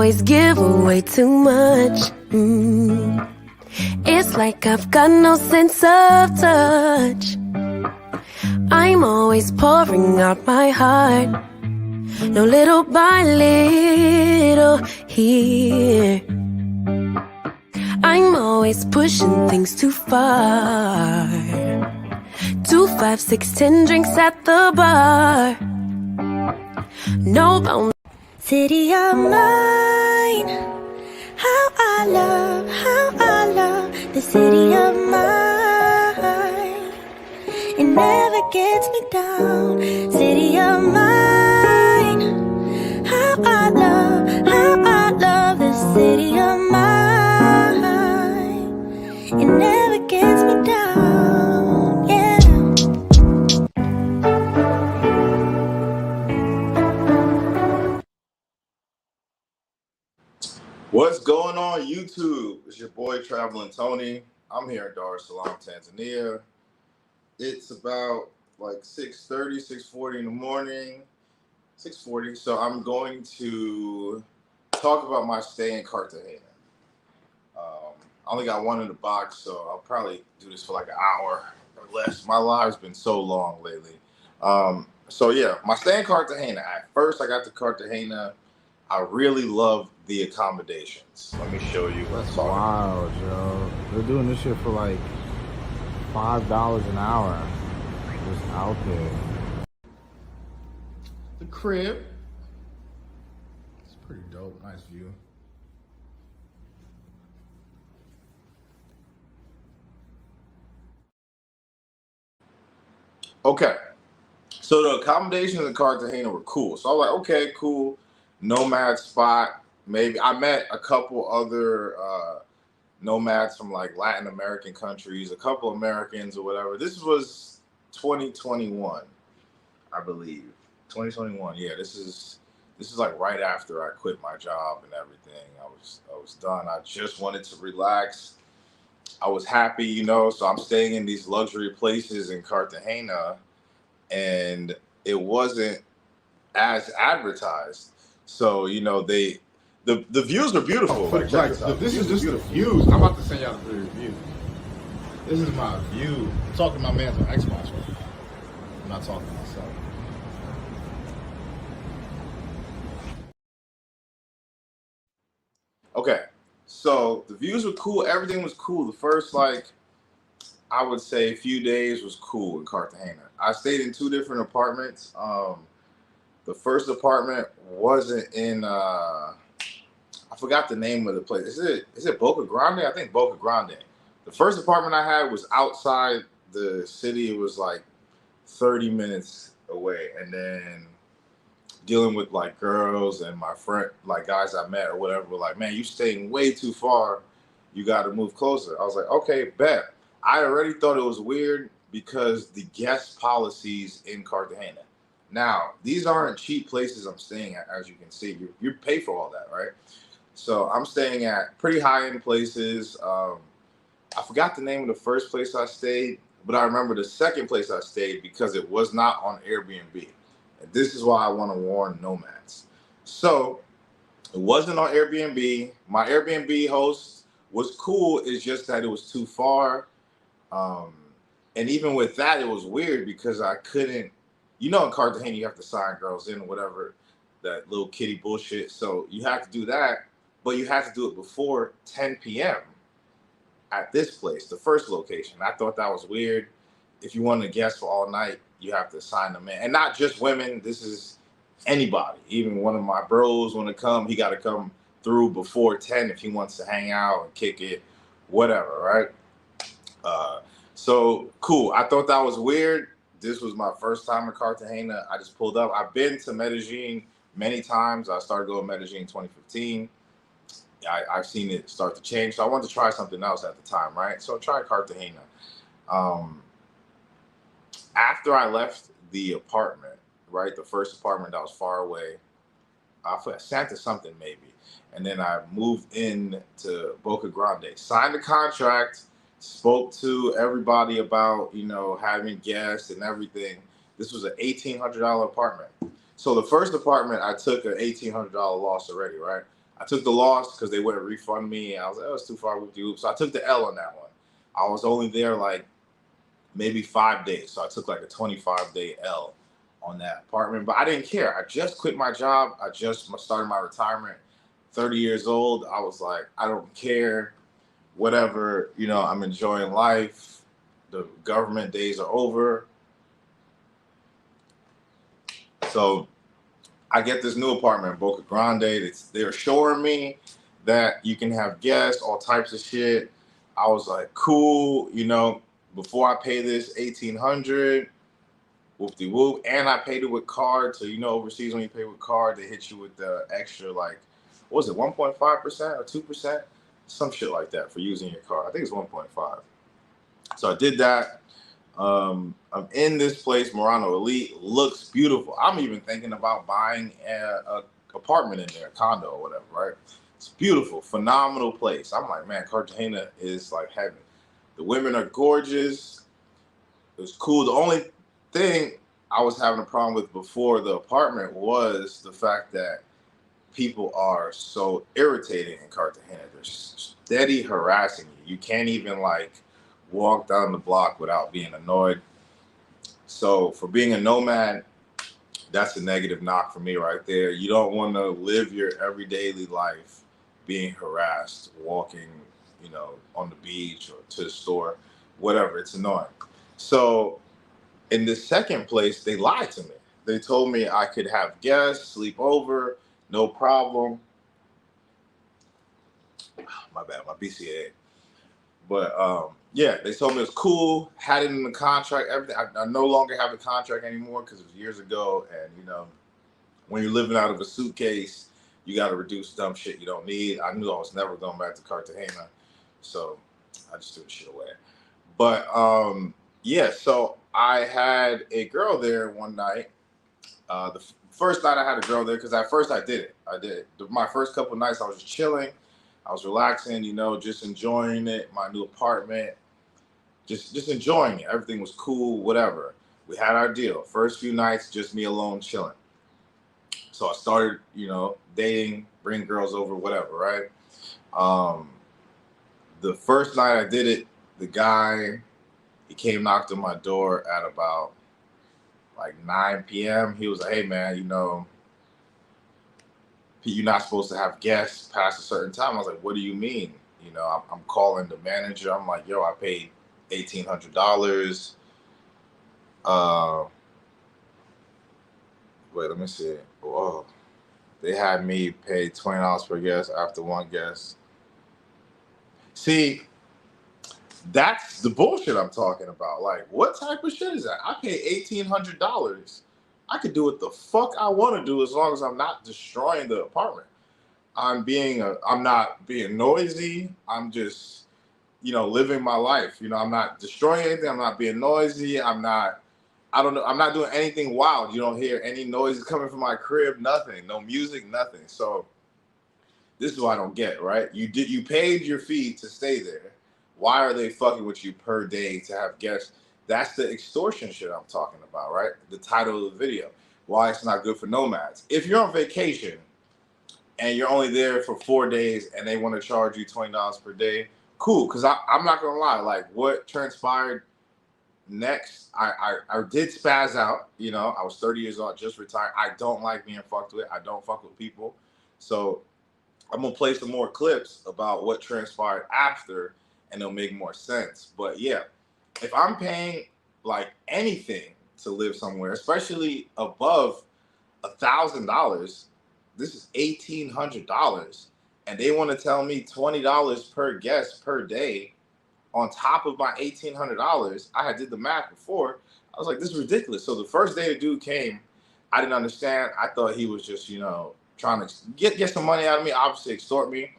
always give away too much. It's like I've got no sense of touch. I'm always pouring out my heart, no little by little here. I'm always pushing things too far. 2, 5, 6, 10 drinks at the bar. No bound. City of mine, how I love the city of mine. It never gets me down. City of mine, how I love the city of mine. It never gets me down, yeah. What's going on YouTube? It's your boy Traveling Tony. I'm here in Dar es Salaam, Tanzania. It's about like 6:30, 6:40 in the morning, 6:40. So I'm going to talk about my stay in Cartagena. I only got one in the box, so I'll probably do this for like an hour or less. My live's been so long lately. So yeah, my stay in Cartagena. At first I got to Cartagena. I really love the accommodations. Let me show you what's wild, yo. They're doing this shit for like $5 an hour. Just out there. The crib. It's pretty dope. Nice view. Okay. So the accommodations in Cartagena were cool. So I was like, okay, cool. Nomad spot. Maybe I met a couple other nomads from like Latin American countries, a couple Americans or whatever. This was 2021, I believe. 2021. Yeah, this is like right after I quit my job and everything. I was done. I just wanted to relax. I was happy, you know, so I'm staying in these luxury places in Cartagena, and it wasn't as advertised. So, you know, the views are beautiful. Oh, like, this is just the views. I'm about to send y'all the review. This is my view. I'm talking to my man's on Xbox right now. I'm not talking to myself. Okay, so the views were cool. Everything was cool. The first, like, I would say few days was cool in Cartagena. I stayed in 2 different apartments. The first apartment wasn't in, I forgot the name of the place. Is it Boca Grande? I think Boca Grande. The first apartment I had was outside the city. It was like 30 minutes away. And then dealing with like girls and my friend, like guys I met or whatever, were like, man, you staying way too far. You got to move closer. I was like, okay, bet. I already thought it was weird because the guest policies in Cartagena. Now, these aren't cheap places I'm staying at, as you can see. You pay for all that, right? So I'm staying at pretty high-end places. I forgot the name of the first place I stayed, but I remember the second place I stayed because it was not on Airbnb. And this is why I want to warn nomads. So it wasn't on Airbnb. My Airbnb host was cool. It's just that it was too far. And even with that, it was weird because I couldn't, you know, in Cartagena, you have to sign girls in or whatever, that little kitty bullshit. So you have to do that, but you have to do it before 10 p.m. at this place, the first location. I thought that was weird. If you want to guest for all night, you have to sign them in. And not just women, this is anybody. Even one of my bros want to come, he got to come through before 10 if he wants to hang out and kick it, whatever, right? So cool. I thought that was weird. This was my first time in Cartagena. I just pulled up. I've been to Medellin many times. I started going to Medellin in 2015. I've seen it start to change. So I wanted to try something else at the time, right? So I tried Cartagena. After I left the apartment, right, the first apartment that was far away, I forgot, Santa something maybe. And then I moved in to Boca Grande, signed the contract, spoke to everybody about, you know, having guests and everything. This was an $1,800 apartment. So the first apartment, I took an $1,800 loss already, right? I took the loss because they wouldn't refund me. I was like, oh, it's too far with you. So I took the L on that one. I was only there like maybe 5 days. So I took like a 25-day L on that apartment. But I didn't care. I just quit my job. I just started my retirement. 30 years old. I was like, I don't care. Whatever. You know, I'm enjoying life. The government days are over. So I get this new apartment in Boca Grande. They're showing me that you can have guests, all types of shit. I was like, cool, you know, before I pay this $1,800, whoop-de-whoop, and I paid it with card. So, you know, overseas when you pay with card, they hit you with the extra, like, what was it, 1.5% or 2%? Some shit like that for using your card. I think it's 1.5. So I did that. I'm in this place, Murano Elite. Looks beautiful. I'm even thinking about buying a apartment in there, a condo or whatever, right? It's beautiful, phenomenal place. I'm like, man, Cartagena is like heaven. The women are gorgeous. It was cool. The only thing I was having a problem with before the apartment was the fact that people are so irritating in Cartagena. They're steady harassing you. You can't even like walk down the block without being annoyed. So for being a nomad, that's a negative knock for me right there. You don't want to live your everyday life being harassed, walking, you know, on the beach or to the store, whatever. It's annoying. So in the second place, they lied to me. They told me I could have guests, sleep over, no problem. My bad, my BCA. But yeah, they told me it was cool, had it in the contract, everything. I no longer have the contract anymore because it was years ago. And, you know, when you're living out of a suitcase, you got to reduce dumb shit you don't need. I knew I was never going back to Cartagena. So I just threw the shit away. But yeah, so I had a girl there one night. The first night I had a girl there because at first I did it. My first couple of nights I was just chilling. I was relaxing, you know, just enjoying it, my new apartment, just enjoying it. Everything was cool, whatever. We had our deal. First few nights, just me alone chilling. So I started, you know, dating, bring girls over, whatever, right? The first night I did it, the guy, he came, knocked on my door at about like 9 p.m. He was like, hey, man, you know, you're not supposed to have guests past a certain time. I was like, what do you mean? You know, I'm calling the manager. I'm like, yo, I paid $1,800. Wait, let me see. Whoa. They had me pay $20 per guest after one guest. See, that's the bullshit I'm talking about. Like, what type of shit is that? I pay $1,800. I could do what the fuck I want to do as long as I'm not destroying the apartment. I'm not being noisy. I'm just, you know, living my life. You know, I'm not destroying anything. I'm not being noisy. I'm not doing anything wild. You don't hear any noises coming from my crib, nothing. No music, nothing. So this is what I don't get, right? You paid your fee to stay there. Why are they fucking with you per day to have guests? That's the extortion shit I'm talking about, right? The title of the video. Why it's not good for nomads. If you're on vacation and you're only there for 4 days and they want to charge you $20 per day, cool. Because I'm not going to lie. Like, what transpired next, I did spaz out. You know, I was 30 years old, just retired. I don't like being fucked with. I don't fuck with people. So I'm going to play some more clips about what transpired after, and it'll make more sense. But yeah, if I'm paying like anything to live somewhere, especially above $1,000, this is $1,800, and they want to tell me $20 per guest per day on top of my $1,800. I did the math before. I was like, this is ridiculous. So the first day the dude came, I didn't understand. I thought he was just, you know, trying to get some money out of me, obviously extort me.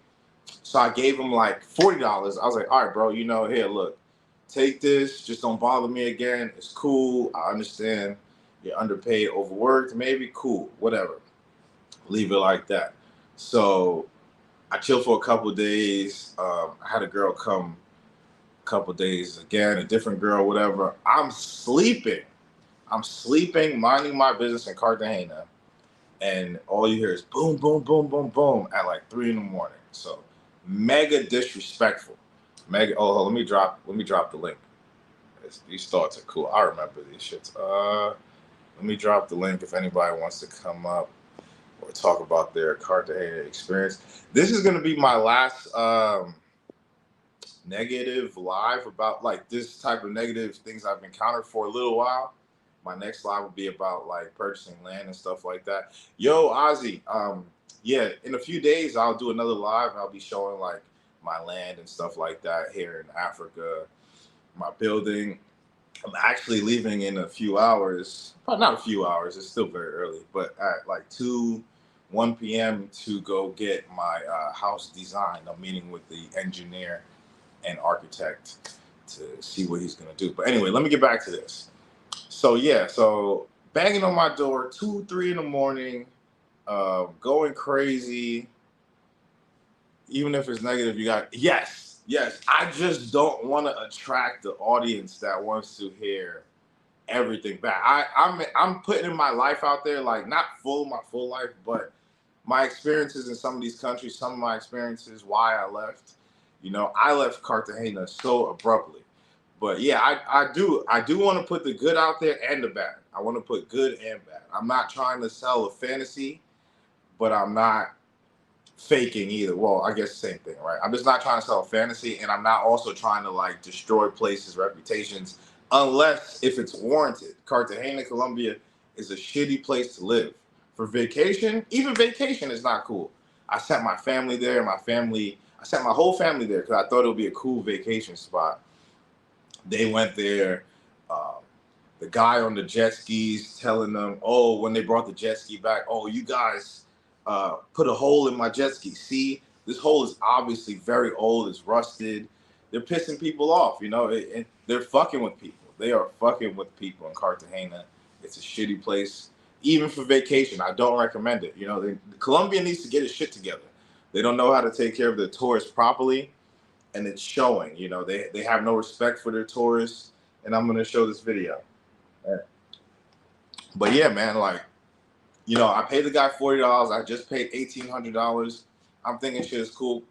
So I gave him like $40. I was like, all right, bro, you know, here, look, take this. Just don't bother me again. It's cool. I understand you're underpaid, overworked, maybe. Cool, whatever. Leave it like that. So I chilled for a couple of days. I had a girl come a couple of days again, a different girl, whatever. I'm sleeping, minding my business in Cartagena. and all you hear is boom, boom, boom, boom, boom at like 3 in the morning. So mega disrespectful. Mega. Oh, let me drop the link. These thoughts are cool. I remember these shits. Let me drop the link if anybody wants to come up or talk about their Cartagena experience. This is gonna be my last negative live about like this type of negative things I've encountered for a little while. My next live will be about like purchasing land and stuff like that. Yo, Ozzy, yeah, in a few days I'll do another live. I'll be showing like my land and stuff like that here in Africa, my building. I'm actually leaving in a few hours. Probably not a few hours. It's still very early, but at like 1 p.m. to go get my house designed. I'm meeting with the engineer and architect to see what he's gonna do. But anyway, let me get back to this. So yeah, so banging on my door 2, 3 in the morning, going crazy. Even if it's negative, you got yes. I just don't want to attract the audience that wants to hear everything back. I'm putting in my life out there, like not my full life, but my experiences in some of these countries, some of my experiences, why I left. You know, I left Cartagena so abruptly. But yeah, I do want to put the good out there and the bad. I want to put good and bad. I'm not trying to sell a fantasy, but I'm not faking either. Well, I guess the same thing, right? I'm just not trying to sell a fantasy, and I'm not also trying to like destroy places' reputations unless if it's warranted. Cartagena, Colombia is a shitty place to live. For vacation, even vacation is not cool. I sent my family there, I sent my whole family there because I thought it would be a cool vacation spot. They went there. The guy on the jet skis telling them, oh, when they brought the jet ski back, oh, you guys put a hole in my jet ski. See, this hole is obviously very old. It's rusted. They're pissing people off, you know, and they're fucking with people. They are fucking with people in Cartagena. It's a shitty place. Even for vacation, I don't recommend it. You know, Colombia needs to get its shit together. They don't know how to take care of their tourists properly, and it's showing. You know, they have no respect for their tourists, and I'm going to show this video. But yeah, man, like, you know, I paid the guy $40. I just paid $1,800. I'm thinking shit is cool.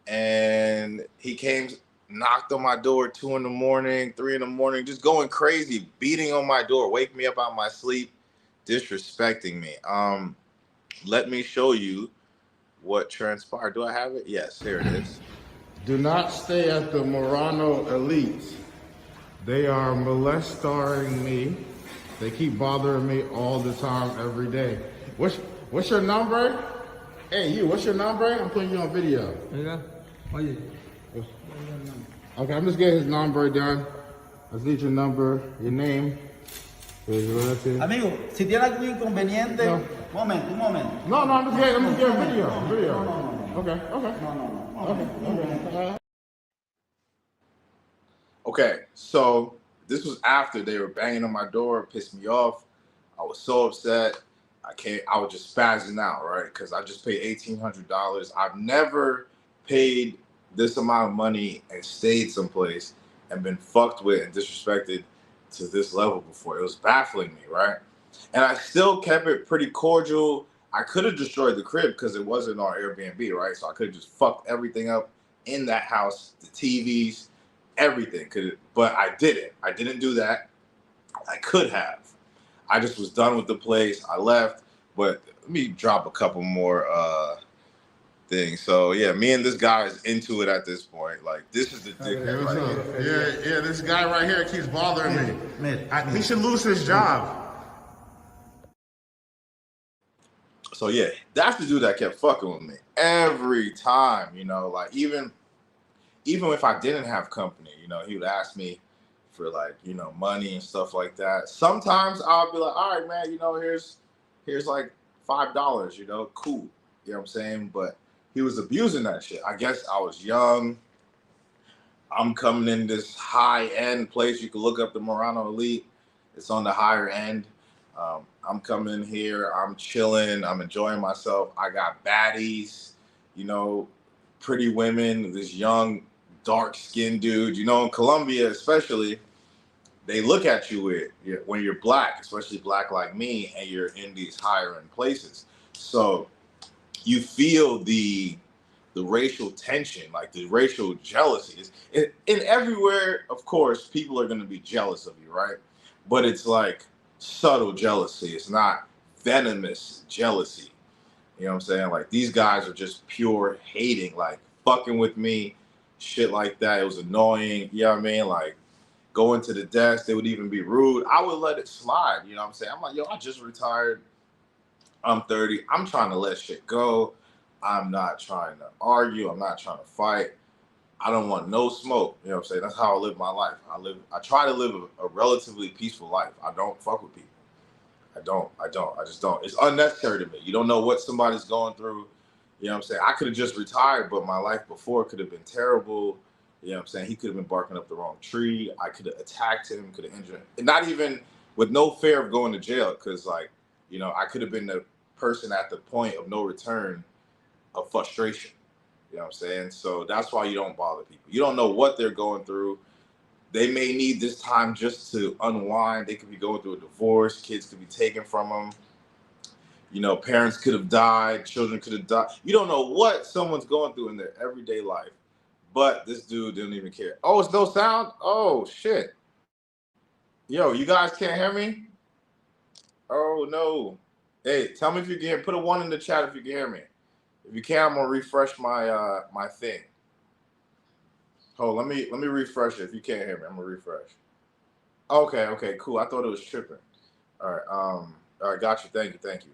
And he came, knocked on my door 2 in the morning, 3 in the morning, just going crazy, beating on my door, wake me up out of my sleep, disrespecting me. Let me show you what transpired. Do I have it? Yes, here it is. Do not stay at the Morano Elite. They are molesting me. They keep bothering me all the time, every day. What's your number? Hey, you, what's your number? I'm putting you on video. Okay, I'm just getting his number done. I need your number, your name. Amigo, si tiene algún inconveniente, No. un momento. No, I'm just getting video. No. Okay. Okay, so this was after they were banging on my door, pissed me off. I was so upset. I was just spazzing out, right? Because I just paid $1,800. I've never paid this amount of money and stayed someplace and been fucked with and disrespected to this level before. It was baffling me, right? And I still kept it pretty cordial. I could have destroyed the crib because it wasn't on Airbnb, right? So I could have just fucked everything up in that house, the TVs, everything. But I didn't. I didn't do that. I could have. I just was done with the place. I left. But let me drop a couple more things. So yeah, me and this guy is into it at this point. Like, this is the dickhead right here. Yeah, this guy right here keeps bothering me. He should lose his job. So yeah, that's the dude that kept fucking with me every time, you know, like even if I didn't have company, you know, he would ask me for like, you know, money and stuff like that. Sometimes I'll be like, all right, man, you know, here's like $5, you know, cool. You know what I'm saying? But he was abusing that shit. I guess I was young. I'm coming in this high end place. You can look up the Morano Elite. It's on the higher end. I'm coming in here. I'm chilling. I'm enjoying myself. I got baddies, you know, pretty women, this young, dark-skinned dude. You know, in Colombia especially, they look at you with when you're black, especially black like me, and you're in these higher end places. So you feel the racial tension, like the racial jealousy. In everywhere, of course, people are going to be jealous of you, right? But it's like subtle jealousy. It's not venomous jealousy. You know what I'm saying? Like these guys are just pure hating, like fucking with me, shit like that. It was annoying. You know what I mean? Like going to the desk, they would even be rude. I would let it slide. You know what I'm saying? I'm like, yo, I just retired. I'm 30. I'm trying to let shit go. I'm not trying to argue. I'm not trying to fight. I don't want no smoke. You know what I'm saying? That's how I live my life. I try to live a relatively peaceful life. I don't fuck with people. I just don't. It's unnecessary to me. You don't know what somebody's going through. You know what I'm saying? I could have just retired, but my life before could have been terrible. You know what I'm saying? He could have been barking up the wrong tree. I could have attacked him, could have injured him. And not even with no fear of going to jail, because like, you know, I could have been the person at the point of no return of frustration. You know what I'm saying? So that's why you don't bother people. You don't know what they're going through. They may need this time just to unwind. They could be going through a divorce. Kids could be taken from them. You know, parents could have died. Children could have died. You don't know what someone's going through in their everyday life. But this dude didn't even care. Oh, it's no sound? Oh, shit. Yo, you guys can't hear me? Oh, no. Hey, tell me if you can hear. Put a 1 in the chat if you can hear me. If you can, I'm going to refresh my my thing. Hold, let me refresh it. If you can't hear me, I'm going to refresh. Okay, cool. I thought it was tripping. All right, got you. Thank you.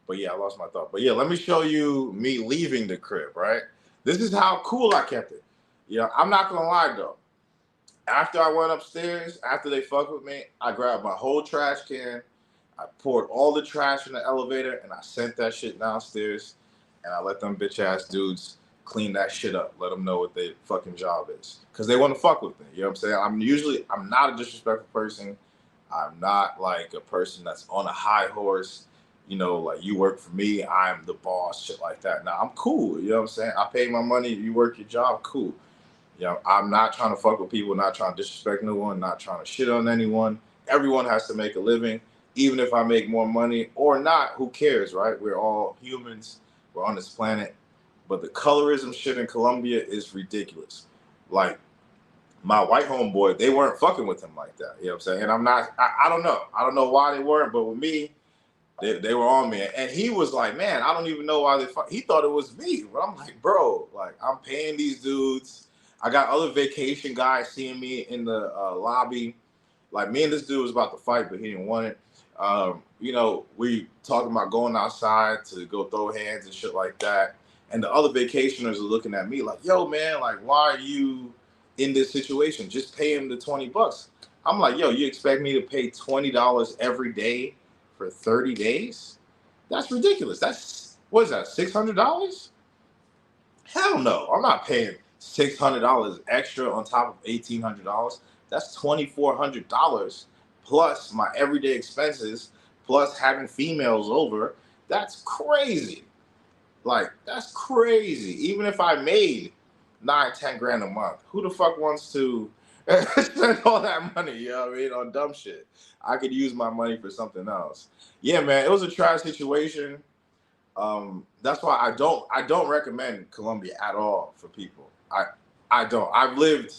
But yeah, I lost my thought. But yeah, let me show you me leaving the crib, right? This is how cool I kept it. Yeah, I'm not gonna lie though. After I went upstairs, after they fucked with me, I grabbed my whole trash can, I poured all the trash in the elevator, and I sent that shit downstairs, and I let them bitch ass dudes clean that shit up. Let them know what their fucking job is, because they want to fuck with me. You know what I'm saying? I'm not a disrespectful person. I'm not like a person that's on a high horse. You know, like you work for me, I'm the boss, shit like that. Now I'm cool. You know what I'm saying? I pay my money. You work your job, cool. You know, I'm not trying to fuck with people, not trying to disrespect no one, not trying to shit on anyone. Everyone has to make a living, even if I make more money or not. Who cares, right? We're all humans. We're on this planet. But the colorism shit in Colombia is ridiculous. Like my white homeboy, they weren't fucking with him like that. You know what I'm saying? And I don't know. I don't know why they weren't, but with me, they were on me. And he was like, man, I don't even know why he thought it was me. But I'm like, bro, like I'm paying these dudes. I got other vacation guys seeing me in the lobby. Like me and this dude was about to fight, but he didn't want it. You know, we talking about going outside to go throw hands and shit like that. And the other vacationers are looking at me like, yo, man, like, why are you in this situation? Just pay him the $20. I'm like, yo, you expect me to pay $20 every day for 30 days? That's ridiculous. What is that, $600? Hell no, I'm not paying $600 extra on top of $1,800. That's $2,400 plus my everyday expenses, plus having females over. That's crazy. Like, that's crazy. Even if I made 9-10 grand a month, who the fuck wants to spend all that money, you know what I mean, on dumb shit? I could use my money for something else. Yeah, man, it was a trash situation. That's why I don't recommend Colombia at all for people. I don't. I've lived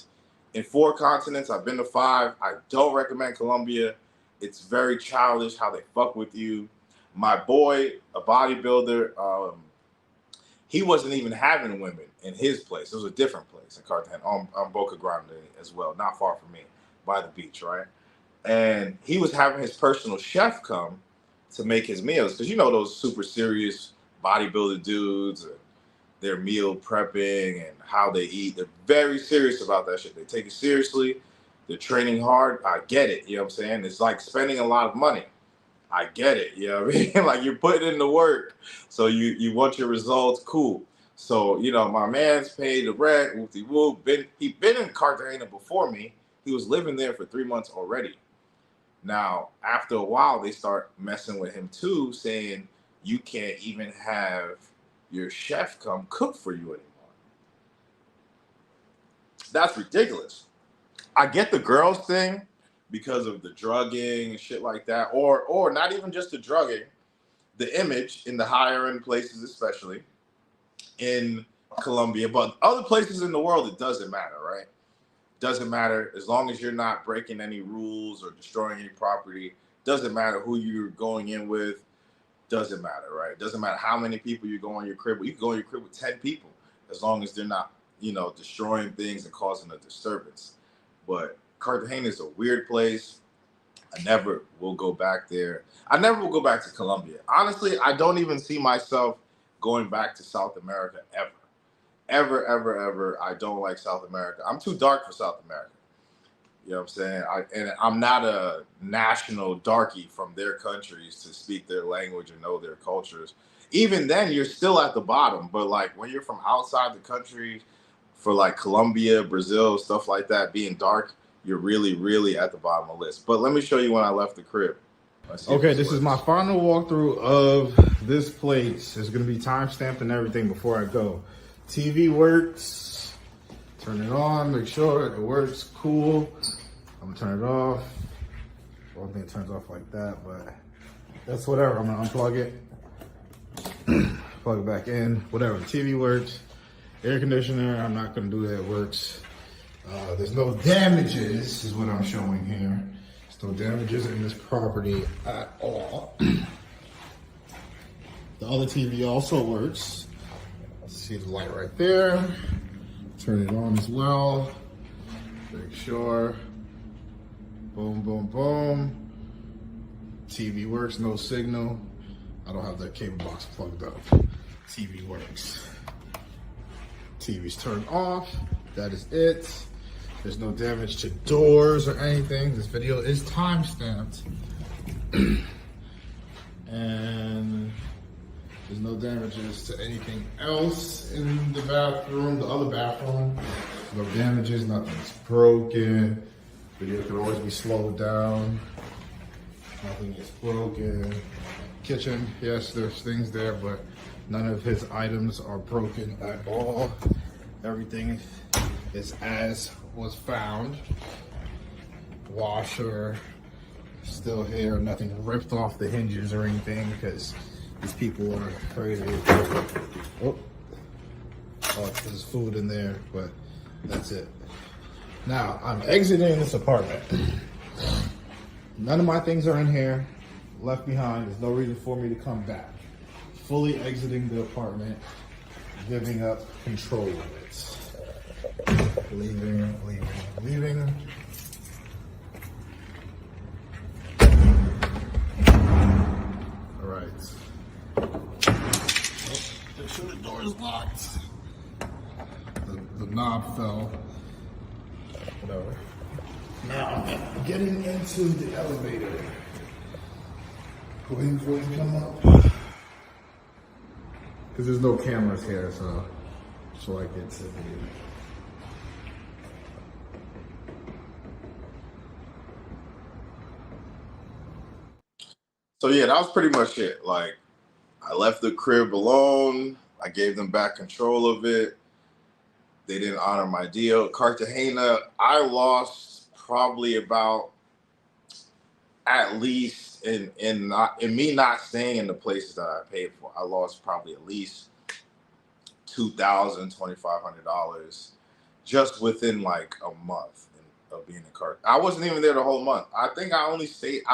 in 4 continents. I've been to 5. I don't recommend Colombia. It's very childish how they fuck with you. My boy, a bodybuilder, he wasn't even having women in his place. It was a different place in Cartagena, on Boca Grande as well, not far from me, by the beach, right? And he was having his personal chef come to make his meals, because you know those super serious bodybuilder dudes, and their meal prepping and how they eat. They're very serious about that shit. They take it seriously. They're training hard. I get it. You know what I'm saying? It's like spending a lot of money. I get it. You know what I mean? Like you're putting in the work. So you want your results. Cool. So, you know, my man's paid the rent. Whoop-de-whoop. He'd been in Cartagena before me. He was living there for 3 months already. Now, after a while, they start messing with him too, saying you can't even have your chef come cook for you anymore. That's ridiculous. I get the girls thing, because of the drugging and shit like that, or not even just the drugging, the image in the higher end places, especially in Colombia, but other places in the world, it doesn't matter, right? Doesn't matter as long as you're not breaking any rules or destroying any property. Doesn't matter who you're going in with. Doesn't matter, right? Doesn't matter how many people you go in your crib. You can go in your crib with 10 people as long as they're not, destroying things and causing a disturbance. But Cartagena is a weird place. I never will go back there. I never will go back to Colombia. Honestly, I don't even see myself going back to South America ever. Ever, ever, ever. I don't like South America. I'm too dark for South America. You know what I'm saying? And I'm not a national darky from their countries to speak their language and know their cultures. Even then, you're still at the bottom. But like when you're from outside the country, for like Colombia, Brazil, stuff like that, being dark, you're really, really at the bottom of the list. But let me show you when I left the crib. Okay, this is my final walkthrough of this place. It's going to be time-stamped and everything before I go. TV works. Turn it on, make sure it works. Cool. I'm going to turn it off. I don't think it turns off like that, but that's whatever. I'm going to unplug it. Plug it back in. Whatever. The TV works. Air conditioner, I'm not going to do that. It works. There's no damages, is what I'm showing here. There's no damages in this property at all. The other TV also works. See the light right there. Turn it on as well. Make sure. Boom, boom, boom. TV works, no signal. I don't have the cable box plugged up. TV works. TV's turned off. That is it. There's no damage to doors or anything. This video is time-stamped. And there's no damages to anything else in the bathroom, the other bathroom. No damages, nothing's broken. Video can always be slowed down. Nothing is broken. Kitchen, yes, there's things there, but none of his items are broken at all. Everything is as was found. Washer, still here, nothing ripped off the hinges or anything because these people are crazy. Oh, there's food in there, but that's it. Now, I'm exiting this apartment. None of my things are in here, left behind. There's no reason for me to come back. Fully exiting the apartment, giving up control of it. Leaving. All right. Make sure the door is locked. The knob fell. Whatever. Now, getting into the elevator. Waiting for it to come up. Because there's no cameras here, so I get to the... So yeah, that was pretty much it. Like, I left the crib alone. I gave them back control of it. They didn't honor my deal. Cartagena, I lost probably about, at least in me not staying in the places that I paid for, I lost probably at least $2,000, $2,500 just within like a month of being in Cartagena. I wasn't even there the whole month. I think I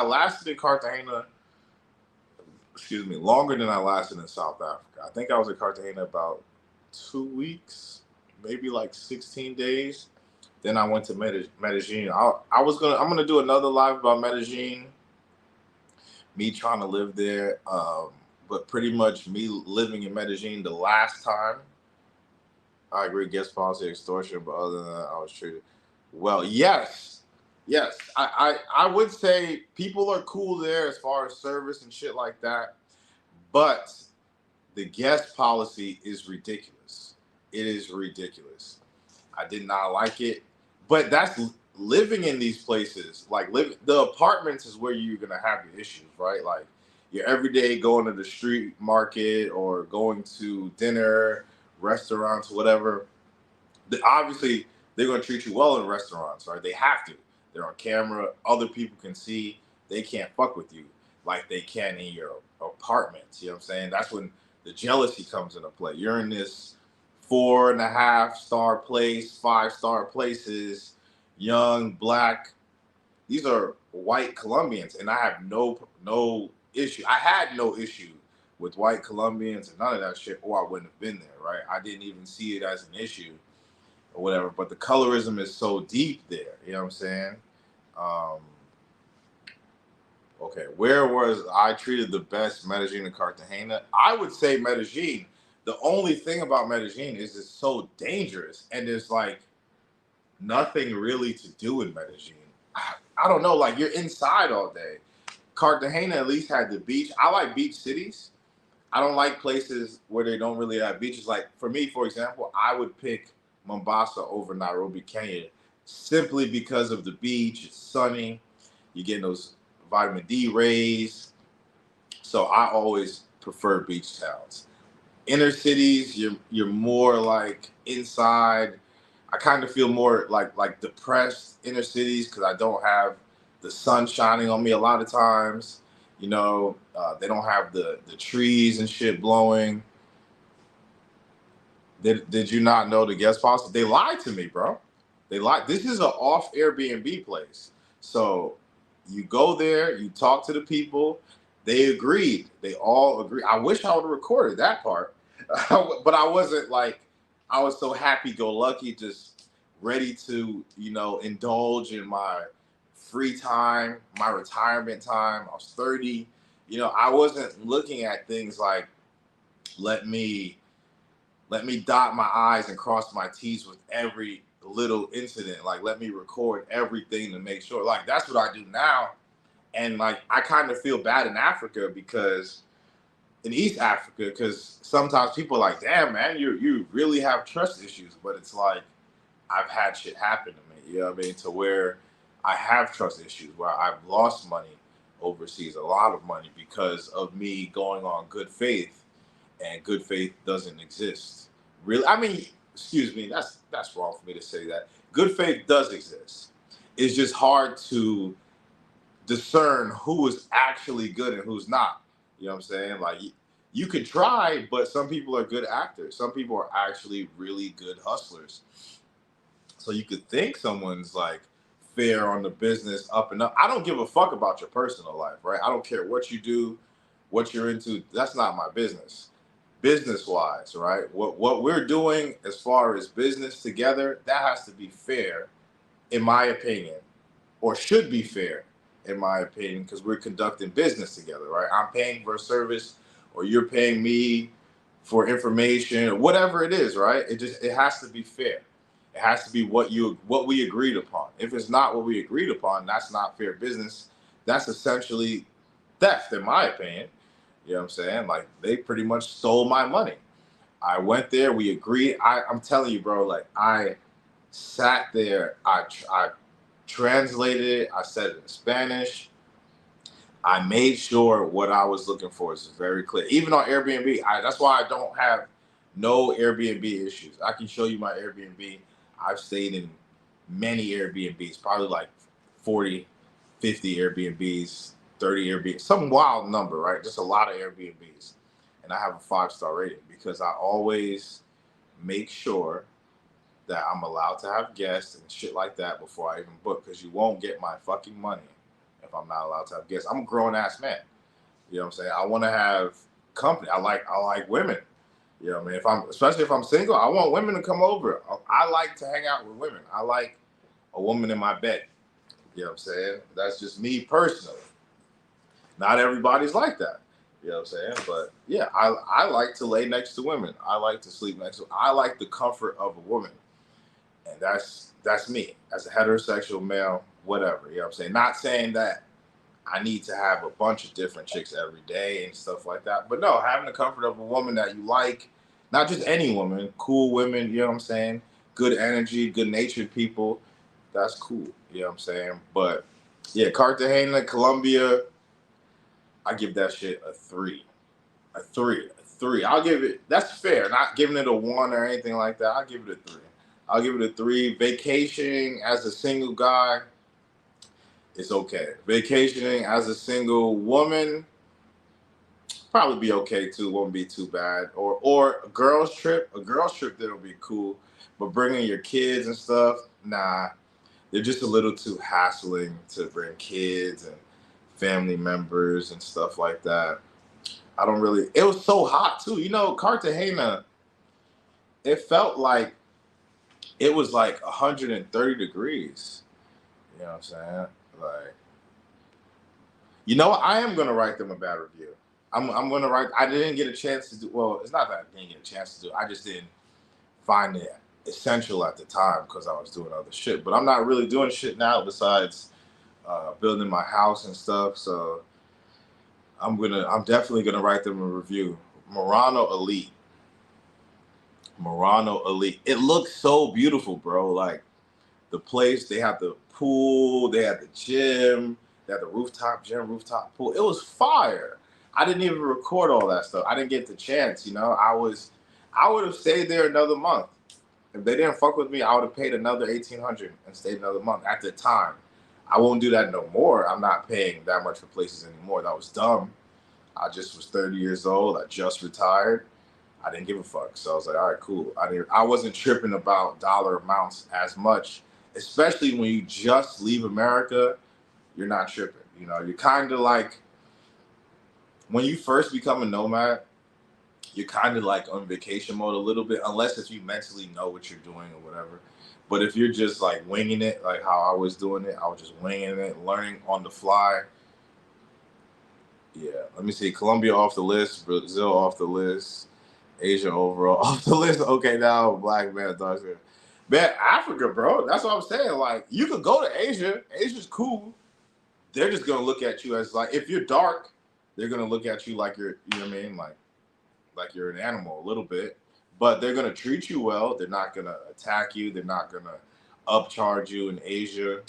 lasted in Cartagena, longer than I lasted in South Africa. I think I was in Cartagena about 2 weeks, maybe like 16 days. Then I went to Medellin. I'm gonna do another live about Medellin, me trying to live there, but pretty much me living in Medellin the last time. I agree, guest policy, extortion, but other than that, I was treated well. Yes. I would say people are cool there as far as service and shit like that, but the guest policy is ridiculous. It is ridiculous. I did not like it, but that's living in these places. Like the apartments is where you're gonna have your issues, right? Like you're every day going to the street market or going to dinner, restaurants, whatever. Obviously, they're gonna treat you well in restaurants, right? They have to. They're on camera. Other people can see. They can't fuck with you like they can in your apartments. You know what I'm saying? That's when the jealousy comes into play. You're in this 4.5-star place, 5-star places, young, black. These are white Colombians, and I have no issue. I had no issue with white Colombians and none of that shit, or I wouldn't have been there, right? I didn't even see it as an issue or whatever. But the colorism is so deep there. You know what I'm saying? Um, okay, where was I treated the best? Medellin and Cartagena. I would say Medellin. The only thing about Medellin is it's so dangerous, and there's like nothing really to do in Medellin. I don't know, like you're inside all day. Cartagena at least had the beach. I like beach cities. I don't like places where they don't really have beaches. Like for me, for example, I would pick Mombasa over Nairobi, Kenya, simply because of the beach. It's sunny. You get those vitamin D rays. So I always prefer beach towns. Inner cities, you're more like inside. I kind of feel more like depressed inner cities because I don't have the sun shining on me a lot of times. You know, they don't have the trees and shit blowing. Did you not know the guest policy? They lied to me, bro. They lied. This is an off Airbnb place. So you go there, you talk to the people. They agreed. They all agree. I wish I would have recorded that part, but I wasn't like. I was so happy-go-lucky, just ready to, you know, indulge in my free time, my retirement time. I was 30. You know, I wasn't looking at things like, let me dot my I's and cross my T's with every little incident. Like, let me record everything to make sure. Like, that's what I do now. And, like, I kind of feel bad in Africa because in East Africa, because sometimes people are like, damn, man, you really have trust issues. But it's like, I've had shit happen to me, you know what I mean? To where I have trust issues, where I've lost money overseas, a lot of money, because of me going on good faith, and good faith doesn't exist. Really, I mean, excuse me, that's wrong for me to say that. Good faith does exist. It's just hard to discern who is actually good and who's not. You know what I'm saying? Like you could try, but some people are good actors. Some people are actually really good hustlers. So you could think someone's like fair on the business up and up. I don't give a fuck about your personal life, right? I don't care what you do, what you're into. That's not my business. Business wise, right? What we're doing as far as business together, that has to be fair, in my opinion, or should be fair in my opinion, because we're conducting business together, right? I'm paying for a service, or you're paying me for information, or whatever it is, right? It has to be fair. It has to be what we agreed upon. If it's not what we agreed upon, that's not fair business. That's essentially theft, in my opinion. You know what I'm saying? Like they pretty much stole my money. I went there, we agreed. I'm telling you, bro, like I sat there, I translated it, I said it in Spanish. I made sure what I was looking for is very clear. Even on Airbnb, that's why I don't have no Airbnb issues. I can show you my Airbnb. I've stayed in many Airbnbs, probably like 40, 50 Airbnbs, 30 Airbnbs, some wild number, right? Just a lot of Airbnbs. And I have a 5-star rating because I always make sure that I'm allowed to have guests and shit like that before I even book, because you won't get my fucking money if I'm not allowed to have guests. I'm a grown ass man. You know what I'm saying? I want to have company. I like women. You know what I mean? Especially if I'm single, I want women to come over. I like to hang out with women. I like a woman in my bed. You know what I'm saying? That's just me personally. Not everybody's like that. You know what I'm saying? But yeah, I like to lay next to women. I like to sleep next to them. I like the comfort of a woman. And that's me as a heterosexual male, whatever. You know what I'm saying? Not saying that I need to have a bunch of different chicks every day and stuff like that. But no, having the comfort of a woman that you like, not just any woman, cool women, you know what I'm saying? Good energy, good natured people. That's cool. You know what I'm saying? But yeah, Cartagena, Colombia, I give that shit a 3. A 3. A 3. I'll give it, that's fair. Not giving it a 1 or anything like that. I'll give it a 3. I'll give it a 3. Vacationing as a single guy, it's okay. Vacationing as a single woman, probably be okay too. Won't be too bad. Or a girls trip. A girls trip that'll be cool. But bringing your kids and stuff, nah. They're just a little too hassling to bring kids and family members and stuff like that. I don't really. It was so hot too. You know, Cartagena. It felt like it was like 130 degrees. You know what I'm saying? Like, you know what? I am gonna write them a bad review. I'm gonna write. I didn't get a chance to do. Well, it's not that I didn't get a chance to do. I just didn't find it essential at the time because I was doing other shit. But I'm not really doing shit now besides building my house and stuff. So I'm definitely gonna write them a review. Murano Elite. Murano Elite. It looks so beautiful, bro. Like the place, they have the pool, they had the gym, they had the rooftop gym, rooftop pool. It was fire. I didn't even record all that stuff. I didn't get the chance, you know. I would have stayed there another month. If they didn't fuck with me, I would have paid another $1,800 and stayed another month at the time. I won't do that no more. I'm not paying that much for places anymore. That was dumb. I just was 30 years old. I just retired. I didn't give a fuck. So I was like, all right, cool. I wasn't tripping about dollar amounts as much, especially when you just leave America. You're not tripping. You know, you're kind of like, when you first become a nomad, you're kind of like on vacation mode a little bit, unless if you mentally know what you're doing or whatever. But if you're just like winging it, like how I was doing it, I was just winging it, learning on the fly. Yeah, let me see. Colombia off the list, Brazil off the list, Asia overall off the list. Okay, now black man, dark skin. Man, Africa, bro. That's what I'm saying. Like, you could go to Asia. Asia's cool. They're just gonna look at you as like, if you're dark, they're gonna look at you like you're, you know what I mean, like you're an animal a little bit. But they're gonna treat you well. They're not gonna attack you. They're not gonna upcharge you in Asia.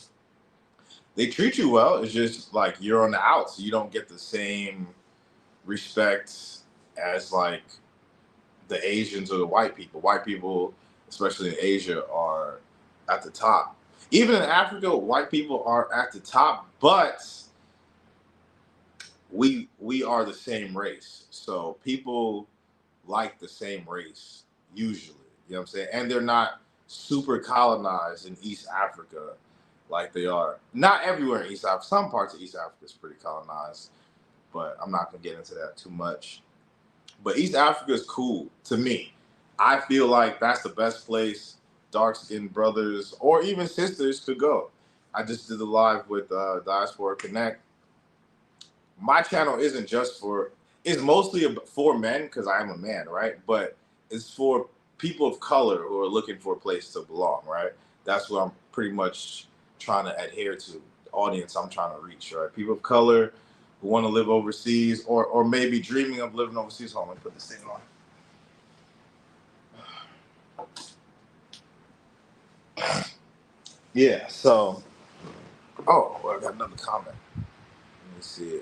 They treat you well. It's just like you're on the outs. You don't get the same respect as like the Asians or the white people. White people, especially in Asia, are at the top. Even in Africa, white people are at the top, but we are the same race. So people like the same race usually. You know what I'm saying? And they're not super colonized in East Africa like they are. Not everywhere in East Africa. Some parts of East Africa is pretty colonized, but I'm not gonna get into that too much. But East Africa is cool to me. I feel like that's the best place dark-skinned brothers or even sisters could go. I just did a live with Diaspora Connect. My channel isn't just for, it's mostly for men because I am a man, right? But it's for people of color who are looking for a place to belong, right? That's what I'm pretty much trying to adhere to, the audience I'm trying to reach, right? People of color who want to live overseas or maybe dreaming of living overseas. Hold on, let me put this thing on. Yeah, so, oh, well, I got another comment. Let me see.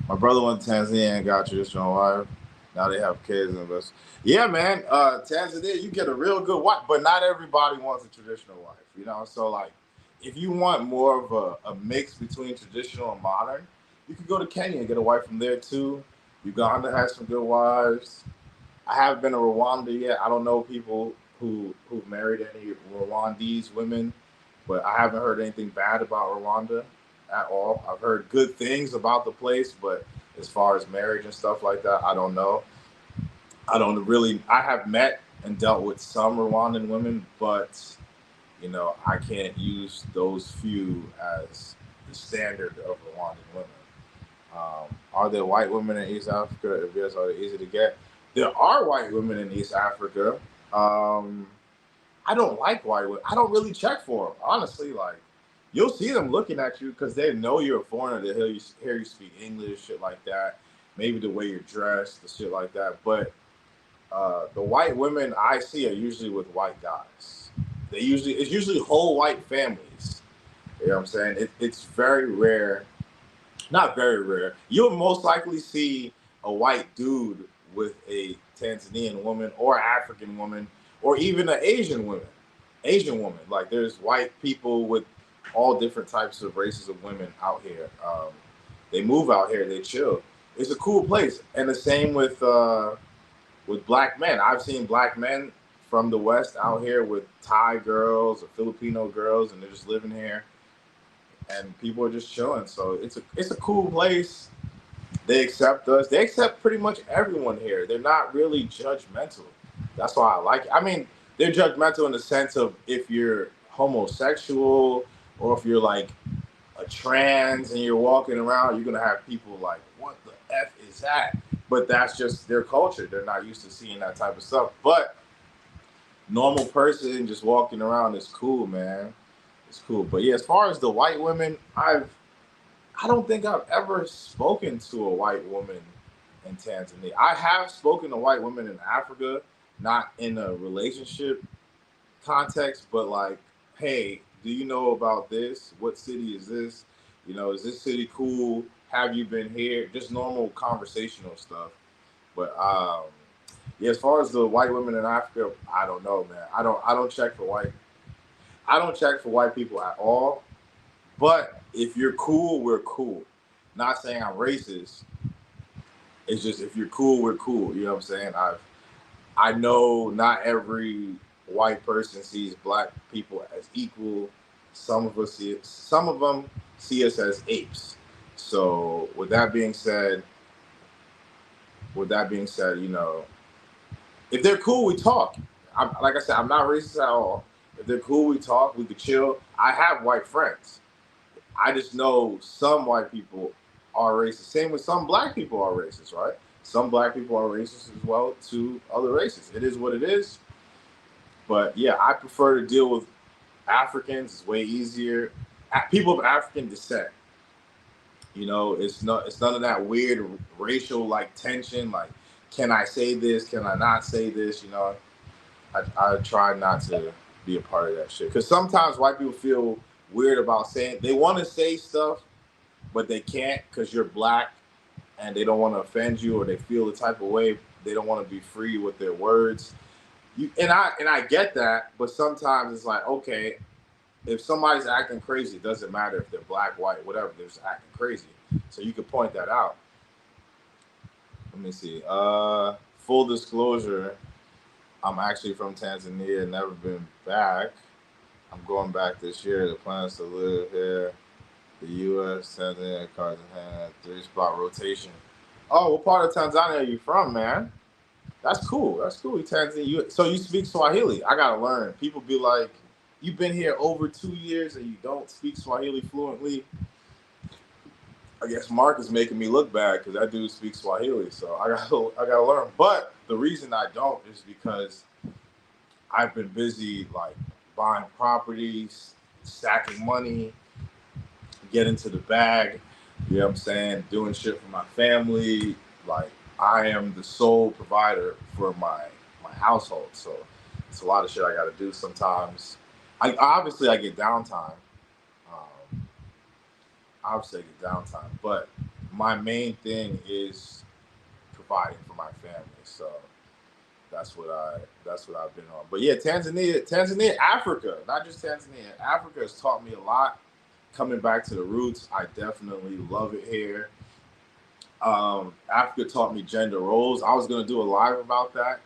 My brother went to Tanzania and got a traditional wife. Now they have kids and this. Yeah, man. Tanzania, you get a real good wife, but not everybody wants a traditional wife. You know, so like, if you want more of a mix between traditional and modern, you could go to Kenya and get a wife from there too. Uganda has some good wives. I haven't been to Rwanda yet. I don't know people who've married any Rwandese women, but I haven't heard anything bad about Rwanda at all. I've heard good things about the place, but as far as marriage and stuff like that, I don't know. I have met and dealt with some Rwandan women, but you know, I can't use those few as the standard of Rwandan women. Are there white women in East Africa? If yes, are they easy to get? There are white women in East Africa. I don't like white women. I don't really check for them, honestly. Like, you'll see them looking at you because they know you're a foreigner. They hear you speak English, shit like that. Maybe the way you're dressed, the shit like that. But the white women I see are usually with white guys. It's usually whole white families. You know what I'm saying? It's very rare. Not very rare. You'll most likely see a white dude with a Tanzanian woman or African woman or even an Asian woman. Like, there's white people with all different types of races of women out here. They move out here, they chill. It's a cool place, and the same with black men. I've seen black men from the West out here with Thai girls or Filipino girls, and they're just living here, and people are just chilling. So it's a cool place. They accept us. They accept pretty much everyone here. They're not really judgmental. That's why I like it. I mean, they're judgmental in the sense of if you're homosexual or if you're like a trans and you're walking around, you're gonna have people like, "What the f is that?" But that's just their culture. They're not used to seeing that type of stuff. But normal person just walking around is cool, man. It's cool. But yeah, as far as the white women, I don't think I've ever spoken to a white woman in Tanzania. I have spoken to white women in Africa, not in a relationship context, but like, hey, do you know about this? What city is this? You know, is this city cool? Have you been here? Just normal conversational stuff. But yeah, as far as the white women in Africa, I don't know, man. I don't check for white people at all. But if you're cool, we're cool. Not saying I'm racist. It's just if you're cool, we're cool. You know what I'm saying? I know not every white person sees black people as equal. Some of them see us as apes. So with that being said, you know, if they're cool, we talk. Like I said, I'm not racist at all. If they're cool, we talk. We could chill. I have white friends. I just know some white people are racist. Same with some black people are racist, right? Some black people are racist as well to other races. It is what it is. But yeah, I prefer to deal with Africans. It's way easier. People of African descent. You know, it's none of that weird racial like tension. Like, can I say this? Can I not say this? You know, I try not to be a part of that shit. Because sometimes white people feel weird about saying they want to say stuff, but they can't because you're black and they don't want to offend you or they feel the type of way. They don't want to be free with their words. I get that, but sometimes it's like, okay, if somebody's acting crazy, it doesn't matter if they're black, white, whatever, they're just acting crazy. So you can point that out. Let me see. Full disclosure, I'm actually from Tanzania, never been back. I'm going back this year. The plan is to live here. The U.S., Tanzania, Cartagena, 3-spot rotation. Oh, what part of Tanzania are you from, man? That's cool. That's cool. Tanzania. So you speak Swahili? I gotta learn. People be like, "You've been here over 2 years and you don't speak Swahili fluently." I guess Mark is making me look bad because that dude speaks Swahili. So I gotta learn. But the reason I don't is because I've been busy like buying properties, stacking money, getting to the bag, you know what I'm saying, doing shit for my family. Like, I am the sole provider for my household. So it's a lot of shit I gotta do sometimes. I get downtime. Um, but my main thing is providing for my family. So that's what I've been on. But yeah, Tanzania, Africa, not just Tanzania. Africa has taught me a lot. Coming back to the roots, I definitely love it here. Africa taught me gender roles. I was gonna do a live about that,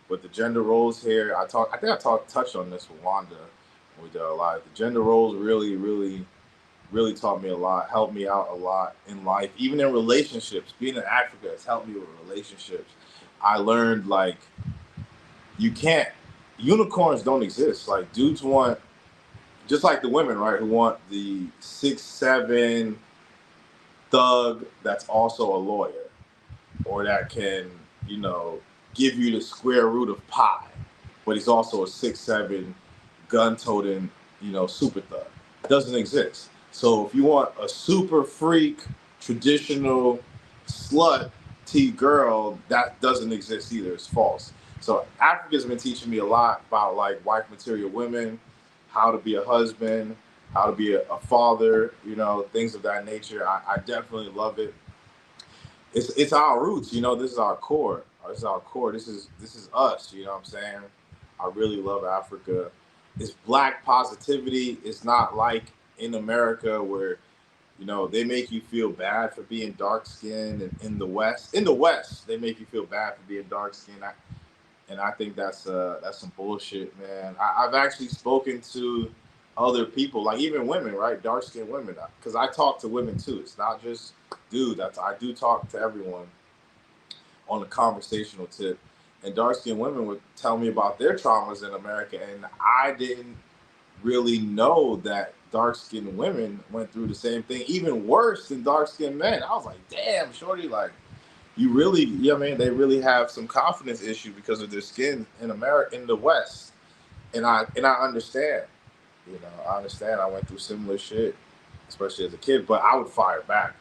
but the gender roles here, I think I touched on this with Wanda when we did a live. The gender roles really, really, really taught me a lot, helped me out a lot in life, even in relationships. Being in Africa has helped me with relationships. I learned like unicorns don't exist. Like, dudes want, just like the women, right, who want the 6'7" thug that's also a lawyer, or that can, you know, give you the square root of pi, but he's also a 6'7" gun-toting, you know, super thug. It doesn't exist. So if you want a super freak, traditional slut T girl, that doesn't exist either. It's false. So Africa's been teaching me a lot about like wife material women, how to be a husband, how to be a father, you know, things of that nature. I definitely love it. It's our roots, you know. This is our core. This is our core. This is us. You know what I'm saying? I really love Africa. It's black positivity. It's not like in America where, you know, they make you feel bad for being dark skinned, and in the West, they make you feel bad for being dark skinned. And I think that's some bullshit, man. I've actually spoken to other people, like even women, right? Dark skinned women, because I talk to women too. It's not just dudes. I do talk to everyone on a conversational tip. And dark skinned women would tell me about their traumas in America, and I didn't really know that dark skinned women went through the same thing, even worse than dark skinned men. I was like, damn, shorty, like, you really, yeah, man, they really have some confidence issue because of their skin in America, in the West. And I understand, you know, I understand. I went through similar shit, especially as a kid, but I would fire back.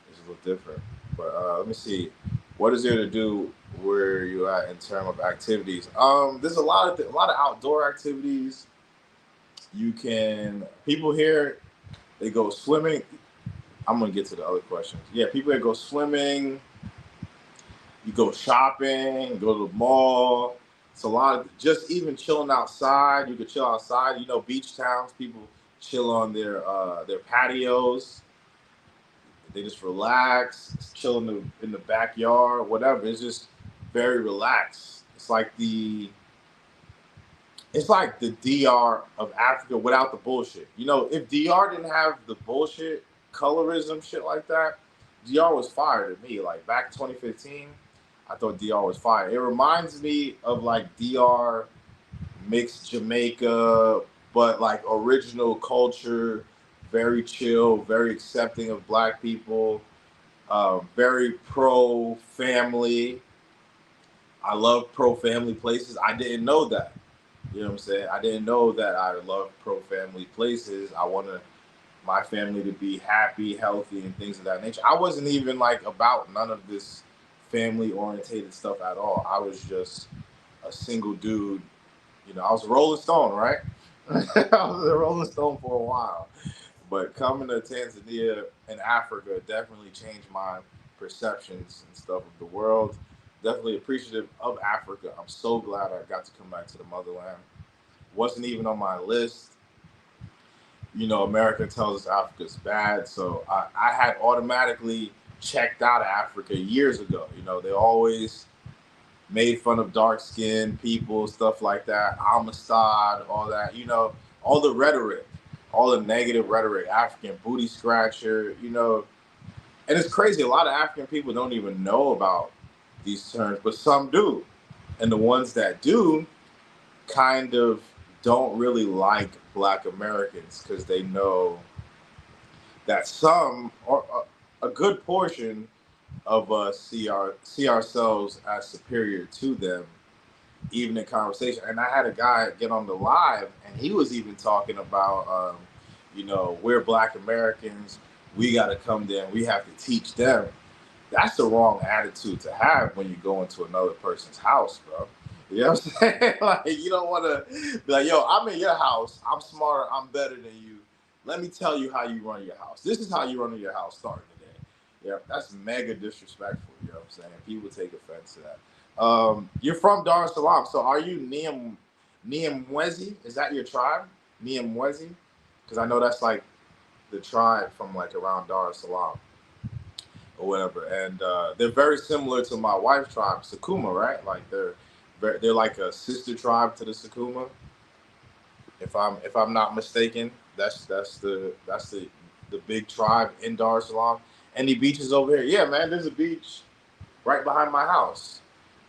It's a little different. But let me see, what is there to do where you at in terms of activities? There's a lot of outdoor activities. You can, people here, they go swimming. I'm gonna get to the other questions. Yeah, people that go swimming. You go shopping, go to the mall. It's a lot of just even chilling outside. You could chill outside. You know, beach towns, people chill on their patios. They just relax, chill in the backyard, whatever. It's just very relaxed. It's like the DR of Africa without the bullshit. You know, if DR didn't have the bullshit, colorism, shit like that, DR was fire to me. Like back 2015, I thought DR was fire. It reminds me of like DR mixed Jamaica, but like original culture, very chill, very accepting of black people, very pro family. I love pro family places. I didn't know that. You know what I'm saying? I didn't know that I love pro family places. I wanted my family to be happy, healthy, and things of that nature. I wasn't even like about none of this family orientated stuff at all. I was just a single dude. You know, I was a Rolling Stone, right? I was a Rolling Stone for a while. But coming to Tanzania and Africa definitely changed my perceptions and stuff of the world. Definitely appreciative of Africa. I'm so glad I got to come back to the motherland. Wasn't even on my list. You know, America tells us Africa's bad, so I had automatically checked out of Africa years ago. You know, they always made fun of dark-skinned people, stuff like that, Amistad, all that, you know, all the rhetoric, all the negative rhetoric, African booty scratcher, you know. And it's crazy, a lot of African people don't even know about these terms, but some do. And the ones that do kind of don't really like Black Americans because they know that some, or a good portion of us see ourselves as superior to them, even in conversation. And I had a guy get on the live, and he was even talking about, you know, we're Black Americans, we got to come there and we have to teach them. That's the wrong attitude to have when you go into another person's house, bro. You know what I'm saying? Like, you don't want to be like, yo, I'm in your house, I'm smarter, I'm better than you. Let me tell you how you run your house. This is how you run your house starting today. Yeah, that's mega disrespectful. You know what I'm saying? People take offense to that. You're from Dar es Salaam, so are you Niamwezi? Is that your tribe? Niamwezi? Because I know that's like the tribe from like around Dar es Salaam or whatever. And they're very similar to my wife's tribe, Sakuma, right? Like they're like a sister tribe to the Sakuma. If I'm not mistaken, that's the big tribe in Dar es Salaam. Any beaches over here? Yeah, man, there's a beach right behind my house.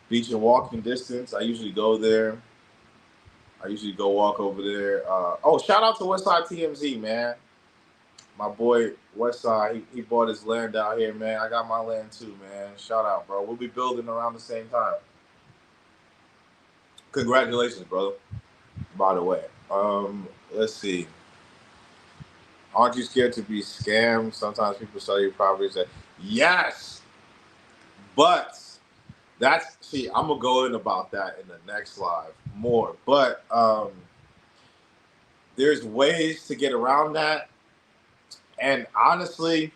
Beach in walking distance. I usually go there. I usually go walk over there. Oh, shout out to Westside TMZ, man. My boy Westside, he bought his land out here, man. I got my land too, man. Shout out, bro. We'll be building around the same time. Congratulations, brother. By the way, let's see. Aren't you scared to be scammed? Sometimes people sell you properties. Yes, but I'm gonna go in about that in the next live more. But there's ways to get around that, and honestly,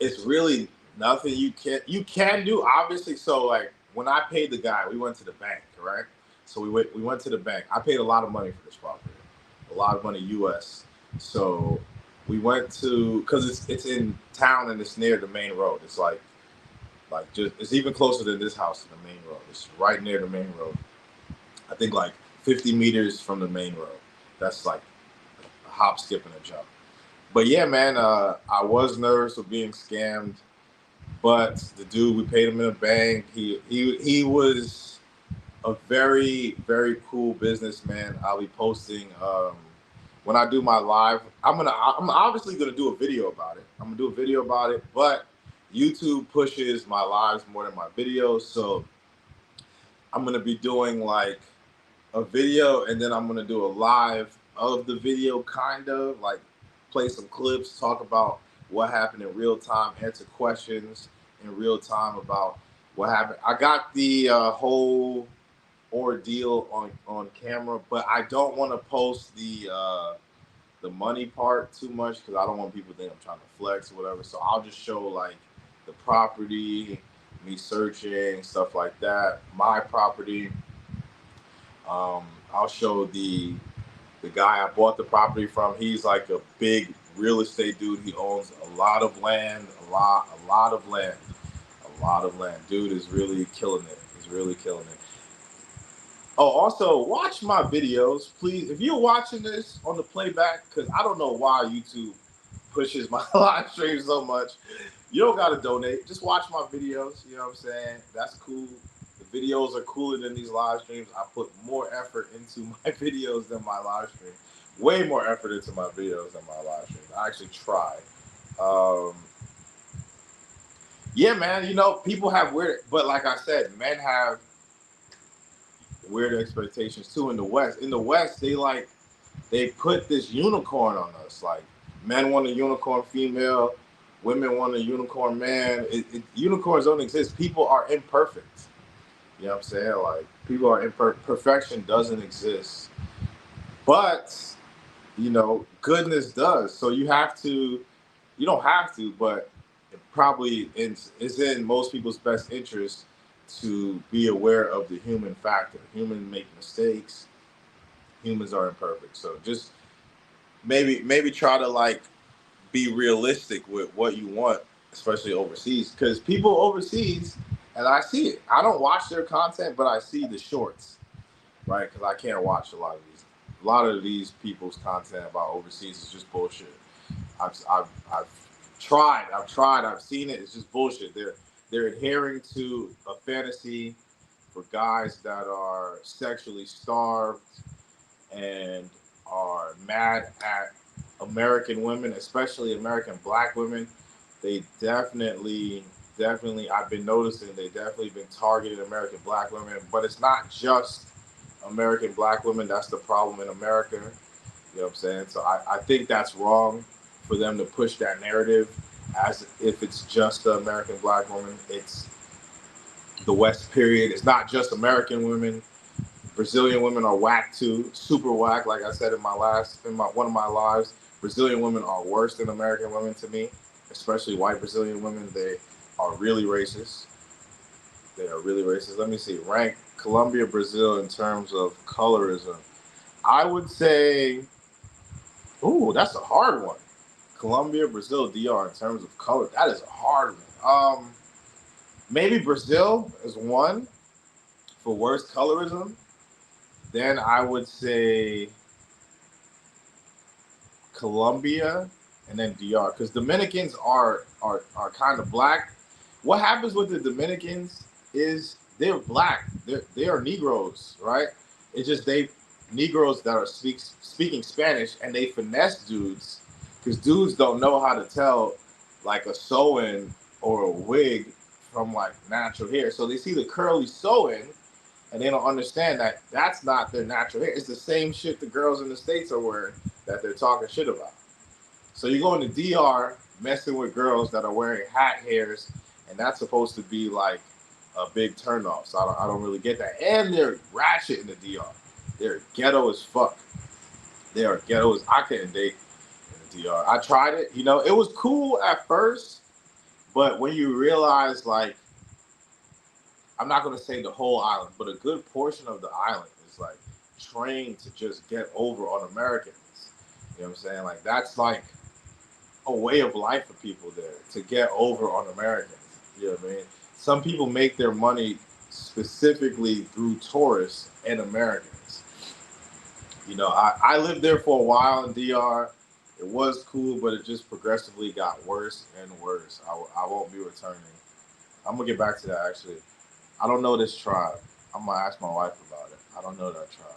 it's really nothing you can do. Obviously, so like when I paid the guy, we went to the bank, right? So we went to the bank. I paid a lot of money for this property a lot of money US. So we went to, because it's in town and it's near the main road. It's like just, it's even closer than this house to the main road. It's right near the main road. I think like 50 meters from the main road. That's like a hop, skip, and a jump. But yeah, man, I was nervous of being scammed, but the dude, we paid him in a bank. He was a very, very cool businessman. I'll be posting when I do my live. I'm obviously gonna do a video about it. I'm gonna do a video about it, but YouTube pushes my lives more than my videos, so I'm gonna be doing like a video and then I'm gonna do a live of the video, kind of like play some clips, talk about what happened in real time, answer questions in real time about what happened. I got the whole ordeal on camera, but I don't want to post the money part too much because I don't want people to think I'm trying to flex or whatever. So I'll just show like the property, me searching, stuff like that, my property. I'll show the guy I bought the property from. He's like a big real estate dude. He owns a lot of land, a lot of land. Dude is really killing it. He's really killing it. Oh, also watch my videos, please. If you're watching this on the playback, because I don't know why YouTube pushes my live stream so much. You don't gotta donate. Just watch my videos. You know what I'm saying? That's cool. The videos are cooler than these live streams. I put more effort into my videos than my live stream. Way more effort into my videos than my live streams. I actually try. Yeah, man. You know, people have weird, but like I said, men have weird expectations too. In the West, they put this unicorn on us. Like, men want a unicorn female, women want a unicorn man. Unicorns don't exist. People are imperfect. You know what I'm saying? Like, people are imperfect. Perfection doesn't exist. But, you know, goodness does. So you don't have to, but it probably is in most people's best interest to be aware of the human factor. Humans make mistakes. Humans are imperfect. So just maybe try to like be realistic with what you want, especially overseas, because people overseas, and I see it. I don't watch their content, but I see the shorts, right? Because I can't watch a lot of these people's content about overseas is just bullshit. I've tried. I've seen it. It's just bullshit. They're adhering to a fantasy for guys that are sexually starved and are mad at American women, especially American black women. They definitely, I've been noticing they definitely been targeting American black women, but it's not just American black women. That's the problem in America. You know what I'm saying? So I think that's wrong for them to push that narrative as if it's just the American black woman. It's the West, period. It's not just American women. Brazilian women are whack too, super whack. Like I said in one of my lives, Brazilian women are worse than American women to me, especially white Brazilian women. They are really racist. Let me see. Rank Colombia, Brazil in terms of colorism. I would say, ooh, that's a hard one. Colombia, Brazil, DR in terms of color. That is a hard one. Maybe Brazil is one for worst colorism. Then I would say Colombia and then DR, because Dominicans are kind of black. What happens with the Dominicans is they're black. They are Negroes, right? It's just Negroes that are speaking Spanish, and they finesse dudes because dudes don't know how to tell like a sew-in or a wig from like natural hair. So they see the curly sew-in and they don't understand that that's not their natural hair. It's the same shit the girls in the States are wearing that they're talking shit about. So you go into DR messing with girls that are wearing hat hairs, and that's supposed to be like a big turnoff. So I don't really get that. And they're ratchet in the DR. They're ghetto as fuck. They are ghetto as I couldn't date in the DR. I tried it. You know, it was cool at first, but when you realize, like, I'm not going to say the whole island, but a good portion of the island is like trained to just get over on American. You know what I'm saying? Like that's like a way of life for people there to get over on Americans. You know what I mean? Some people make their money specifically through tourists and Americans. You know, I lived there for a while in DR. It was cool, but it just progressively got worse and worse. I won't be returning. I'm gonna get back to that actually. I don't know this tribe. I'm gonna ask my wife about it. I don't know that tribe.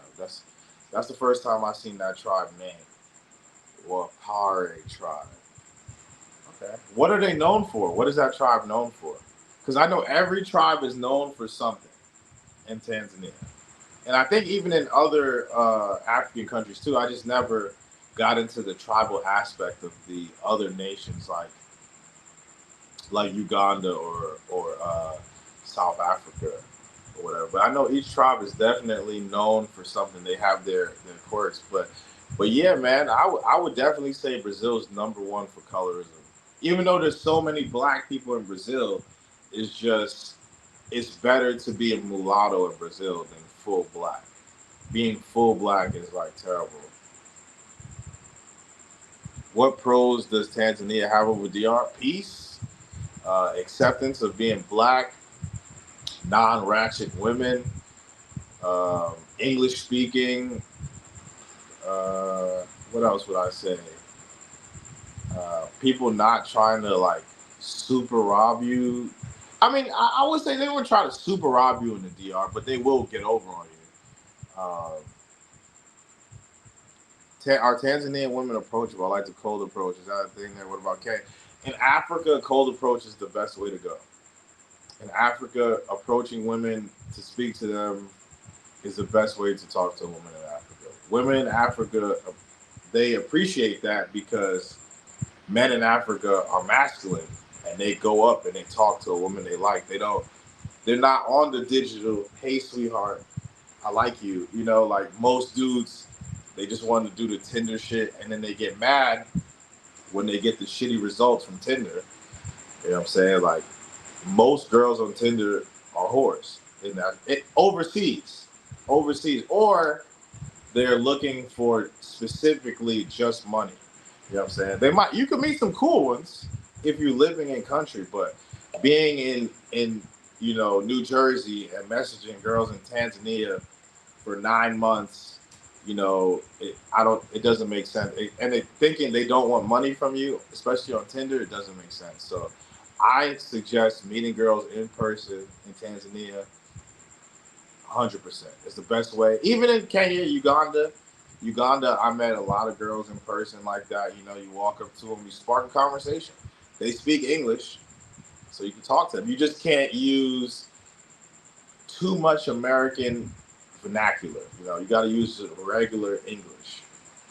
That's the first time I've seen that tribe name. Wapare tribe. Okay. What are they known for? What is that tribe known for? Because I know every tribe is known for something in Tanzania. And I think even in other African countries too, I just never got into the tribal aspect of the other nations like Uganda or South Africa or whatever. But I know each tribe is definitely known for something. They have their quirks. But yeah, man, I would definitely say Brazil's number one for colorism. Even though there's so many black people in Brazil, it's better to be a mulatto in Brazil than full black. Being full black is like terrible. What pros does Tanzania have over DR? Peace, acceptance of being black, non-ratchet women, English speaking. What else would I say? People not trying to like super rob you. I mean, I would say they won't try to super rob you in the DR, but they will get over on you. Are Tanzanian women approachable? I like the cold approach. Is that a thing there? What about Kay? In Africa, cold approach is the best way to go. In Africa, approaching women to speak to them is the best way to talk to a woman in Africa. Women in Africa, they appreciate that because men in Africa are masculine and they go up and they talk to a woman they like. They're not on the digital, hey sweetheart, I like you. You know, like most dudes, they just want to do the Tinder shit and then they get mad when they get the shitty results from Tinder. You know what I'm saying? Like most girls on Tinder are whores in that overseas, or they're looking for specifically just money. You know what I'm saying? You can meet some cool ones if you're living in country, but being in New Jersey and messaging girls in Tanzania for 9 months, it doesn't make sense. Thinking they don't want money from you, especially on Tinder, it doesn't make sense. So I suggest meeting girls in person in Tanzania 100%. It's the best way. Even in Kenya, Uganda, I met a lot of girls in person like that. You walk up to them, you spark a conversation. They speak English, so you can talk to them. You just can't use too much American vernacular. You got to use regular English.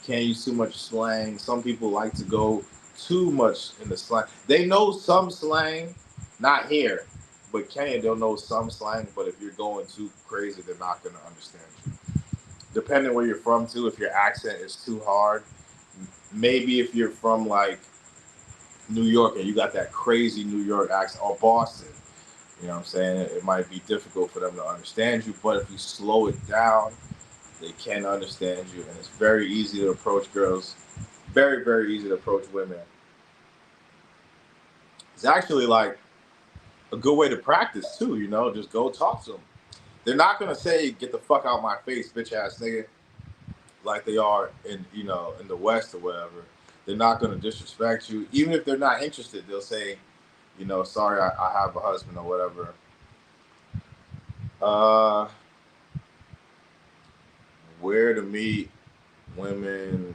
Can't use too much slang. Some people like to go too much in the slang. They know some slang, not here, but Kenya, they'll know some slang. But if you're going too crazy, they're not going to understand you. Depending where you're from, too, if your accent is too hard, maybe if you're from like New York and you got that crazy New York accent, or Boston, you know what I'm saying? It might be difficult for them to understand you, but if you slow it down, they can understand you, and it's very easy to approach girls. Very, very easy to approach women. It's actually like a good way to practice too, just go talk to them. They're not gonna say, get the fuck out my face, bitch ass nigga, like they are in the West or whatever. They're not gonna disrespect you. Even if they're not interested, they'll say, sorry, I have a husband or whatever. Where to meet women,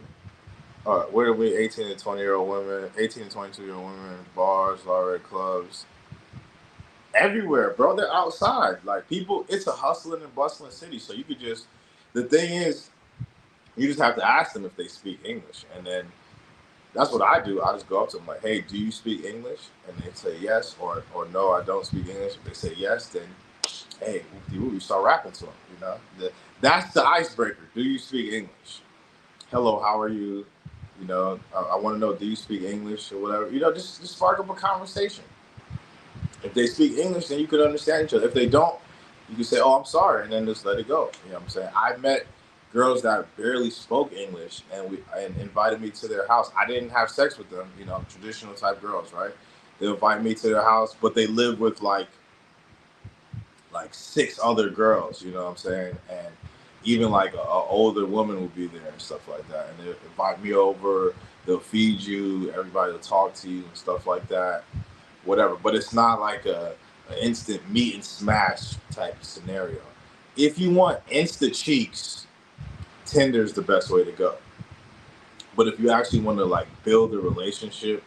where to meet 18 and 20-year-old women, 18 and 22-year-old women, bars, lottery clubs, everywhere, bro. They're outside. Like people, it's a hustling and bustling city. So you could the thing is, you just have to ask them if they speak English. And then that's what I do. I just go up to them like, hey, do you speak English? And they say yes, or no, I don't speak English. If they say yes, then hey, you start rapping to them, That's the icebreaker. Do you speak English? Hello, how are you? I want to know, do you speak English or whatever? Just spark up a conversation. If they speak English, then you could understand each other. If they don't, you can say, oh, I'm sorry, and then just let it go. You know what I'm saying? I met girls that barely spoke English, and invited me to their house. I didn't have sex with them, you know, traditional type girls, right? They invite me to their house, but they live with like 6 other girls, you know what I'm saying? And even like a older woman will be there and stuff like that. And they invite me over, they'll feed you, everybody will talk to you and stuff like that, whatever. But it's not like an instant meet and smash type scenario. If you want instant cheeks, Tinder's the best way to go. But if you actually want to like build a relationship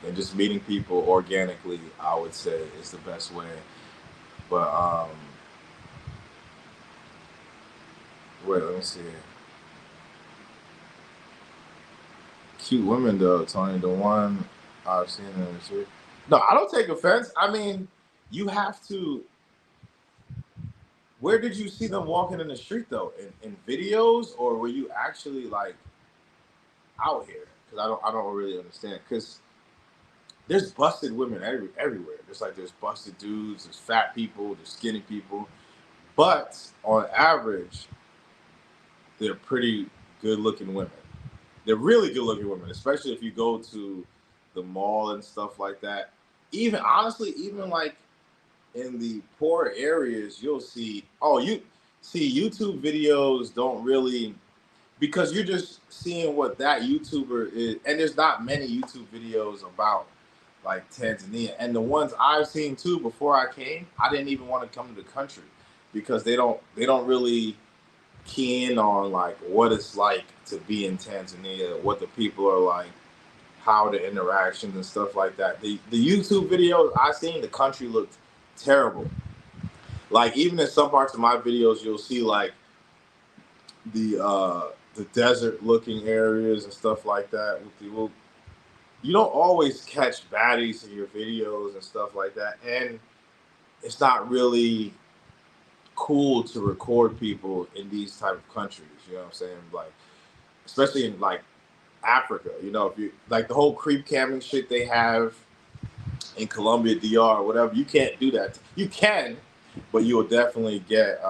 and just meeting people organically, I would say is the best way. But wait, let me see. Cute women though, Tony. The one I've seen in the street. No, I don't take offense. I mean, you have to. Where did you see them walking in the street though? In videos, or were you actually like out here? Because I don't really understand. Because there's busted women everywhere. There's busted dudes, there's fat people, there's skinny people. But on average, they're pretty good looking women. They're really good looking women, especially if you go to the mall and stuff like that. Even honestly, even like in the poor areas, you'll see, oh, you see YouTube videos don't really, because you're just seeing what that YouTuber is. And there's not many YouTube videos about like Tanzania. And the ones I've seen too before I came, I didn't even want to come to the country because they don't really key in on like what it's like to be in Tanzania, what the people are like, how the interactions and stuff like that. The YouTube videos I seen, the country looked terrible. Like even in some parts of my videos, you'll see like the desert looking areas and stuff like that. Well, you don't always catch baddies in your videos and stuff like that, and it's not really cool to record people in these type of countries. You know what I'm saying? Like, especially in like Africa. You know, if you like the whole creep camming shit they have in Colombia, DR, or whatever, you can't do that. You can, but you will definitely get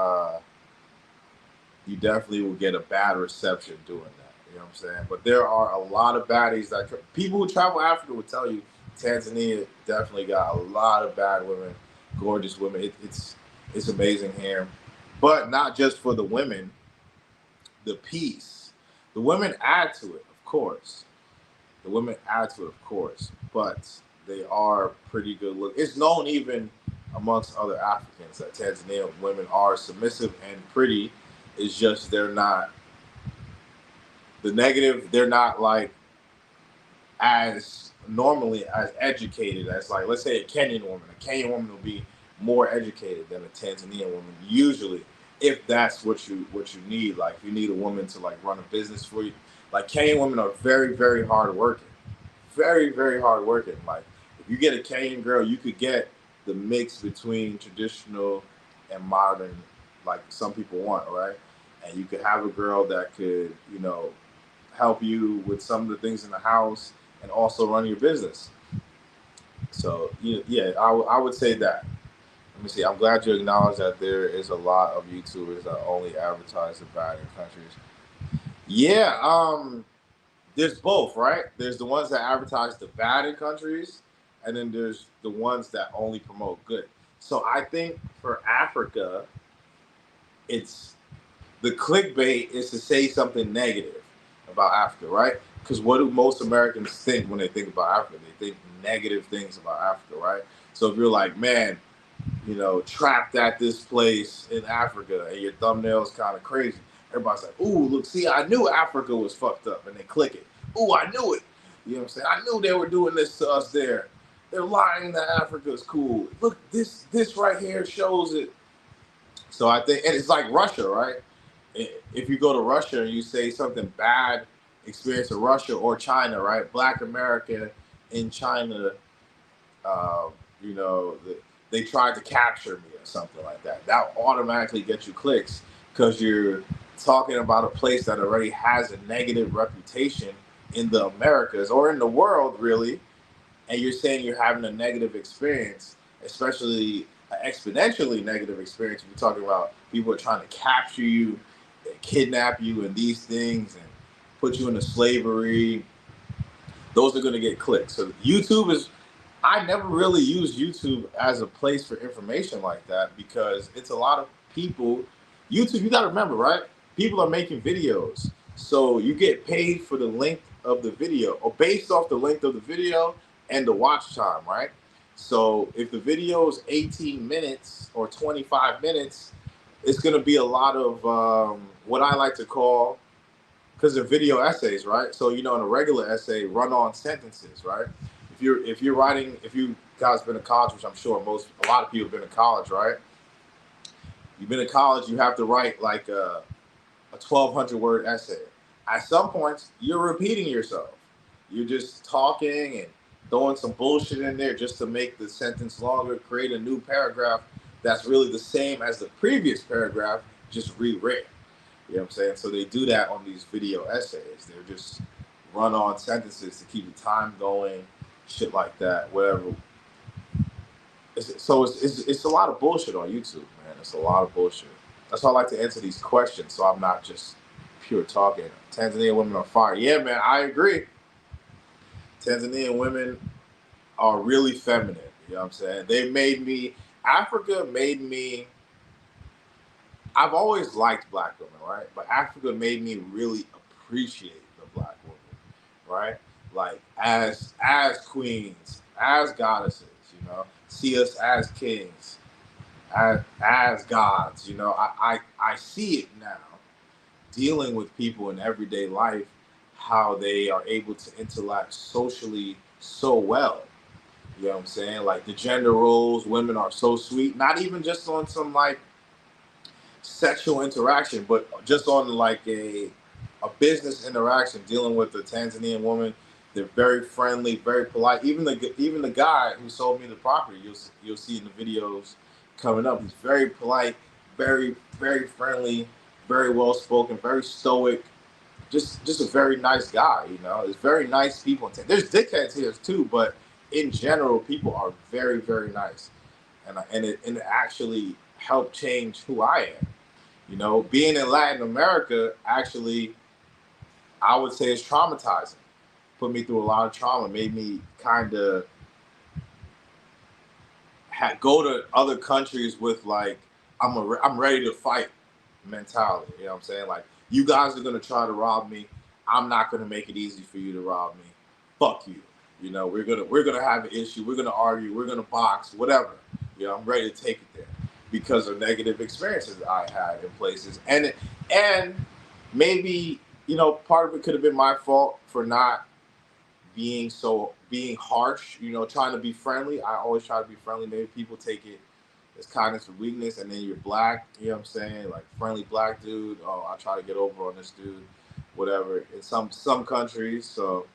you definitely will get a bad reception doing that. You know what I'm saying? But there are a lot of baddies that people who travel Africa will tell you Tanzania definitely got a lot of bad women, gorgeous women. It's amazing here, but not just for the women. The peace, the women add to it, of course. The women add to it, of course, but they are pretty good look. It's known even amongst other Africans that Tanzanian women are submissive and pretty. It's just they're not the negative. They're not like as normally as educated as like, let's say a Kenyan woman. A Kenyan woman will be more educated than a Tanzanian woman usually, if that's what you need. Like if you need a woman to like run a business for you, like Kenyan women are very, very hard working, very, very hard working. Like if you get a Kenyan girl, you could get the mix between traditional and modern, like some people want, right? And you could have a girl that could, you know, help you with some of the things in the house and also run your business. So yeah, I would say that. Let me see. I'm glad you acknowledge that there is a lot of YouTubers that only advertise the bad in countries. Yeah, there's both, right? There's the ones that advertise the bad in countries, and then there's the ones that only promote good. So I think for Africa, it's the clickbait is to say something negative about Africa, right? Because what do most Americans think when they think about Africa? They think negative things about Africa, right? So if you're like, man, you know, trapped at this place in Africa, and your thumbnail's kind of crazy, everybody's like, ooh, look, see, I knew Africa was fucked up, and they click it. Ooh, I knew it. You know what I'm saying? I knew they were doing this to us there. They're lying that Africa is cool. Look, this right here shows it. So I think, and it's like Russia, right? If you go to Russia and you say something bad experience in Russia or China, right? Black America in China, you know, they tried to capture me or something like that. That automatically gets you clicks because you're talking about a place that already has a negative reputation in the Americas or in the world, really. And you're saying you're having a negative experience, especially an exponentially negative experience. If you're talking about people are trying to capture you kidnap you and these things and put you into slavery, those are going to get clicks. So YouTube is, I never really used YouTube as a place for information like that because it's a lot of people. YouTube, you got to remember, right? People are making videos. So you get paid for the length of the video or based off the length of the video and the watch time, right? So if the video is 18 minutes or 25 minutes, it's going to be a lot of what I like to call, because they're video essays, right? So in a regular essay, run-on sentences, right? If you're writing, if you guys been to college, which I'm sure a lot of people have been to college, right? You've been to college, you have to write like a 1,200 word essay. At some points, you're repeating yourself. You're just talking and throwing some bullshit in there just to make the sentence longer, create a new paragraph that's really the same as the previous paragraph, just rewritten. You know what I'm saying? So they do that on these video essays. They're just run-on sentences to keep the time going, shit like that, whatever. It's a lot of bullshit on YouTube, man. It's a lot of bullshit. That's why I like to answer these questions, so I'm not just pure talking. Tanzanian women are fire. Yeah, man, I agree. Tanzanian women are really feminine. You know what I'm saying? Africa made me, I've always liked black women, right? But Africa made me really appreciate the black woman, right? Like as queens, as goddesses, see us as kings, as gods, I see it now, dealing with people in everyday life, how they are able to interact socially so well. You know what I'm saying? Like the gender roles, women are so sweet, not even just on some like sexual interaction, but just on like a business interaction, dealing with the Tanzanian woman. They're very friendly, very polite. Even the guy who sold me the property, you'll see in the videos coming up. He's very polite, very very friendly, very well spoken, very stoic. Just a very nice guy. There's very nice people. There's dickheads here too, but in general, people are very very nice, and it actually helped change who I am. Being in Latin America, actually, I would say is traumatizing. Put me through a lot of trauma, made me kind of go to other countries with like, I'm ready to fight mentality. You know what I'm saying? Like, you guys are going to try to rob me. I'm not going to make it easy for you to rob me. Fuck you. We're going to have an issue. We're going to argue. We're going to box, whatever. I'm ready to take it there because of negative experiences I had in places. And maybe, part of it could have been my fault for not being harsh, trying to be friendly. I always try to be friendly. Maybe people take it as kindness or weakness, and then you're black, you know what I'm saying? Like friendly black dude. Oh, I try to get over on this dude, whatever. In some countries, so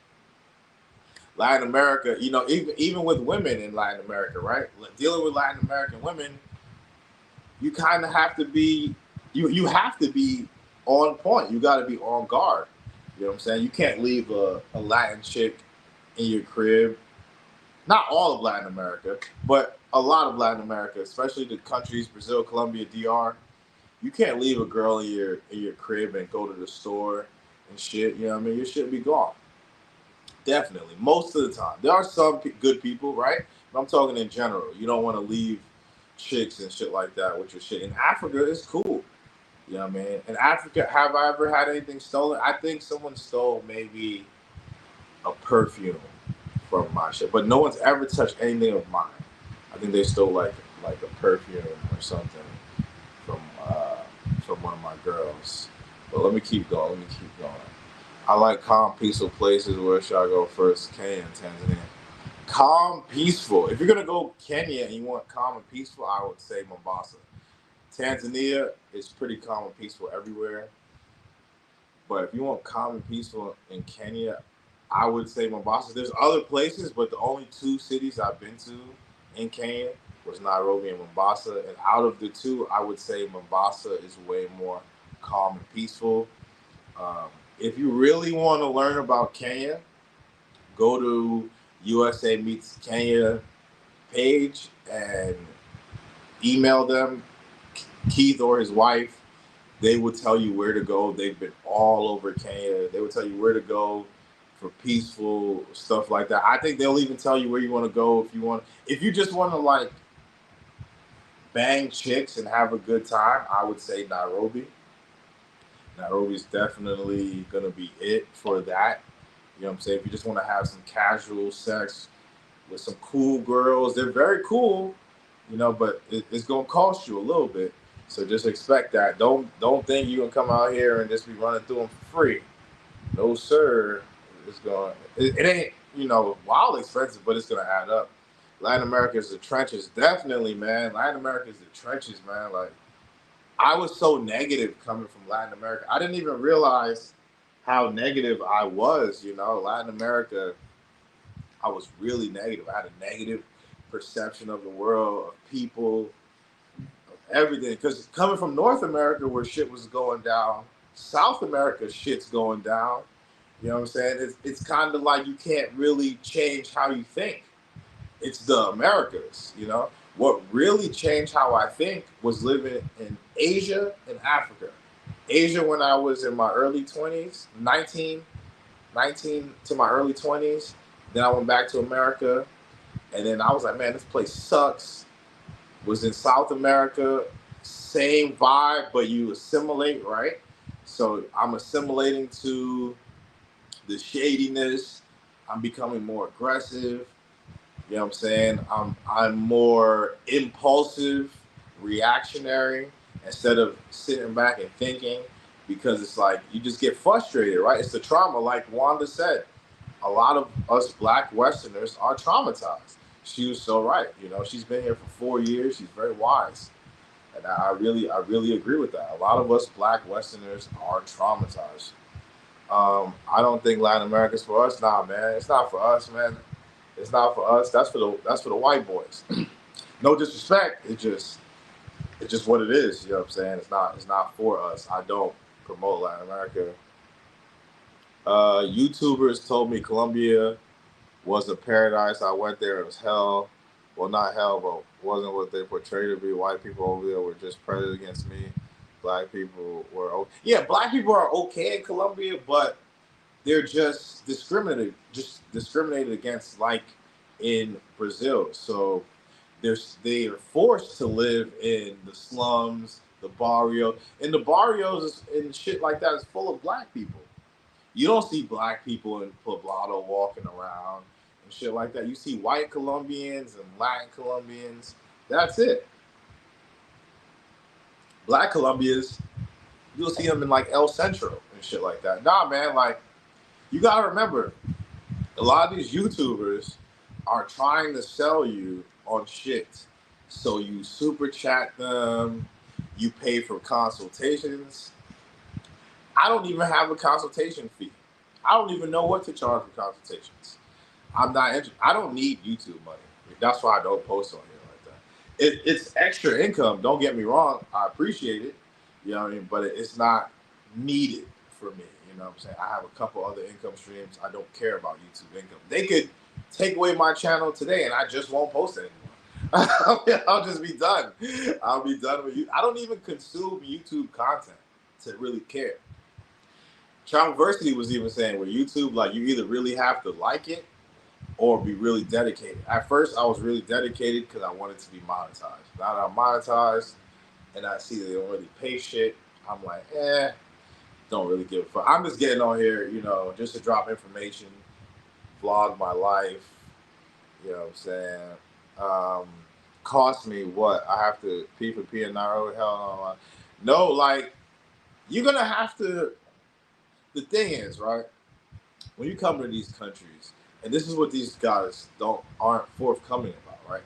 Latin America, even with women in Latin America, right? Dealing with Latin American women, you kind of have to be, you have to be on point. You got to be on guard. You know what I'm saying? You can't leave a Latin chick in your crib. Not all of Latin America, but a lot of Latin America, especially the countries, Brazil, Colombia, DR. You can't leave a girl in your crib and go to the store and shit. You know what I mean? Your shit be gone. Definitely. Most of the time. There are some good people, right? But I'm talking in general. You don't want to leave chicks and shit like that with your shit. In Africa, it's cool. You know what I mean? In Africa, have I ever had anything stolen? I think someone stole maybe a perfume from my shit, but no one's ever touched anything of mine. I think they stole like a perfume or something from one of my girls. But let me keep going. I like calm, peaceful places. Where should I go first? Kenya and Tanzania. Calm, peaceful. If you're gonna go Kenya and you want calm and peaceful, I would say Mombasa. Tanzania is pretty calm and peaceful everywhere. But if you want calm and peaceful in Kenya, I would say Mombasa. There's other places, but the only two cities I've been to in Kenya was Nairobi and Mombasa. And out of the two, I would say Mombasa is way more calm and peaceful. If you really want to learn about Kenya, go to USA Meets Kenya page and email them, Keith or his wife, They would tell you where to go. They've been all over Kenya. They would tell you where to go for peaceful stuff like that. I think they'll even tell you where you want to go if you just want to like bang chicks and have a good time. I would say Nairobi. Nairobi's definitely gonna be it for that. You know what I'm saying? If you just want to have some casual sex with some cool girls, they're very cool, you know, but it's gonna cost you a little bit. So just expect that. Don't think you're gonna come out here and just be running through them for free. No sir. It ain't, you know, wild expensive, but it's gonna add up. Latin America is the trenches, definitely, man. Latin America is the trenches, man. Like I was so negative coming from Latin America. I didn't even realize how negative I was, you know. Latin America, I was really negative. I had a negative perception of the world, of people, of everything. Because coming from North America where shit was going down, South America shit's going down. You know what I'm saying? It's kind of like you can't really change how you think. It's the Americas, you know. What really changed how I think was living in Asia and Africa. Asia when I was in my early 20s, 19 to my early 20s. Then I went back to America. And then I was like, man, this place sucks. Was in South America, same vibe, but you assimilate, right? So I'm assimilating to the shadiness. I'm becoming more aggressive. You know what I'm saying? I'm more impulsive, reactionary, instead of sitting back and thinking, because it's like you just get frustrated, right? It's the trauma. Like Wanda said, a lot of us Black Westerners are traumatized. She was so right. You know, she's been here for 4 years. She's very wise. And I really agree with that. A lot of us Black Westerners are traumatized. I don't think Latin America's for us. Nah, man, it's not for us, man. It's not for us. That's for the white boys. No disrespect. It's just what it is. You know what I'm saying? It's not for us. I don't promote Latin America. YouTubers told me Colombia was a paradise. I went there. It was hell. Well, not hell, but wasn't what they portrayed to be. White people over there were just prejudiced against me. Black people were okay. Yeah, black people are okay in Colombia, but they're just discriminated against, like in Brazil. So they are forced to live in the slums, the barrio, and the barrios and shit like that is full of black people. You don't see black people in Poblado walking around and shit like that. You see white Colombians and Latin Colombians. That's it. Black Colombians, you'll see them in like El Centro and shit like that. Nah, man, like you gotta remember, a lot of these YouTubers are trying to sell you on shit. So you super chat them, you pay for consultations. I don't even have a consultation fee. I don't even know what to charge for consultations. I'm not interested. I don't need YouTube money. That's why I don't post on here like that. It's extra income. Don't get me wrong. I appreciate it. You know what I mean? But it's not needed for me. You know what I'm saying? I have a couple other income streams. I don't care about YouTube income. They could take away my channel today and I just won't post it anymore. I'll just be done. I'll be done with you. I don't even consume YouTube content to really care. Travelversity was even saying with YouTube, like you either really have to like it or be really dedicated. At first, I was really dedicated because I wanted to be monetized. Now that I'm monetized and I see that they don't really pay shit, I'm like, don't really give a fuck. I'm just getting on here, you know, just to drop information, vlog my life. You know what I'm saying? Cost me what? I have to P for P and not hell no. No, like you're gonna have to. The thing is, right? When you come to these countries, and this is what these guys aren't forthcoming about, right?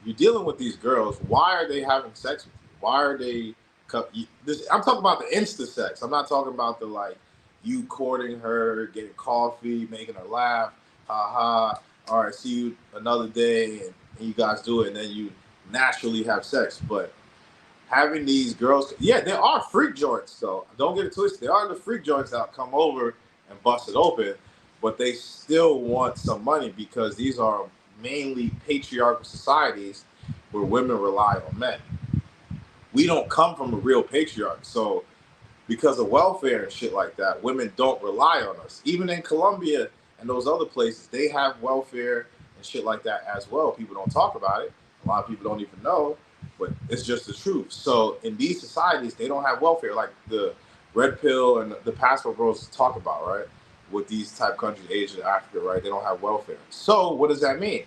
You're dealing with these girls. Why are they having sex with you? Why are they? I'm talking about the insta sex. I'm not talking about the like you courting her, getting coffee, making her laugh, ha ha. All right, see you another day, and you guys do it, and then you naturally have sex. But having these girls, yeah, there are freak joints, though. Don't get it twisted. There are the freak joints that come over and bust it open, but they still want some money because these are mainly patriarchal societies where women rely on men. we don't come from a real patriarch. So because of welfare and shit like that, women don't rely on us. Even in Colombia and those other places, they have welfare and shit like that as well. People don't talk about it. A lot of people don't even know, but it's just the truth. So in these societies, they don't have welfare like the red pill and the passport bros talk about, right? With these type countries, Asia, Africa, right? They don't have welfare. So what does that mean?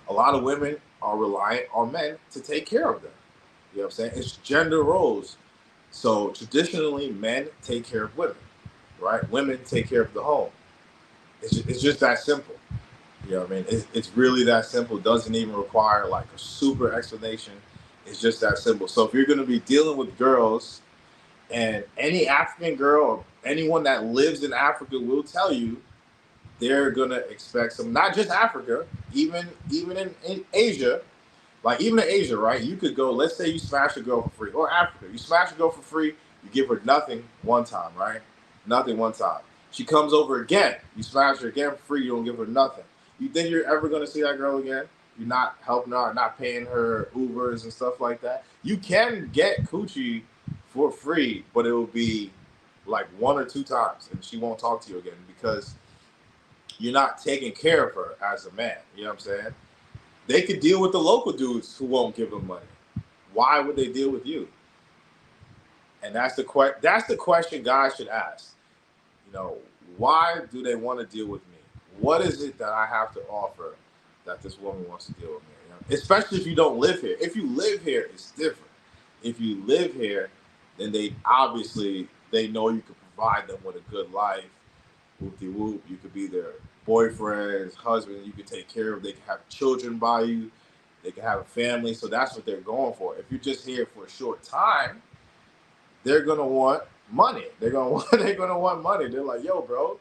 A lot of women are reliant on men to take care of them. You know what I'm saying? It's gender roles. So traditionally, men take care of women, right? Women take care of the home. It's just that simple. You know what I mean? It's really that simple. It doesn't even require like a super explanation. It's just that simple. So if you're going to be dealing with girls, and any African girl or anyone that lives in Africa will tell you they're going to expect some, not just Africa, even in Asia. Like even in Asia, right? You could go, let's say you smash a girl for free, or Africa, you smash a girl for free, you give her nothing one time, right? Nothing one time. She comes over again, you smash her again for free, you don't give her nothing. You think you're ever gonna see that girl again? You're not helping her, not paying her Ubers and stuff like that. You can get coochie for free, but it will be like 1 or 2 times, and she won't talk to you again because you're not taking care of her as a man. You know what I'm saying? They could deal with the local dudes who won't give them money. Why would they deal with you? And that's the question guys should ask. You know, why do they want to deal with me? What is it that I have to offer that this woman wants to deal with me? You know? Especially if you don't live here. If you live here, it's different. If you live here, then they know you can provide them with a good life. Whoop-de-whoop. You could be their boyfriend, husband. You could take care of. They can have children by you. They can have a family. So that's what they're going for. If you're just here for a short time, they're gonna want money. They're gonna want money. They're like, yo, bro,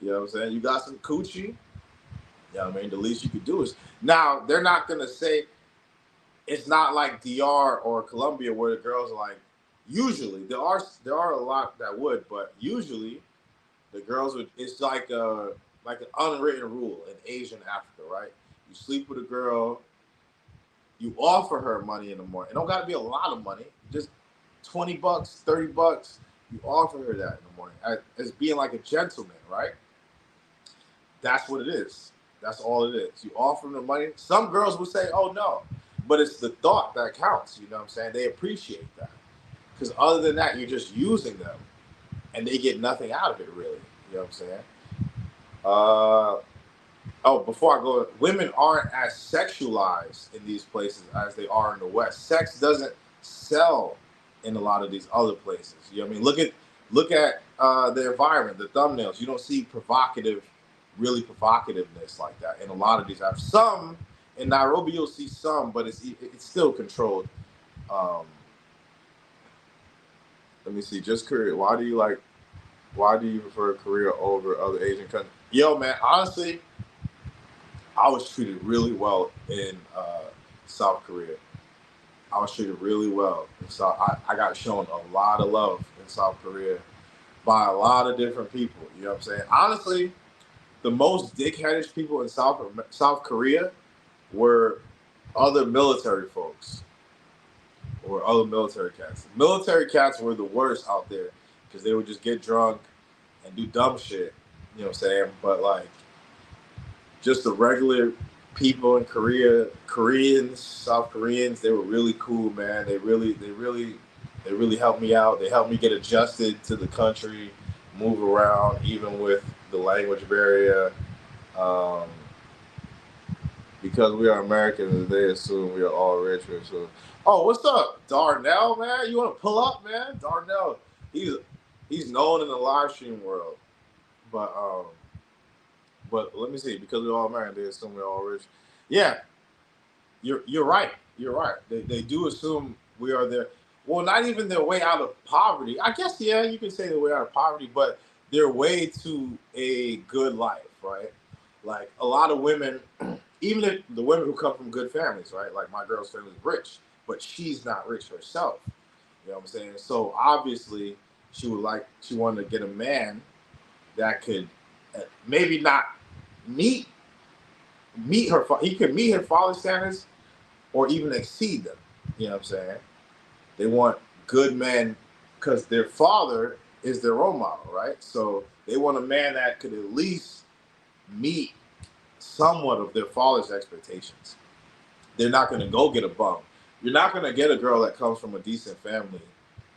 you know what I'm saying? You got some coochie. You know what I mean? The least you could do is now. They're not gonna say it's not like DR or Colombia where the girls are like. Usually there are a lot that would, but usually the girls would. It's like an unwritten rule in Asian Africa, right? You sleep with a girl, you offer her money in the morning. It don't got to be a lot of money, just $20, $30. You offer her that in the morning as being like a gentleman, right? That's what it is. That's all it is. You offer them the money. Some girls will say, "Oh no," but it's the thought that counts. You know what I'm saying? They appreciate that because other than that, you're just using them, and they get nothing out of it, really. You know what I'm saying? Before I go, women aren't as sexualized in these places as they are in the West. Sex doesn't sell in a lot of these other places. You know what I mean? Look at the environment, the thumbnails. You don't see really provocativeness like that in a lot of these apps. Some in Nairobi you'll see some, but it's still controlled. Let me see. Just Korea. Why do you prefer Korea over other Asian countries? Yo, man, honestly, I was treated really well in South Korea. I was treated really well. So I got shown a lot of love in South Korea by a lot of different people. You know what I'm saying? Honestly, the most dickheadish people in South Korea were other military folks or other military cats. Military cats were the worst out there because they would just get drunk and do dumb shit. You know what I'm saying? But like, just the regular people in Korea, Koreans, South Koreans, they were really cool, man. They really helped me out. They helped me get adjusted to the country, move around, even with the language barrier. Because we are Americans, they assume we are all rich. So, oh, what's up, Darnell, man? You want to pull up, man? Darnell, he's known in the live stream world, but let me see. Because we're all American, they assume we're all rich. Yeah, you're right. You're right. They do assume we are there. Well, not even their way out of poverty. I guess, yeah, you can say their way out of poverty, but their way to a good life, right? Like a lot of women, even the women who come from good families, right? Like my girl's family is rich, but she's not rich herself. You know what I'm saying? So obviously, she wanted to get a man that could maybe not meet her. He could meet her father's standards or even exceed them. You know what I'm saying? They want good men because their father is their role model, right? So they want a man that could at least meet somewhat of their father's expectations. They're not going to go get a bum. You're not going to get a girl that comes from a decent family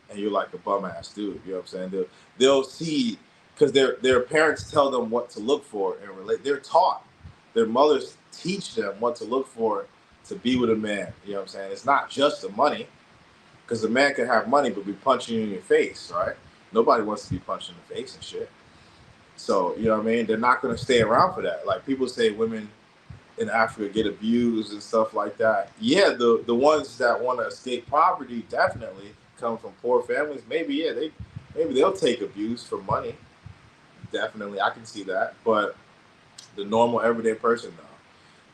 and you're like a bum ass dude. You know what I'm saying? They'll see, because their parents tell them what to look for and relate. They're taught. Their mothers teach them what to look for to be with a man. You know what I'm saying? It's not just the money, because a man can have money but be punching you in your face, right? Nobody wants to be punched in the face and shit. So, you know what I mean? They're not going to stay around for that. Like, people say women in Africa get abused and stuff like that. Yeah, the ones that want to escape poverty definitely come from poor families. Maybe they'll take abuse for money. Definitely, I can see that. But the normal everyday person, no,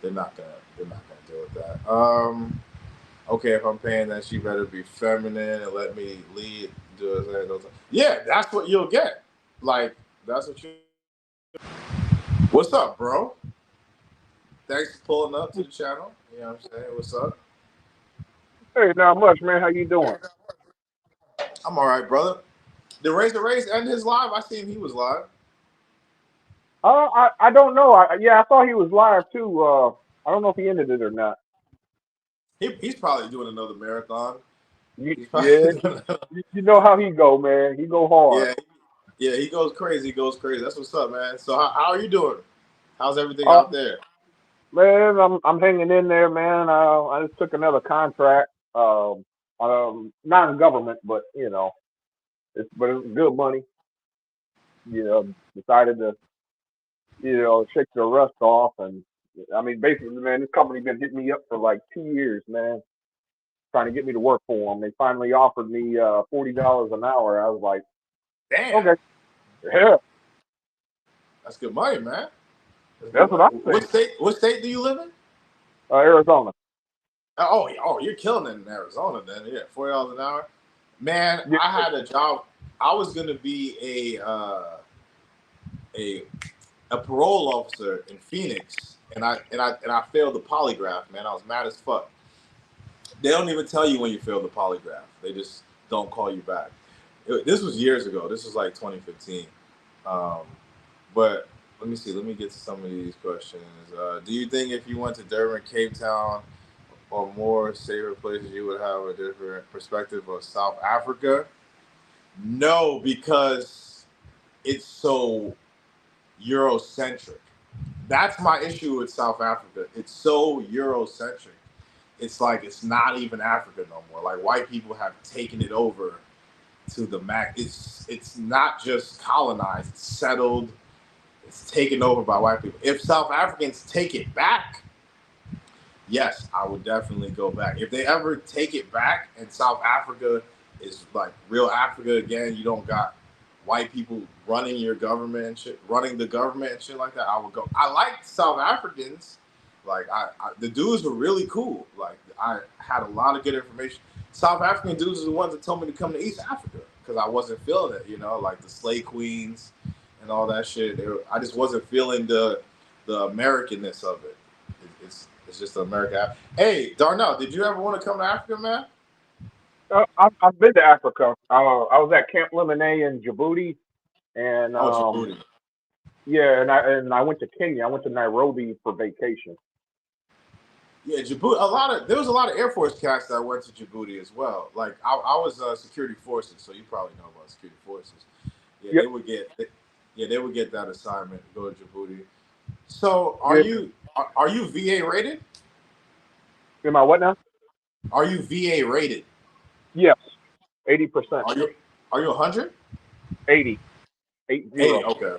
they're not gonna deal with that. Okay, if I'm paying that, she better be feminine and let me lead. Yeah, that's what you'll get. Like, that's what you. What's up, bro? Thanks for pulling up to the channel. You know what I'm saying? What's up? Hey, not much, man. How you doing? I'm all right, brother. Did Razor Race end his live? I seen he was live. I don't know. I saw he was live too. I don't know if he ended it or not. He's probably doing another marathon. He's probably Yeah, doing another, you know how he go, man. He go hard. yeah, he goes crazy. He goes crazy. That's what's up, man. So how are you doing? How's everything Uh, out there? Man, I'm hanging in there, man. I just took another contract. Not in government, but it's good money. Decided to shake the rust off, and I mean, basically, man, this company been hitting me up for like 2 years, man, trying to get me to work for them. They finally offered me $40 an hour. I was like, Damn, okay, yeah, that's good money, man. That's good that's what money. I'm saying. What state do you live in? Arizona. Oh, you're killing it in Arizona then. Yeah, $40 an hour. Man, Yeah. I had a job. I was gonna be a parole officer in Phoenix, and I failed the polygraph. Man, I was mad as fuck. They don't even tell you when you failed the polygraph. They just don't call you back. This was years ago. This was like 2015. Um, but let me see. Let me get to some of these questions. Do you think if you went to Durban, Cape Town, or more safer places, you would have a different perspective of South Africa? No, because it's so Eurocentric. That's my issue with South Africa. It's so Eurocentric. It's like it's not even Africa no more. Like, white people have taken it over to the max. It's not just colonized, it's settled, it's taken over by white people. If South Africans take it back, yes, I would definitely go back. If they ever take it back and South Africa is like real Africa again, you don't got white people running your government and shit, running the government and shit like that, I would go. I like South Africans. Like, the dudes were really cool. Like, I had a lot of good information. South African dudes are the ones that told me to come to East Africa because I wasn't feeling it, like the slave queens and all that shit. I just wasn't feeling the Americanness of it. It's just America. Hey, Darnell, did you ever want to come to Africa, man? I've been to Africa. I was at Camp Lemonade in Djibouti, and Oh, Djibouti. yeah, and I went to Kenya. I went to Nairobi for vacation. Yeah, Djibouti. There was a lot of Air Force cats that went to Djibouti as well. Like, I was security forces, so you probably know about security forces. Yeah, Yep. they would get that assignment to go to Djibouti. So, are Yeah. you VA rated? Am I what now? Are you VA rated? Yes, 80%. Are you 100? 80, 80. 80. Okay.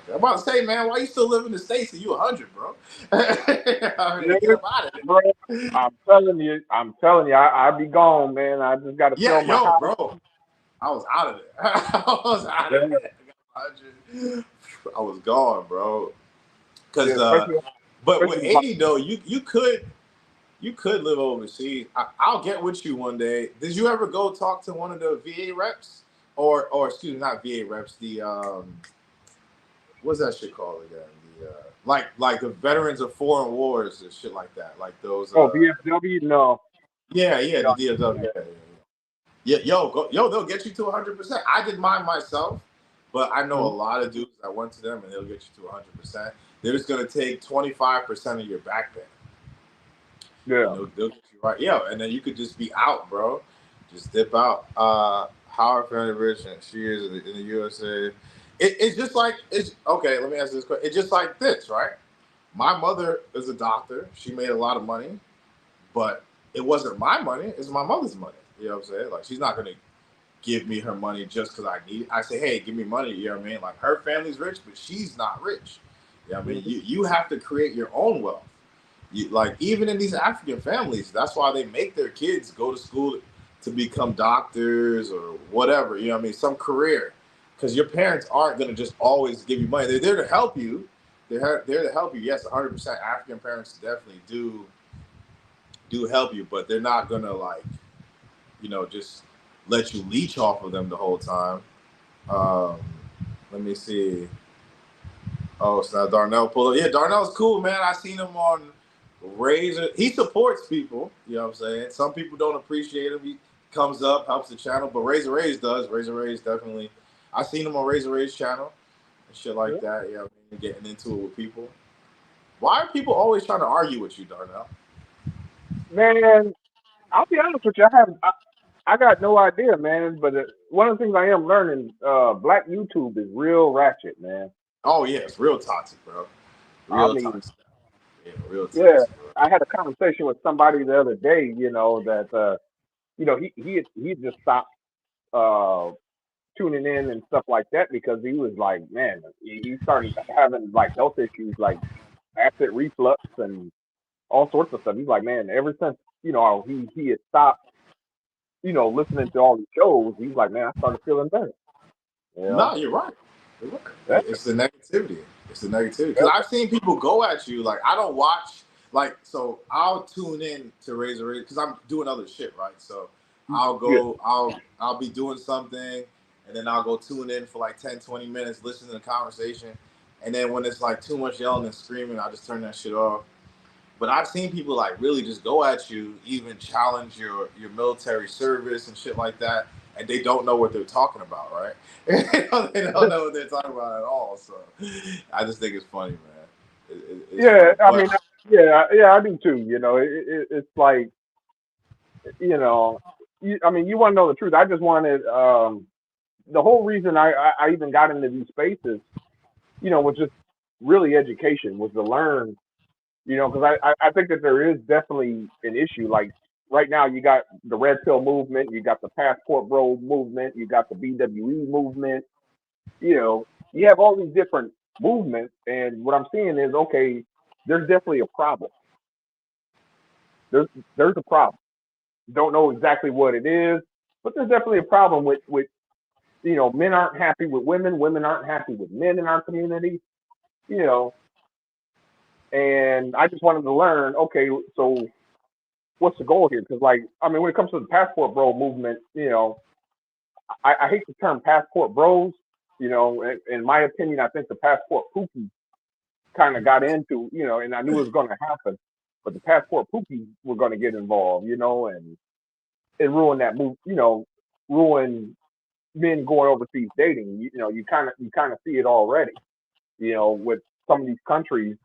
I'm about to say, man, why you still live in the States and you 100, bro? I mean, Yeah, get up out of bro. there. I'm telling you, I'd be gone, man. I just got to Yeah, sell my yo, house. bro. I was out of there. I was out of Yeah, there. I was gone, bro. yeah, Cause but with especially 80 though, you could live overseas. I'll get with you one day. Did you ever go talk to one of the VA reps, or excuse me, not VA reps? The what's that shit called again? The like the veterans of foreign wars and shit like that. Like those. oh, VFW? No, Yeah, no, the DFW. Yeah. Yeah, they'll get you to 100%. I did mine myself, but I know a lot of dudes that went to them and they'll get you to 100%. They're just gonna take 25% of your back pay. Yeah. They'll get you right. Yeah, and then you could just be out, bro. Just dip out. Howard Family Rich, and she is in the USA. It's just like it's okay. Let me ask you this question. It's just like this, right? My mother is a doctor. She made a lot of money, but it wasn't my money. It's my mother's money. You know what I'm saying? Like she's not gonna give me her money just because I need it. I say, hey, give me money. You know what I mean? Like her family's rich, but she's not rich. You know what I mean? You have to create your own wealth. Like even in these African families, that's why they make their kids go to school to become doctors or whatever. You know what I mean? Some career, because your parents aren't going to just always give you money. They're there to help you. There to help you. Yes, 100%. African parents definitely do help you, but they're not gonna like just let you leech off of them the whole time. Um, Let me see. Oh, so now Darnell pulled up. Yeah, Darnell's cool, man. I seen him on Razor. He supports people. You know what I'm saying? Some people don't appreciate him. He comes up, helps the channel, but Razor Rays does. Razor Rays definitely. I seen him on Razor Rays channel and shit like that. Yeah, getting into it with people. Why are people always trying to argue with you, Darnell? Man, I'll be honest with you. I got no idea, man. But one of the things I am learning, Black YouTube is real ratchet, man. Oh yeah, it's real toxic, bro. I Real mean, toxic. Yeah, real yeah. toxic, bro. I had a conversation with somebody the other day. That he had just stopped uh tuning in and stuff like that because he was like, man, he started having like health issues like acid reflux and all sorts of stuff. He's like, man, ever since he had stopped listening to all these shows, he's like, man, I started feeling better. You know, No, you're right. You're right. yeah, It's the negativity. It's the negativity. yeah, Because I've seen people go at you. Like I don't watch. Like so, I'll tune in to Razor Razor because I'm doing other shit, right? So I'll yeah. go. I'll be doing something, and then I'll go tune in for like 10, 20 minutes, listen to the conversation, and then when it's like too much yelling and screaming, I just turn that shit off. But I've seen people like really just go at you, even challenge your military service and shit like that, and they don't know what they're talking about, right? They don't know what they're talking about at all. So I just think it's funny, man. It's Yeah, funny, I but mean, yeah, I do too. It's like, I mean, you want to know the truth. I just wanted, the whole reason I even got into these spaces, was just really education, was to learn, because I think that there is definitely an issue. Like right now, you got the red pill movement, you got the passport bro movement, you got the BWE movement, you have all these different movements. And what I'm seeing is, okay, there's definitely a problem. There's a problem. Don't know exactly what it is, but there's definitely a problem with men aren't happy with women, women aren't happy with men in our community, you know. And I just wanted to learn, okay, so what's the goal here? Because like, I mean, when it comes to the passport bro movement, I hate the term passport bros. In my opinion, I think the passport pookies kind of got into, and I knew it was going to happen, but the passport pookies were going to get involved, and ruin that move, ruin men going overseas dating. You kind of see it already, with some of these countries.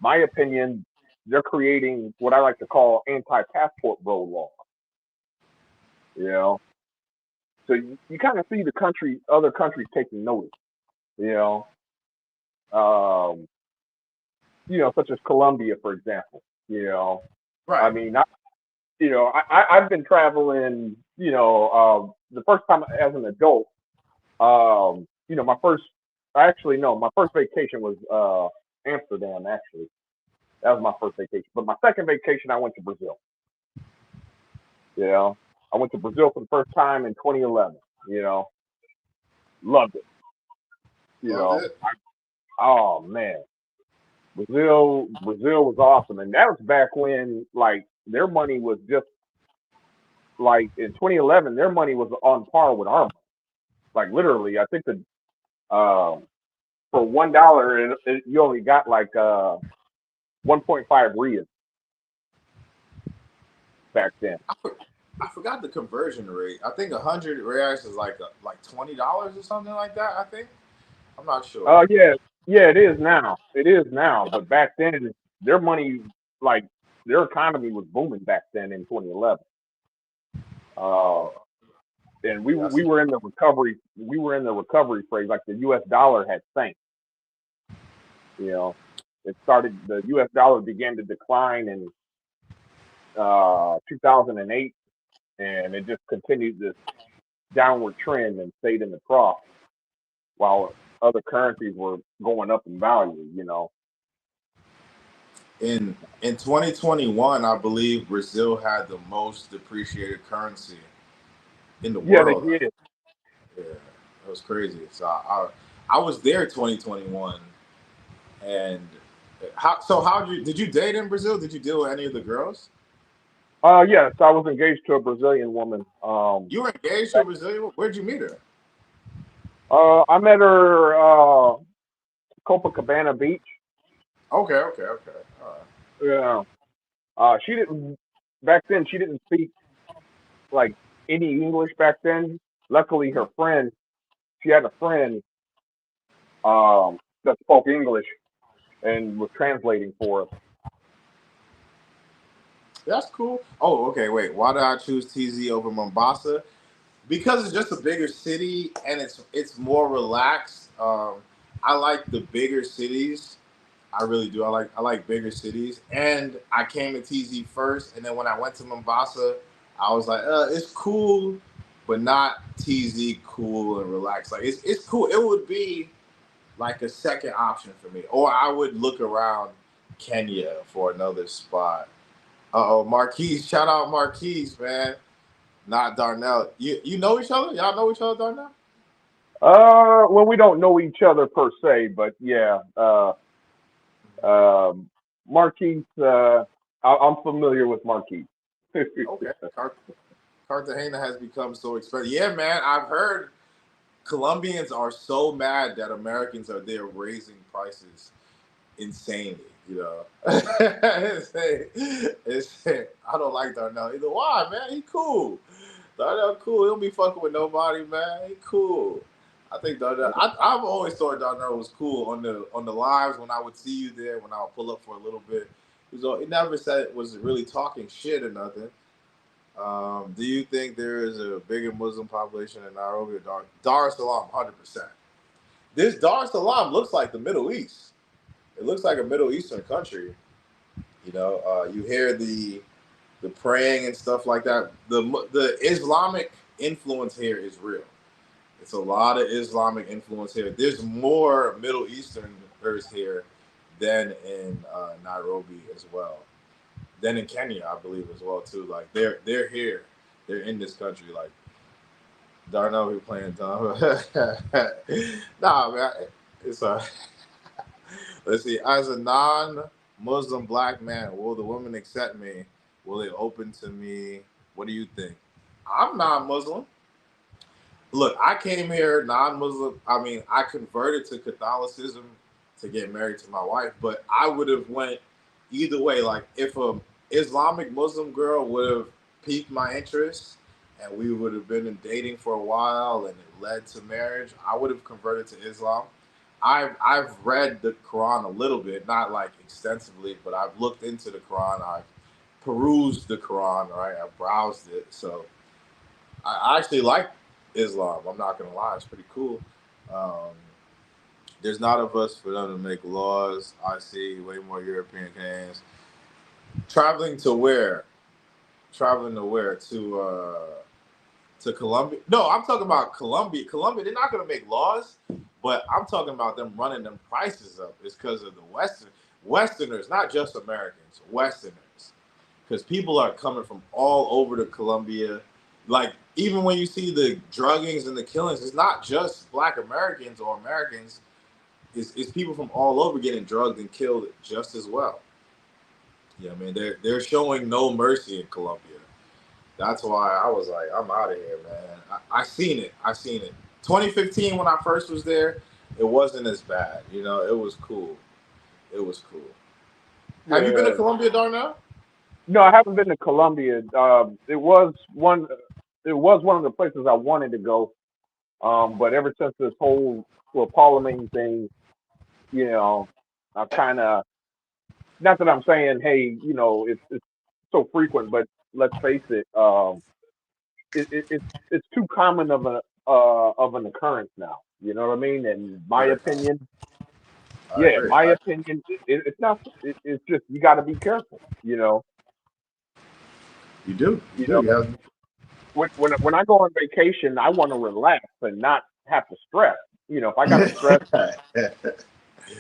My opinion, they're creating what I like to call anti-passport bro law. You know, so you kind of see other countries taking notice. You know, um, such as Colombia, for example. I right. mean, I've been traveling. The first time as an adult, my first, actually no, my first vacation was Amsterdam. Actually, that was my first vacation. But my second vacation, I went to Brazil. I went to Brazil for the first time in 2011. Loved it. You Loved know, it. oh man, Brazil was awesome, and that was back when like their money was just like in 2011, their money was on par with our money. Like literally, I think that for $1, you only got like 1.5 reais back then. I forgot the conversion rate. I think 100 reais is like $20 or something like that. I think. I'm not sure. Yeah, yeah, it is now. It is now. But back then, their money, like their economy was booming back then in 2011. Oh, And we that's we were in the recovery. We were in the recovery phase. Like the U.S. dollar had sank. You know, it started. The U.S. dollar began to decline in 2008, and it just continued this downward trend and stayed in the trough while other currencies were going up in value. You know. in 2021. I believe Brazil had the most depreciated currency in the Yeah, they world. did. Yeah, it was crazy. So I was there 2021, and how did you date in Brazil? Did you deal with any of the girls? Yes, I was engaged to a Brazilian woman. You were engaged to a Brazilian? Where'd you meet her? I met her Copacabana Beach. Okay. All right. Yeah. She didn't back then. She didn't speak like any English back then. Luckily, her friend. She had a friend that spoke English and was translating for us. That's cool. Oh, okay. Wait, why did I choose TZ over Mombasa? Because it's just a bigger city and it's more relaxed. I like the bigger cities. I really do. I like bigger cities. And I came to TZ first, and then when I went to Mombasa, I was like, it's cool, but not TZ cool and relaxed. Like it's cool. It would be like a second option for me, or I would look around Kenya for another spot. Uh oh, Marquise! Shout out Marquise, man. Not Darnell. You know each other? Y'all know each other, Darnell? Well, we don't know each other per se, but yeah. Marquise. I'm familiar with Marquise. Okay. Cartagena has become so expensive. Yeah, man. I've heard Colombians are so mad that Americans are there raising prices insanely. You know, I don't like Darnell either. Why, man? He cool. Darnell cool. He don't be fucking with nobody, man. He cool. I think Darnell. I've always thought Darnell was cool on the lives when I would see you there when I would pull up for a little bit. He never said was really talking shit or nothing. Do you think there is a bigger Muslim population in Nairobi or Dar es Salaam? 100%. This Dar es Salaam looks like the Middle East. It looks like a Middle Eastern country. You know, you hear the praying and stuff like that. The Islamic influence here is real. It's a lot of Islamic influence here. There's more Middle Easterners here than in Nairobi as well. Than in Kenya, I believe as well too. Like they're here. They're in this country. Like Darnell be playing dumb. Nah, man. It's let's see. As a non-Muslim black man, will the women accept me? Will they open to me? What do you think? I'm non-Muslim. Look, I came here non-Muslim. I mean, I converted to Catholicism to get married to my wife, but I would have went either way. Like if a Islamic Muslim girl would have piqued my interest and we would have been dating for a while and it led to marriage, I would have converted to Islam. I've read the Quran a little bit, not like extensively, but I've looked into the Quran. I've perused the Quran, right? I've browsed it. So I actually like Islam. I'm not gonna lie, it's pretty cool. Um, there's not of us for them to make laws. I see way more European Canadians traveling to where? Traveling to where? To Colombia? No, I'm talking about Colombia. Colombia, they're not gonna make laws, but I'm talking about them running them prices up. It's because of the Westerners, not just Americans, Westerners. Because people are coming from all over to Colombia. Like even when you see the druggings and the killings, it's not just Black Americans or Americans. It's people from all over getting drugged and killed just as well. Yeah, I mean they're showing no mercy in Colombia. That's why I was like, I'm out of here, man. I seen it. I seen it. 2015 when I first was there, it wasn't as bad. You know, it was cool. It was cool. Have you been to Yeah. Colombia, Darnell? No, I haven't been to Colombia. It was one. It was one of the places I wanted to go. But ever since this whole Parliament thing, you know, I've kind of, not that I'm saying, hey, it's so frequent, but let's face it, it's too common of an occurrence now. You know what I mean? And my Very opinion, I yeah, agree. my opinion, it's not. It's just you got to be careful. You do. You You do. know, You have. when I go on vacation, I want to relax and not have to stress. If I got to stress, yeah,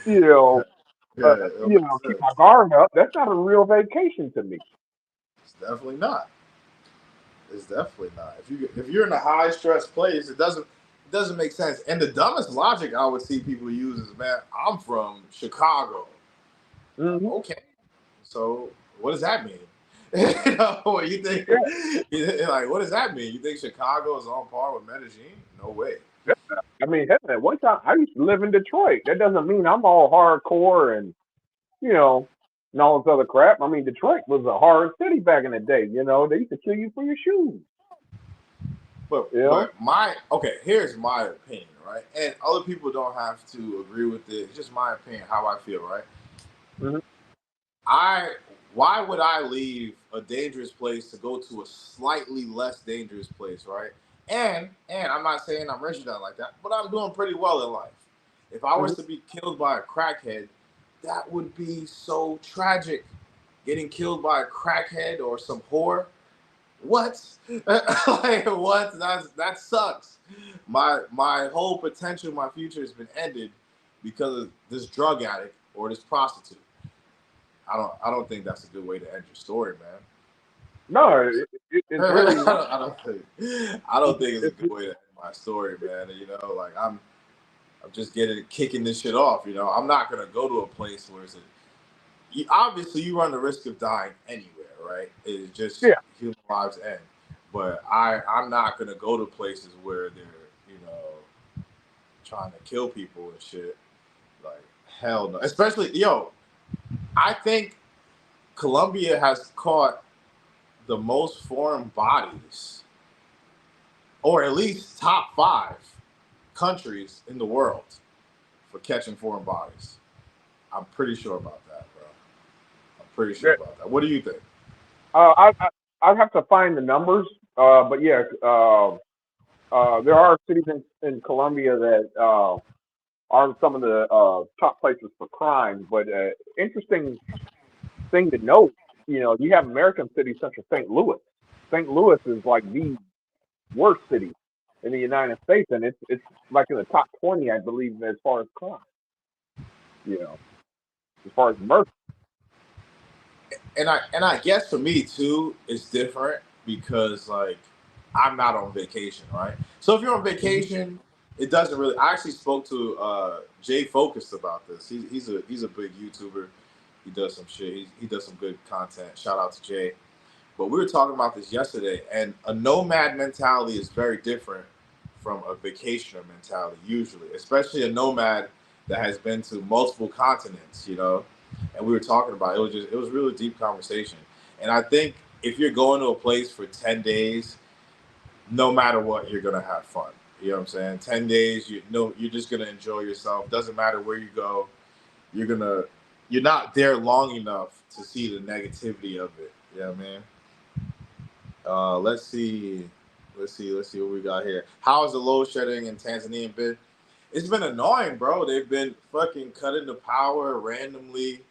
you know, it makes keep sense. my guard up, that's not a real vacation to me. It's definitely not. It's definitely not. If you're in a high stress place, it doesn't make sense. And the dumbest logic I would see people use is, man, I'm from Chicago. Hmm. Okay, so what does that mean? What you think? Yeah, Like, what does that mean? You think Chicago is on par with Medellin? No way. yeah. I mean, heck, at one time I used to live in Detroit. That doesn't mean I'm all hardcore you know and all this other crap. I mean, Detroit was a hard city back in the day. They used to kill you for your shoes. But You know. but my okay, here's my opinion, right? And other people don't have to agree with it. It's just my opinion, how I feel, right? Hmm. I Why would I leave a dangerous place to go to a slightly less dangerous place, right? And I'm not saying I'm rich or nothing like that, but I'm doing pretty well in life. If I was Hmm. to be killed by a crackhead, that would be so tragic. Getting killed by a crackhead or some whore, what? Like what? That sucks. My whole potential, my future has been ended because of this drug addict or this prostitute. I don't think that's a good way to end your story, man. You know No, what I'm it's saying? really not. I don't think it's a It's, good way to end my story, man. Like I'm just kicking this shit off. I'm not gonna go to a place where obviously you run the risk of dying anywhere, right? It's just yeah. human lives end. But I'm not gonna go to places where they're you know trying to kill people and shit. Like hell no. Especially I think Colombia has caught the most foreign bodies, or at least top 5 countries in the world for catching foreign bodies. I'm pretty sure about that, bro. I'm pretty sure Yeah. about that. What do you think? I'd have to find the numbers. But yeah, there are cities in Colombia that are some of the top places for crime. But interesting thing to note, you have American cities such as St. Louis. St. Louis is like the worst city in the United States, and it's like in the top 20, I believe, as far as crime. As far as murder. And I guess for me too, it's different because like I'm not on vacation, right? So if you're on Hmm. vacation, it doesn't really. I actually spoke to Jay Focused about this. He's a big YouTuber. He does some shit. He does some good content. Shout out to Jay. But we were talking about this yesterday, and a nomad mentality is very different from a vacationer mentality, usually, especially a nomad that has been to multiple continents. And we were talking about it was really deep conversation. And I think if you're going to a place for 10 days, no matter what, you're gonna have fun. You know what I'm saying? 10 days, you're just gonna enjoy yourself. Doesn't matter where you go, you're gonna you're not there long enough to see the negativity of it. You know what I mean? Let's see. Let's see what we got here. How has the load shedding in Tanzania been? It's been annoying, bro. They've been fucking cutting the power randomly.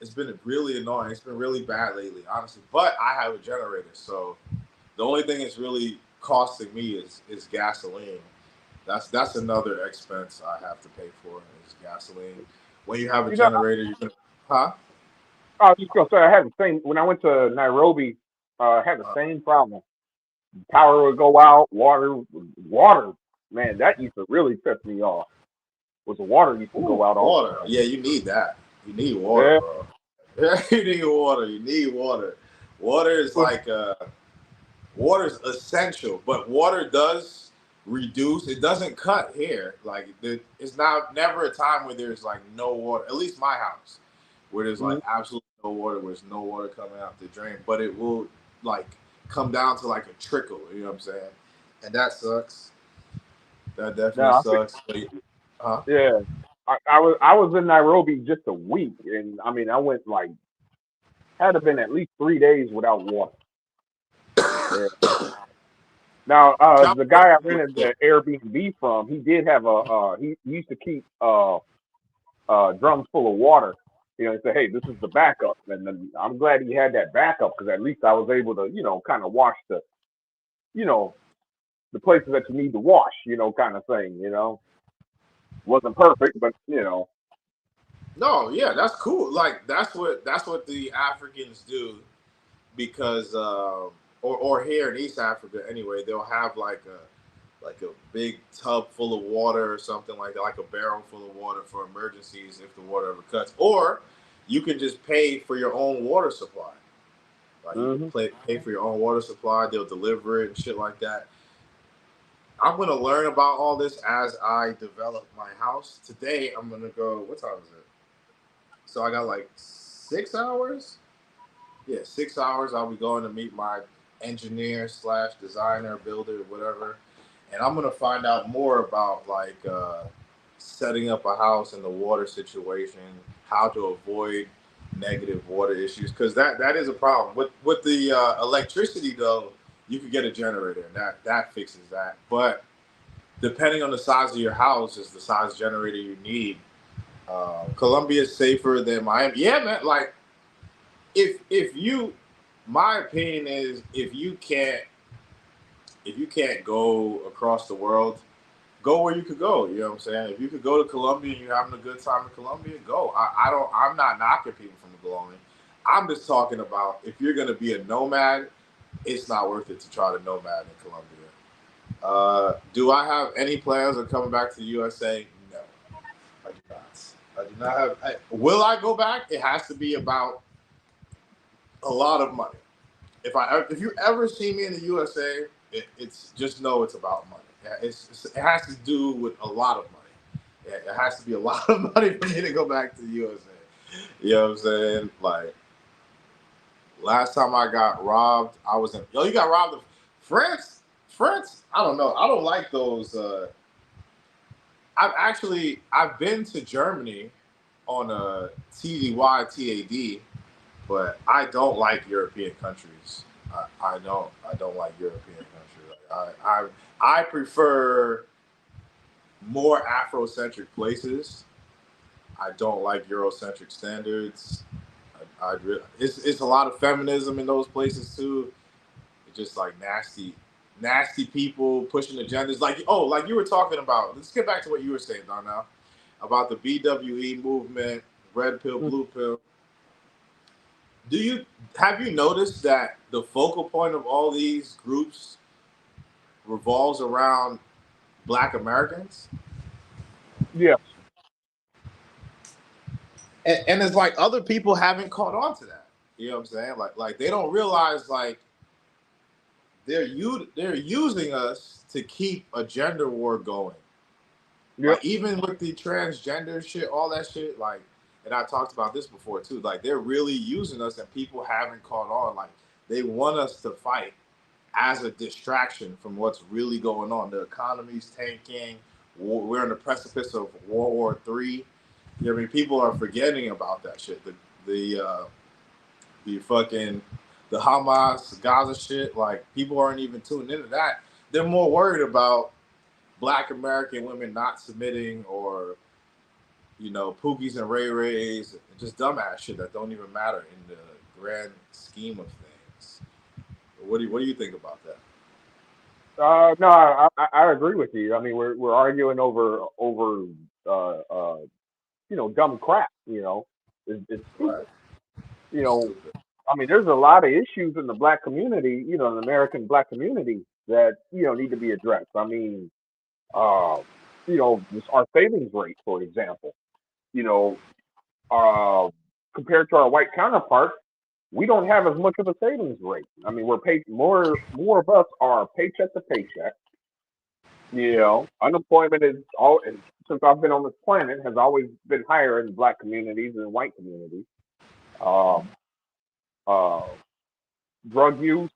It's been really annoying. It's been really bad lately, honestly. But I have a generator, so the only thing it's really costing me is gasoline. That's another expense I have to pay for is gasoline. When you have a You know, generator, you can, huh? I was just gonna say I had the same when I went to Nairobi. I had the Uh, same problem. Power would go out, water. Man, that used to really piss me off. Was the water used to go Ooh, out all water. the time? Yeah, you need that. You need water, Yeah, bro. Yeah, you need water. You need water. Water is but like water is essential, but water does reduce. It doesn't cut here. Like it's not never a time where there's like no water. At least my house, where there's like mm, absolutely no water, where there's no water coming out the drain, but it will like come down to like a trickle. You know what I'm saying? And that sucks. That definitely No, sucks. Huh? yeah. I was in Nairobi just a week, and I mean I went like had to been at least 3 days without water. Yeah. Now Tell the me guy I what rented you the Airbnb from, he did have he used to keep drums full of water. You know, he said, "Hey, this is the backup," and then I'm glad he had that backup because at least I was able to, kind of wash you know, the places that you need to wash, kind of thing. Wasn't perfect, but No, yeah, that's cool. Like that's what the Africans do because or here in East Africa anyway, they'll have like a big tub full of water or something like that, like a barrel full of water for emergencies if the water ever cuts. Or you can just pay for your own water supply. Like you can hmm pay for your own water supply, they'll deliver it and shit like that. I'm gonna learn about all this as I develop my house. Today I'm gonna go. What time is it? So I got like 6 hours. Yeah, 6 hours. I'll be going to meet my engineer slash designer, builder, whatever, and I'm gonna find out more about like setting up a house and the water situation, how to avoid negative water issues, because that is a problem with the electricity. Though you could get a generator, and that fixes that. But depending on the size of your house, is the size generator you need. Colombia is safer than Miami. Yeah, man. Like if you, my opinion is if you can't go across the world, go where you could go. You know what I'm saying? If you could go to Colombia and you're having a good time in Colombia, go. I don't. I'm not knocking people from going. I'm just talking about if you're gonna be a nomad, it's not worth it to try to nomad in Colombia. Do I have any plans of coming back to the USA? No, I do not. I do not have. Will I go back? It has to be about a lot of money. If you ever see me in the USA, it's just know it's about money. Yeah, it has to do with a lot of money. Yeah, it has to be a lot of money for me to go back to the USA. You know what I'm saying? Like last time I got robbed, I was in. Yo, you got robbed of France? France? I don't know. I don't like those. I've been to Germany on a TDY TAD, but I don't like European countries. I don't like European countries. I prefer more Afrocentric places. I don't like Eurocentric standards. It's a lot of feminism in those places too. It's just like nasty people pushing agendas. Like you were talking about. Let's get back to what you were saying, Darnell, about the BWE movement, red pill, blue pill. Do you have you noticed that the focal point of all these groups revolves around Black Americans? yeah, And it's like other people haven't caught on to that. You know what I'm saying? Like they don't realize like they're using us to keep a gender war going. yeah, Like even with the transgender shit, all that shit, like, and I talked about this before too. Like they're really using us, and people haven't caught on. Like they want us to fight as a distraction from what's really going on. The economy's tanking. We're on the precipice of World War III. You know what I mean? People are forgetting about that shit. The fucking the Hamas Gaza shit. Like people aren't even tuning into that. They're more worried about Black American women not submitting, or Pookies and Ray Rays, just dumbass shit that don't even matter in the grand scheme of things. What do you think about that? no, I agree with you. I mean, we're arguing over uh, uh, dumb crap. It's Right. stupid. You It's know, stupid. I mean, there's a lot of issues in the black community. The American black community that need to be addressed. I mean, uh, just our savings rate, for example. You know, uh, compared to our white counterparts, we don't have as much of a savings rate. I mean, we're paid more of us are paycheck to paycheck. Unemployment is all since I've been on this planet has always been higher in black communities than white communities. um, uh, drug use,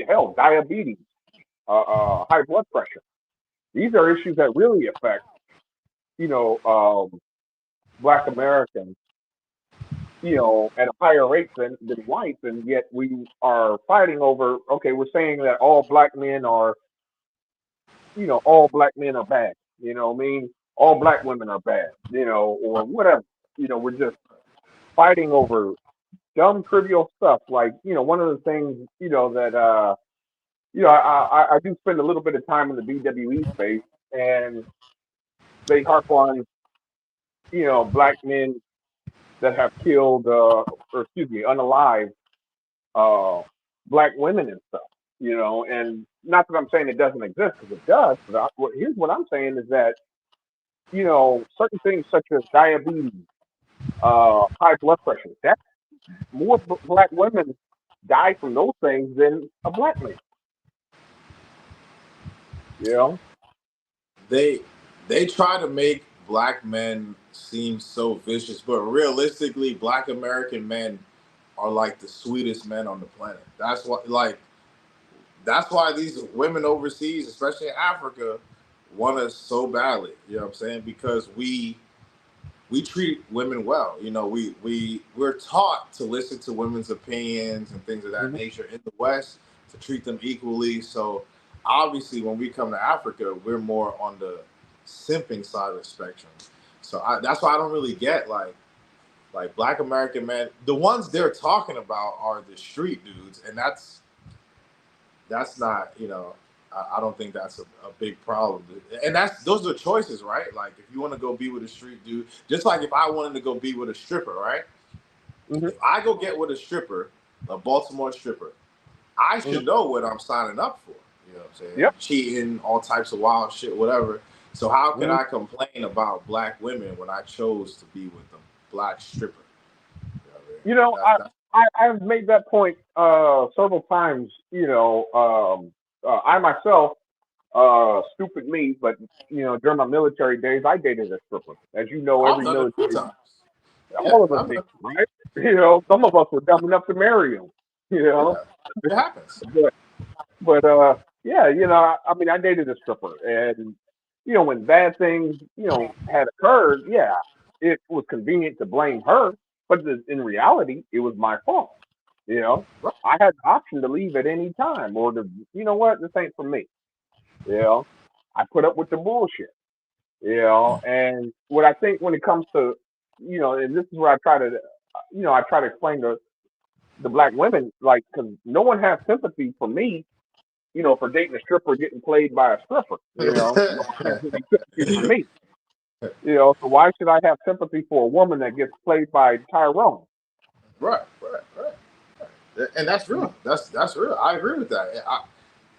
hell, diabetes, high blood pressure. These are issues that really affect, you know, Black Americans, at a higher rate than whites, and yet we are fighting over. Okay, we're saying that all black men are bad. All black women are bad. Or whatever. We're just fighting over dumb, trivial stuff. Like, one of the things, that I do spend a little bit of time in the BWE space, and they harp on, black men that have killed, or excuse me, unalive uh, black women and stuff. And not that I'm saying it doesn't exist, because it does. But here's what I'm saying is that, certain things such as diabetes, high blood pressure, that's more black women die from those things than a black man. You know? They try to make black men seem so vicious, but realistically, black American men are like the sweetest men on the planet. That's why these women overseas, especially in Africa, want us so badly. You know what I'm saying? Because we treat women well. We're taught to listen to women's opinions and things of that Mm-hmm. nature in the West, to treat them equally. So obviously, when we come to Africa, we're more on the simping side of the spectrum. So that's why I don't really get like black American men. The ones they're talking about are the street dudes, and that's not, I don't think that's a big problem. And those are choices, right? Like, if you want to go be with a street dude, just like if I wanted to go be with a stripper, right? Mm-hmm. If I go get with a stripper, a Baltimore stripper, I should know what I'm signing up for. You know what I'm saying? Yep. Cheating, all types of wild shit, whatever. So how can I complain about black women when I chose to be with a black stripper? I've made that point several times. I myself, stupid me, but during my military days, I dated a stripper. As you know, I've every done it a few military, times. all of us I've did, done right? Some of us were dumb enough to marry them. it happens. Yeah, I dated a stripper, and when bad things had occurred, yeah, it was convenient to blame her, but in reality, it was my fault. Right. I had the option to leave at any time, or to, what, this ain't for me. I put up with the bullshit. And what I think when it comes to, and this is where I try to, I try to explain to the black women, like, because no one has sympathy for me, for dating a stripper getting played by a stripper. No one has any sympathy for me. So why should I have sympathy for a woman that gets played by Tyrone? Right. And that's real. That's real. I agree with that.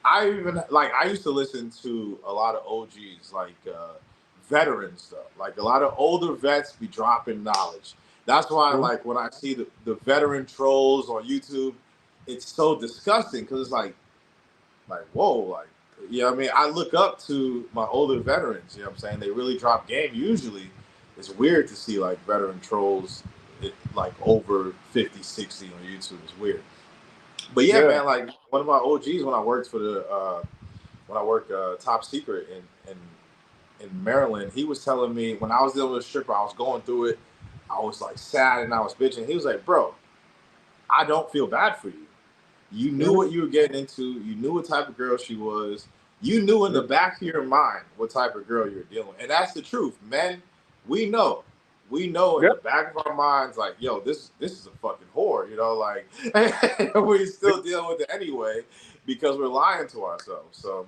I even, like, I used to listen to a lot of OGs, like veteran stuff. Like, a lot of older vets be dropping knowledge. That's why, Mm-hmm. like, when I see the veteran trolls on YouTube, it's so disgusting, because it's like, whoa, like, I mean? I look up to my older veterans, you know what I'm saying? They really drop game. Usually, it's weird to see, like, veteran trolls, like, over 50, 60 on YouTube. It's weird. But yeah, Yeah. man, like, one of my OGs when I worked for when I worked top secret in Maryland, he was telling me, when I was dealing with a stripper, I was going through it. I was like sad and I was bitching. He was like, bro, I don't feel bad for you. You knew what you were getting into. You knew what type of girl she was. You knew in the back of your mind what type of girl you're dealing with. And that's the truth. Men, we know. We know in Yep. the back of our minds, like, yo, this is a fucking whore, like, we still dealing with it anyway because we're lying to ourselves. So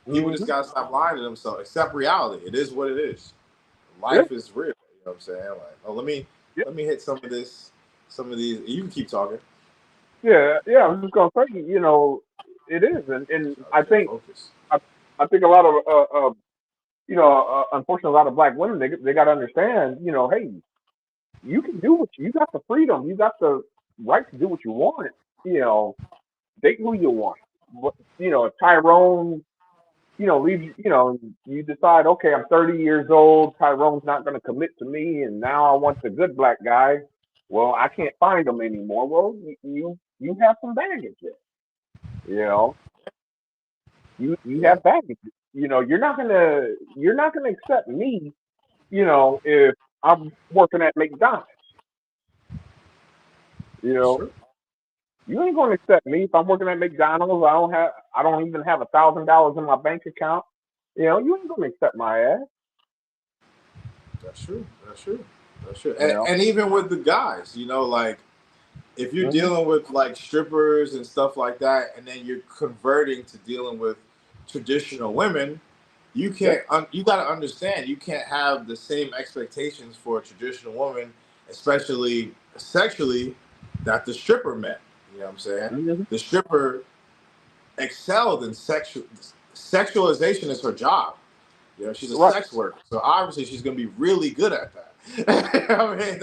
people just gotta stop lying to themselves. Accept reality. It is what it is. Yep. Life is real. You know what I'm saying? Like, oh, let me Yep. hit some of these. You can keep talking. Yeah. I was just gonna say, it is, and I Stay think focused. I think a lot of unfortunately, a lot of black women, they got to understand, hey, you can do you got the freedom, you got the right to do what you want, date who you want. But, if Tyrone, leave, you decide, okay, I'm 30 years old, Tyrone's not going to commit to me, and now I want the good black guy. Well, I can't find him anymore. Well, you have some baggage there. You know, you Yeah, have baggage. You're not gonna accept me. If I'm working at McDonald's. You that's know, true. you ain't gonna accept me if I'm working at McDonald's. I don't even have $1,000 in my bank account. You ain't gonna accept my ass. That's true. That's true. That's true. You know. And even with the guys, like if you're Hmm. dealing with like strippers and stuff like that, and then you're converting to dealing with traditional women, you Yeah. can't. You got to understand, you can't have the same expectations for a traditional woman, especially sexually, that the stripper met. You know what I'm saying? Hmm. The stripper excelled in sexualization is her job. She's a Right. sex worker, so obviously she's gonna be really good at that. I mean,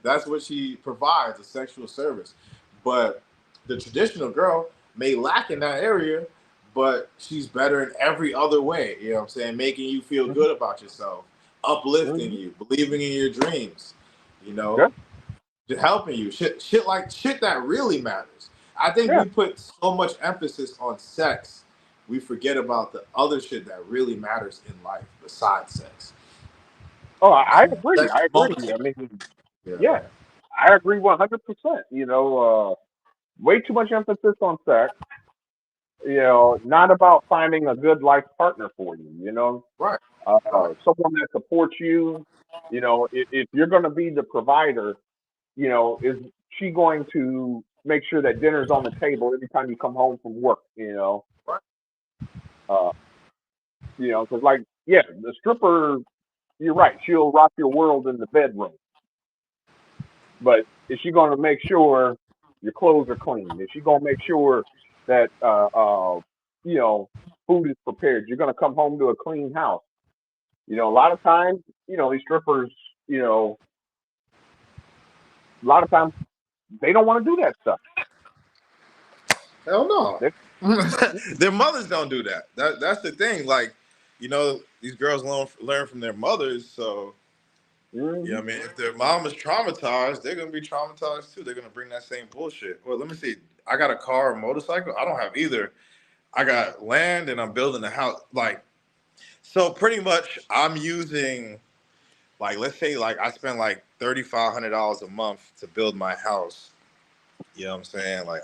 that's what she provides, a sexual service. But the traditional girl may lack in that area, but she's better in every other way. You know what I'm saying? Making you feel Hmm. good about yourself, uplifting Hmm. you, believing in your dreams. You Yeah. know, helping you. Shit that really matters. I think Yeah. we put so much emphasis on sex, we forget about the other shit that really matters in life besides sex. Oh, You know what I'm I saying? agree. Sex I agree. motivates. I mean, Yeah, yeah, I agree 100%. Way too much emphasis on sex. Not about finding a good life partner for you. right, right. Someone that supports you. If you're going to be the provider, is she going to make sure that dinner's on the table every time you come home from work? Right. Uh, because like, yeah, the stripper, you're right. She'll rock your world in the bedroom, but is she going to make sure your clothes are clean? Is she going to make sure that you know food is prepared? You're going to come home to a clean house. A lot of times, these strippers, you know, a lot of times they don't want to do that stuff. Hell no. They, Their mothers don't do that. That's the thing. Like, these girls learn from their mothers. So, mm-hmm. I mean, if their mom is traumatized, they're gonna be traumatized too. They're gonna bring that same bullshit. Well, let me see. I got a car or motorcycle. I don't have either. I got land and I'm building a house. Like, so pretty much I'm using, like, let's say like I spend like $3,500 a month to build my house. You know what I'm saying? Like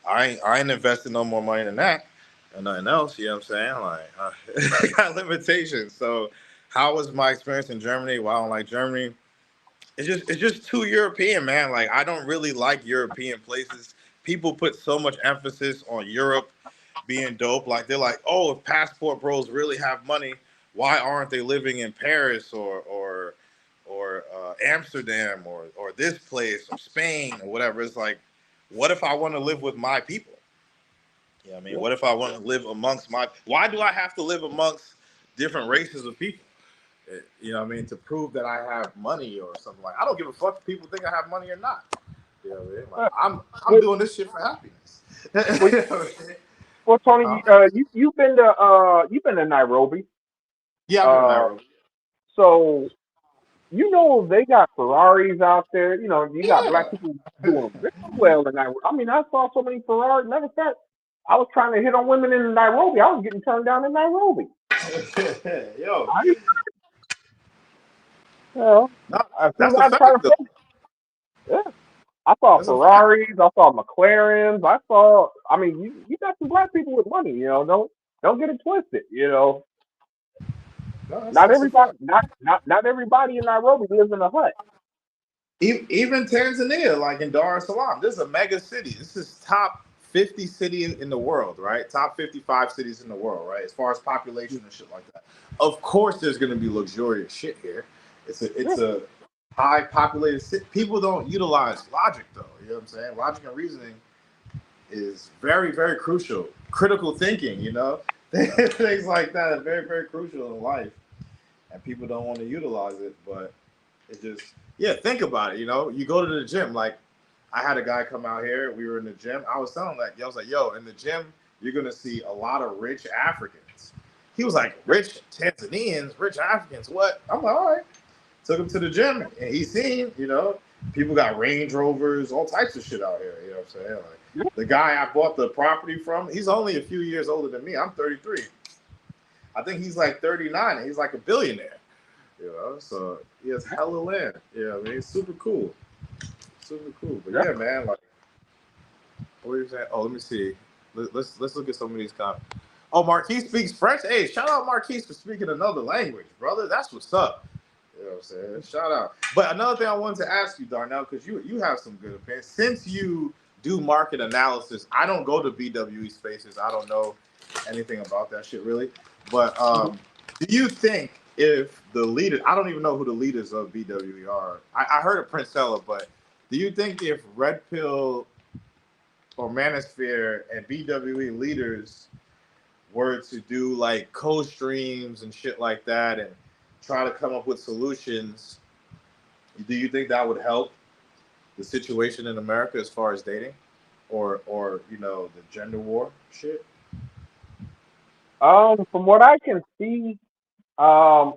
I ain't investing no more money than that or nothing else. You know what I'm saying? Like I got limitations. So how was my experience in Germany? Well, I don't like Germany. It's just too European, man. Like I don't really like European places. People put so much emphasis on Europe being dope. Like they're like, oh, if passport bros really have money, why aren't they living in Paris or Amsterdam or this place or Spain or whatever? It's like, what if I want to live with my people? Yeah, I mean, Yeah. what if I want to live amongst my? Why do I have to live amongst different races of people? You know what I mean? To prove that I have money or something like. I don't give a fuck if people think I have money or not. You know what I mean? Like Uh, I'm well, doing this shit for happiness. well, You know what I mean? well, Huh? Tony, you've been to Nairobi. Yeah, I've been in Uh, Nairobi. so they got Ferraris out there. You got black Yeah. people doing very well in Nairobi. I mean, I saw so many Ferraris. Matter of fact, I was trying to hit on women in Nairobi. I was getting turned down in Nairobi. Yo, I, you know, no, as soon as that's a I try fact to though. focus, yeah, I saw That's a fact. Ferraris. I saw McLarens. I saw. I mean, you got some black people with money. Don't get it twisted. No, Not that's a everybody. fact. Not everybody in Nairobi lives in a hut. Even Tanzania, like in Dar es Salaam, this is a mega city. This is top 50 city in the world, right? Top 55 cities in the world, right? As far as population and shit like that. Of course, there's going to be luxurious shit here. Yeah. It's a high populated city. People don't utilize logic though. You know what I'm saying? Logic and reasoning is very, very crucial. Critical thinking, things like that are very, very crucial in life, and people don't want to utilize it, but it just, yeah, think about it. You go to the gym. Like, I had a guy come out here. We were in the gym. I was telling him, like, I was like, yo, in the gym, you're gonna see a lot of rich Africans. He was like, rich Tanzanians, rich Africans. What? I'm like, all right. Took him to the gym, and he seen, people got Range Rovers, all types of shit out here. You know what I'm saying? Like the guy I bought the property from, he's only a few years older than me. I'm 33. I think he's like 39, and he's like a billionaire. So he has hella land. Yeah, I mean, it's super cool. Super cool. But yeah, man, like, what were you saying? Oh, let me see. Let's look at some of these comments. Oh, Marquise speaks French. Hey, shout out Marquise for speaking another language, brother. That's what's up. You know what I'm saying? Shout out. But another thing I wanted to ask you, Darnell, because you have some good opinions. Since you do market analysis, I don't go to BWE spaces. I don't know anything about that shit really. But do you think if the leaders, I don't even know who the leaders of BWE are. I heard of Princella, but do you think if Red Pill or Manosphere and BWE leaders were to do like co-streams and shit like that and try to come up with solutions, do you think that would help the situation in America as far as dating or the gender war shit? From what I can see, I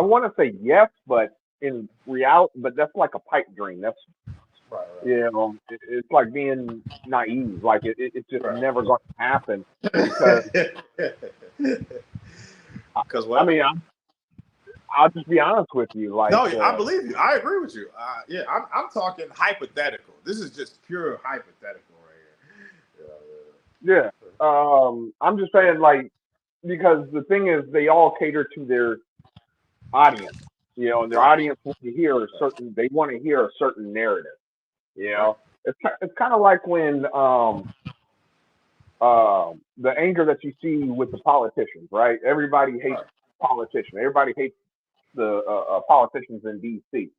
want to say yes, but in reality, but that's like a pipe dream. That's right. it's like being naive. Like it's just never going to happen because what? I mean, I'll just be honest with you. Like, no, I believe you. I agree with you. I'm talking hypothetical. This is just pure hypothetical right Yeah. here. I'm just saying, like, because the thing is, they all cater to their audience, and their audience wants to hear they want to hear a certain narrative. It's kind of like when the anger that you see with the politicians, right? Everybody hates politicians. Everybody hates the politicians in D.C.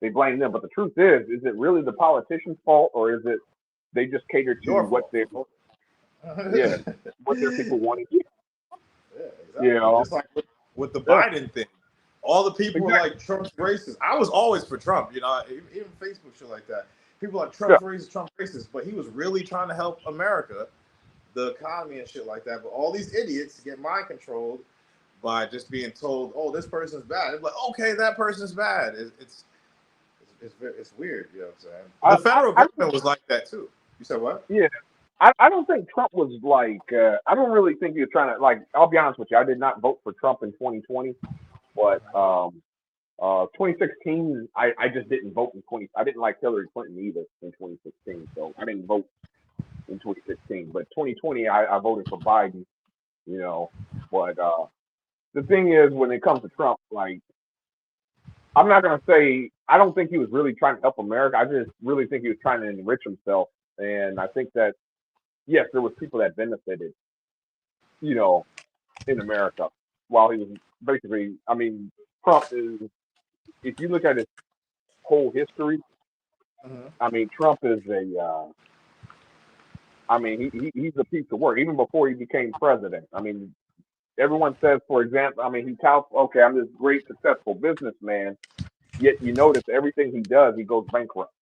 They blame them, but the truth is it really the politicians' fault, or is it they just cater to what their people want to hear? Yeah, exactly. Just like with the Biden thing, all the people were like Trump's racist. I was always for Trump, even Facebook shit like that. People like Trump's racist, Trump racist, but he was really trying to help America, the economy and shit like that. But all these idiots get mind controlled by just being told, "Oh, this person's bad." It's like, okay, that person's bad. It's weird, you know what I'm saying? The federal government was like that too. You said what? Yeah. I don't think Trump was like, I don't really think he was trying to, like, I'll be honest with you, I did not vote for Trump in 2020, but 2016, I just didn't vote in I didn't like Hillary Clinton either in 2016, so I didn't vote in 2016, but 2020, I voted for Biden, but the thing is, when it comes to Trump, like, I'm not going to say, I don't think he was really trying to help America, I just really think he was trying to enrich himself, and I think that yes, there was people that benefited, in America while he was basically, I mean, Trump is, if you look at his whole history, I mean, Trump is he's a piece of work, even before he became president. I mean, everyone says, for example, I mean, he touts, okay, I'm this great, successful businessman, yet you notice everything he does, he goes bankrupt.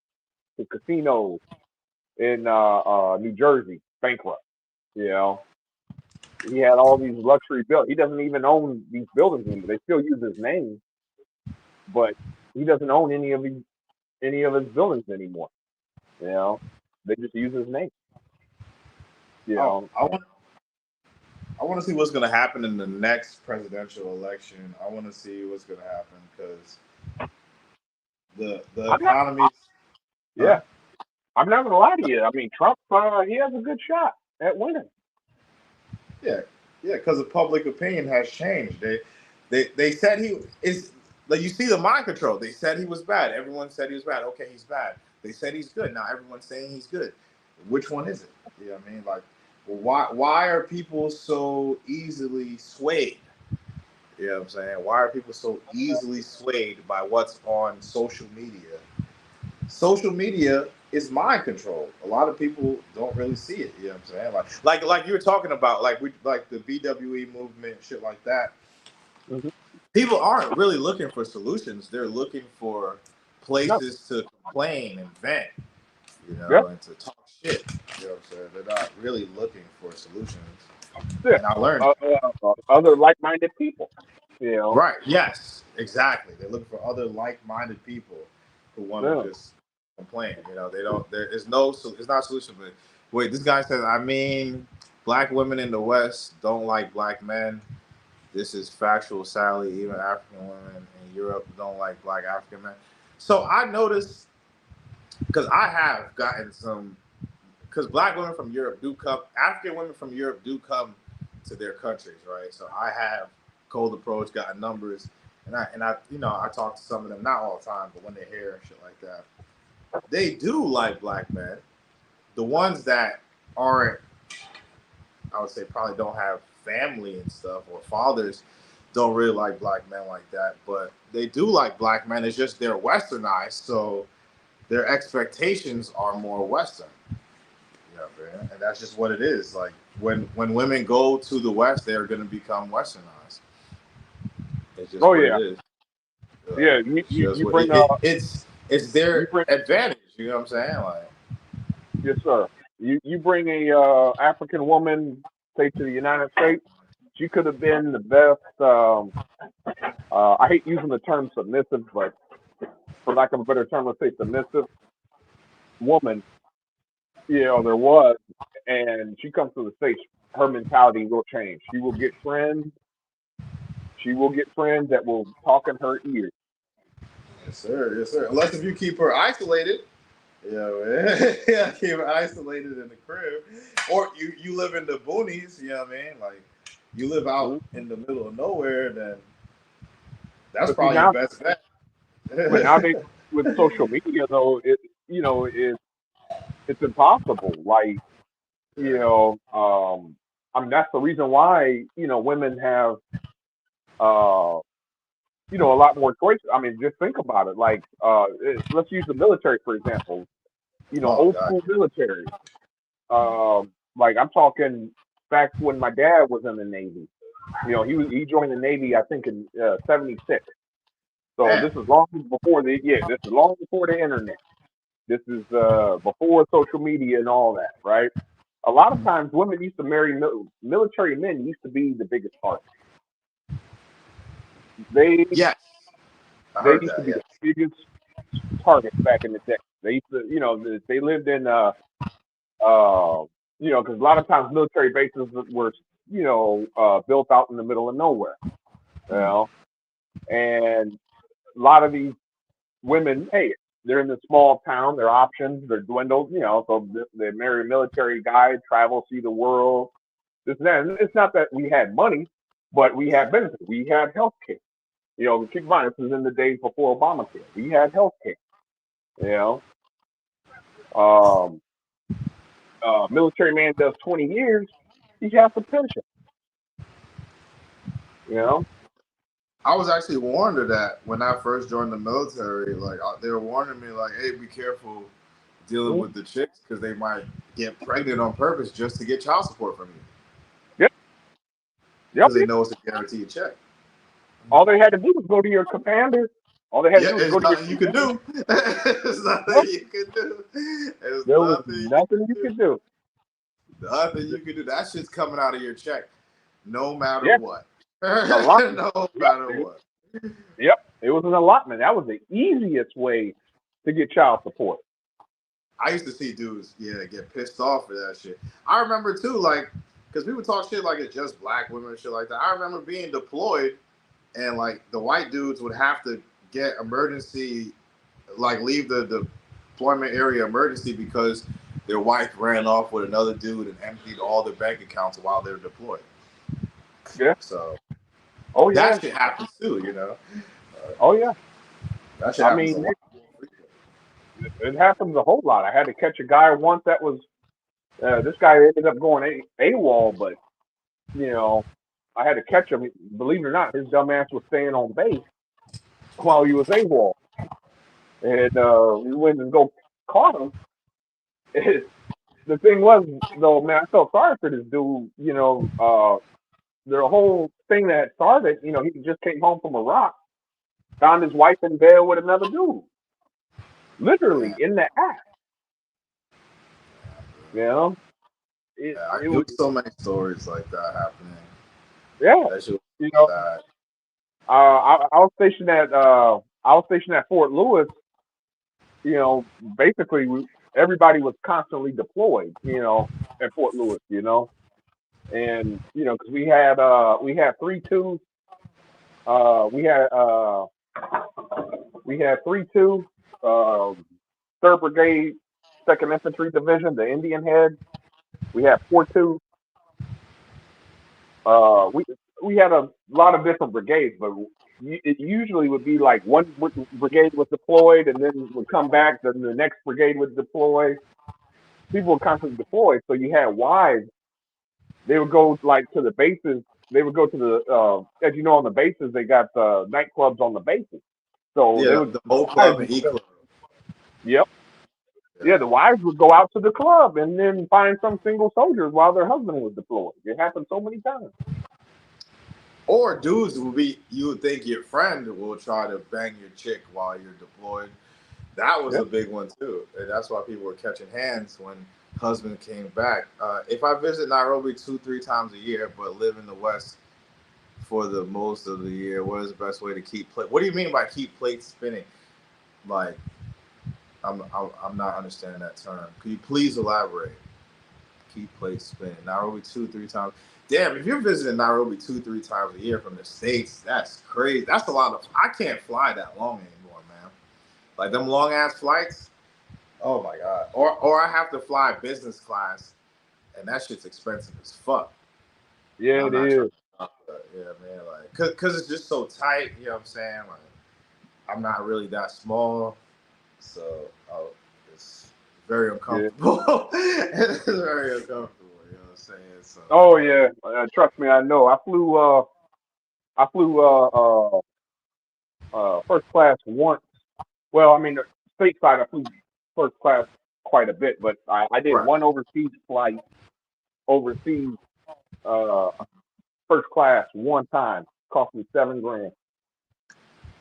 The casinos in New Jersey, bankrupt. He had all these luxury buildings. He doesn't even own these buildings anymore. They still use his name, but he doesn't own any of his buildings anymore. They just use his name. I want to see what's going to happen in the next presidential election. I want to see what's going to happen because the economy. Yeah. I'm not going to lie to you. I mean, Trump, he has a good shot at winning. Yeah, because the public opinion has changed. They said he is, like, you see the mind control. They said he was bad. Everyone said he was bad. Okay, he's bad. They said he's good. Now everyone's saying he's good. Which one is it? You know what I mean? Like, why are people so easily swayed? You know what I'm saying? Why are people so easily swayed by what's on social media? Social media is mind control. A lot of people don't really see it. You know what I'm saying? Like you were talking about, like the BWE movement, shit like that. Mm-hmm. People aren't really looking for solutions. They're looking for places to complain and vent, and to talk shit. You know what I'm saying? They're not really looking for solutions. Yeah. And I learned Other like-minded people. You know. right. Yes, exactly. They're looking for other like-minded people who want Yeah. to just complain. You know, they don't. There is no. It's not a solution. But wait, this guy says, I mean, black women in the West don't like black men. This is factual. Sadly, even African women in Europe don't like black African men. So I noticed because I have gotten some. Because black women from Europe do come. African women from Europe do come to their countries, right? So I have cold approach, gotten numbers, and I I talk to some of them, not all the time, but when they're here and shit like that. They do like black men. The ones that aren't, I would say, probably don't have family and stuff or fathers don't really like black men like that, but they do like black men. It's just they're westernized, so their expectations are more Western. You know, man? And that's just what it is. Like when women go to the West, they're going to become westernized. It's just Oh what it yeah. is. Yeah. It's just You what bring it's you their bring advantage. You know what I'm saying? Like, yes, sir. You bring a African woman, say, to the United States. She could have been the best. I hate using the term submissive, but for lack of a better term, let's say submissive woman. There was, and she comes to the States. Her mentality will change. She will get friends. She will get friends that will talk in her ear. yes, sir, yes, sir. Unless if you keep her isolated. Yeah, man. Yeah, keep her isolated in the crib, or you live in the boonies. You know what I mean? Like you live out Mhm. in the middle of nowhere, then that's But see probably your now, best bet. but nowadays with social media, though, it's impossible. Like I mean that's the reason why women have uh a lot more choices. I mean, just think about it. Like let's use the military for example. Oh Old God. school military. Like I'm talking back when my dad was in the Navy. He joined the Navy I think in '76. So Damn. this is long before this is long before the internet. This is before social media and all that, right? A lot of times women used to marry military men used to be the biggest target. They Yes, I they heard used to that. be Yeah. the biggest target back in the day. They used to, they lived in because a lot of times military bases were built out in the middle of nowhere, you know, and a lot of these women, hey, they're in the small town, their options, they're dwindled, so they marry a military guy, travel, see the world, this and that. And it's not that we had money, but we had benefits. We had health care. Keep in mind, this was in the days before Obamacare. We had health care, you know. Um, Military man does 20 years, he has a pension, you know. I was actually warned of that when I first joined the military. Like they were warning me, like, "Hey, be careful dealing Mhm. with the chicks because they might get pregnant on purpose just to get child support from you Yep, yep, because they yep. know it's a guaranteed check." All they had to do was go to your commander. All they had to Yeah, do was there's go to your nothing you can commander. do. There's nothing Yep. you can do. There's There was nothing you nothing can you do. could do. Nothing you can do. That shit's coming out of your check, no matter Yeah, what. allotment. No Yep, matter what. yep. It was an allotment. That was the easiest way to get child support. I used to see dudes, yeah, get pissed off for that shit. I remember too, like, because people talk shit like it's just black women and shit like that. I remember being deployed, and like the white dudes would have to get emergency, like leave the deployment area emergency because their wife ran off with another dude and emptied all their bank accounts while they were deployed. Yeah. So Oh yeah. that shit happens too, you know. Oh yeah. That shit I happens a mean, lot. it happens a whole lot. I had to catch a guy once that was. This guy ended up going AWOL, but you know, I had to catch him. Believe it or not, his dumb ass was staying on base while he was AWOL, and we went and go caught him. The thing was, though, man, I felt sorry for this dude. The whole thing that started, he just came home from Iraq, found his wife in bed with another dude, literally Damn. in the act. You know, Yeah, I it knew was so many stories like that happening. yeah. That shit You was know, sad. I was stationed at Fort Lewis. You know, basically everybody was constantly deployed. You know, at Fort Lewis. You know, and you know because we had 3-2. We had we had 3-2. Third Brigade, Second Infantry Division, the Indian Head. We had 4-2. We had a lot of different brigades, but it usually would be like one brigade was deployed and then would come back. Then the next brigade would deploy. People were constantly deployed, so you had wives. They would go like to the bases. They would go to the as you know on the bases they got nightclubs on the bases. So Yeah, they would the the O wives Club and would E go. Club. Yep. Yeah, Yeah. the wives would go out to the club and then find some single soldiers while their husband was deployed. It happened so many times. Or dudes will be, you would think your friend will try to bang your chick while you're deployed. That was Yeah. a big one too. And that's why people were catching hands when husband came back. If I visit Nairobi 2-3 times a year, but live in the West for the most of the year, what is the best way to keep plate? What do you mean by keep plates spinning? Like, I'm not understanding that term. Could you please elaborate? Keep plates spinning. Nairobi 2-3 times. Damn, if you're visiting Nairobi 2-3 times a year from the States, that's crazy. That's a lot of. I can't fly that long anymore, man. Like them long ass flights. Oh my god. Or I have to fly business class, and that shit's expensive as fuck. And Yeah, I'm it not trying is. to. Yeah, man. Like, cause it's just so tight. You know what I'm saying? Like, I'm not really that small, so it's very Yeah. uncomfortable. It's very uncomfortable. You know what I'm saying? So. Oh yeah. Trust me, I know. I flew first class once. Well, I mean, stateside I flew first class quite a bit, but I did Right. one overseas flight overseas uh first class one time. Cost me 7 grand.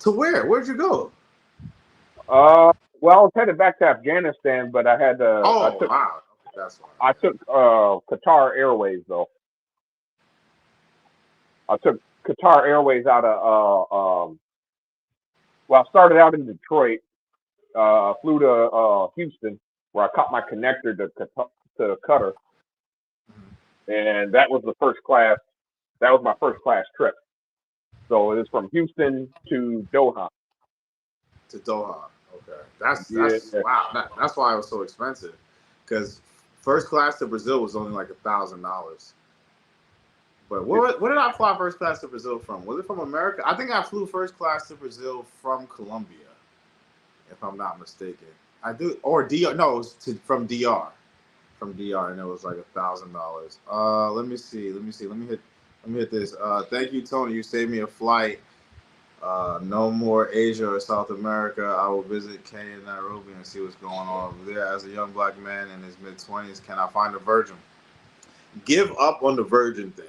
To where? Where'd you go? Well, I was headed back to Afghanistan, but Oh, wow. Okay, that's why. I took Qatar Airways though. I took Qatar Airways out of well, I started out in Detroit, flew to Houston, where I caught my connector to Qatar, and that was the first class. That was my first class trip. So it was from Houston to Doha. To Doha. Okay. That's Yeah, wow. That's why it was so expensive. Because first class to Brazil was only like $1,000. But what did I fly first class to Brazil from? Was it from America? I think I flew first class to Brazil from Colombia, if I'm not mistaken. I do, or DR. No, it was from DR. From DR, and it was like $1,000. Let me see. Let me see. Let me hit this. Thank you, Tony. You saved me a flight. No more Asia or South America. I will visit Kenya and Nairobi and see what's going on over there. As a young black man in his mid-20s, can I find a virgin? Give up on the virgin thing.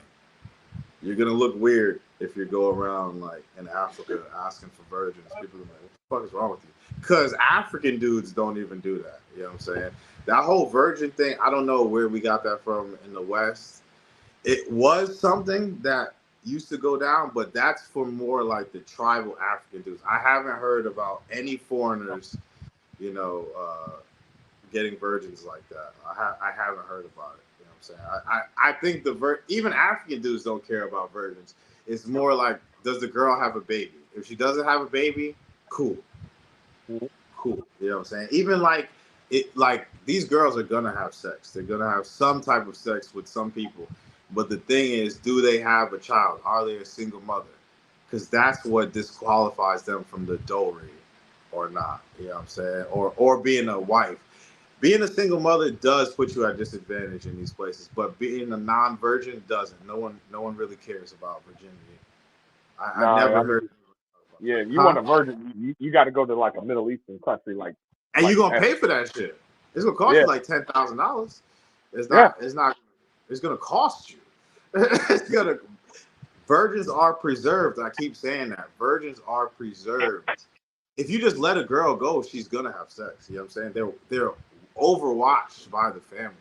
You're gonna look weird if you go around like in Africa asking for virgins. People are like, "What the fuck is wrong with you?" Because African dudes don't even do that. You know what I'm saying? That whole virgin thing. I don't know where we got that from in the West. It was something that used to go down, but that's for more like the tribal African dudes. I haven't heard about any foreigners, you know, getting virgins like that. I haven't heard about it. You know what I'm saying? I think even African dudes don't care about virgins. It's more like, does the girl have a baby? If she doesn't have a baby, cool, cool. You know what I'm saying? Even like these girls are gonna have sex. They're gonna have some type of sex with some people. But the thing is, do they have a child? Are they a single mother? Because that's what disqualifies them from the dowry or not. You know what I'm saying? Or being a wife. Being a single mother does put you at disadvantage in these places, but being a non-virgin doesn't. No one really cares about virginity. I've nah, never I heard. mean, yeah, if you Huh? want a virgin, you got to go to like a Middle Eastern country, And you're like gonna pay for that shit. It's gonna cost yeah, you like $10,000. It's yeah, not. It's not. It's gonna cost you. It's gonna. Virgins are preserved. I keep saying that. Virgins are preserved. If you just let a girl go, she's gonna have sex. You know what I'm saying? They're overwatched by the family.